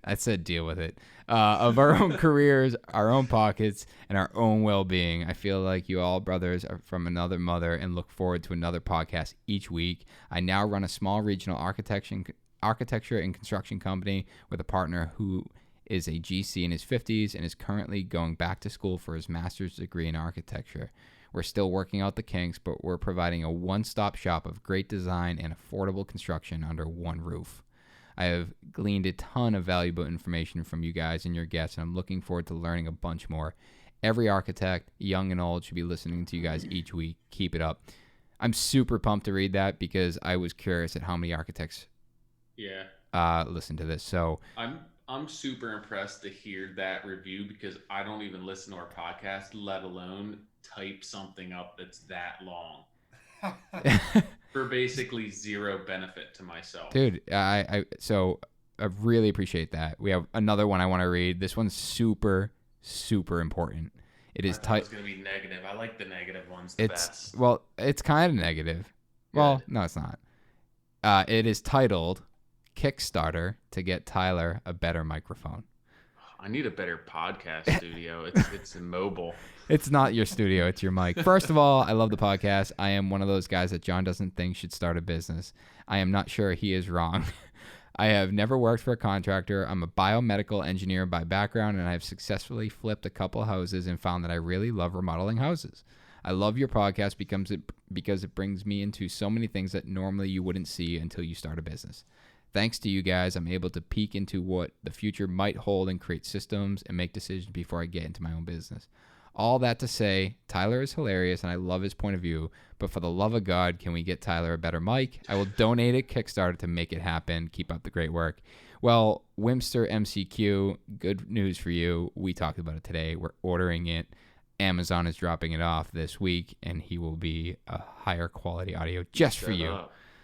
I said deal with it. Of our own careers, our own pockets, and our own well-being. I feel like you all brothers are from another mother and look forward to another podcast each week. I now run a small regional architecture and construction company with a partner who is a GC in his 50s and is currently going back to school for his master's degree in architecture. We're still working out the kinks, but we're providing a one-stop shop of great design and affordable construction under one roof. I have gleaned a ton of valuable information from you guys and your guests, and I'm looking forward to learning a bunch more. Every architect, young and old, should be listening to you guys each week. Keep it up. I'm super pumped to read that because I was curious at how many architects listen to this. So I'm super impressed to hear that review because I don't even listen to our podcast, let alone type something up that's that long. For basically zero benefit to myself. Dude, I really appreciate that. We have another one I want to read. This one's super, super important. It's going to be negative. I like the negative ones the best. Well, it's kind of negative. Well, no, it's not. It is titled Kickstarter to get Tyler a better microphone. I need a better podcast studio. It's immobile. It's not your studio. It's your mic. First of all, I love the podcast. I am one of those guys that John doesn't think should start a business. I am not sure he is wrong. I have never worked for a contractor. I'm a biomedical engineer by background, and I have successfully flipped a couple houses and found that I really love remodeling houses. I love your podcast because it brings me into so many things that normally you wouldn't see until you start a business. Thanks to you guys, I'm able to peek into what the future might hold and create systems and make decisions before I get into my own business. All that to say, Tyler is hilarious and I love his point of view, but for the love of God, can we get Tyler a better mic? I will donate at Kickstarter to make it happen. Keep up the great work. Well, Wimster MCQ, good news for you. We talked about it today. We're ordering it. Amazon is dropping it off this week, and he will be a higher quality audio just for you.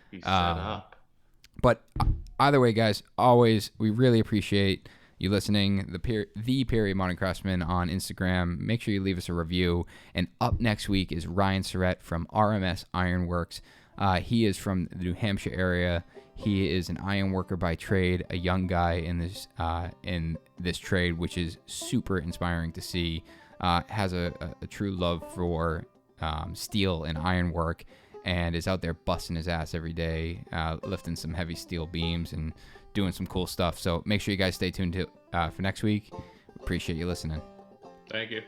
He's set up. But either way, guys, always, we really appreciate you listening. The Period Modern Craftsman on Instagram. Make sure you leave us a review. And up next week is Ryan Surrett from RMS Ironworks. He is from the New Hampshire area. He is an iron worker by trade, a young guy in this trade, which is super inspiring to see. Has a true love for steel and ironwork, and is out there busting his ass every day, lifting some heavy steel beams and doing some cool stuff. So make sure you guys stay tuned for next week. Appreciate you listening. Thank you.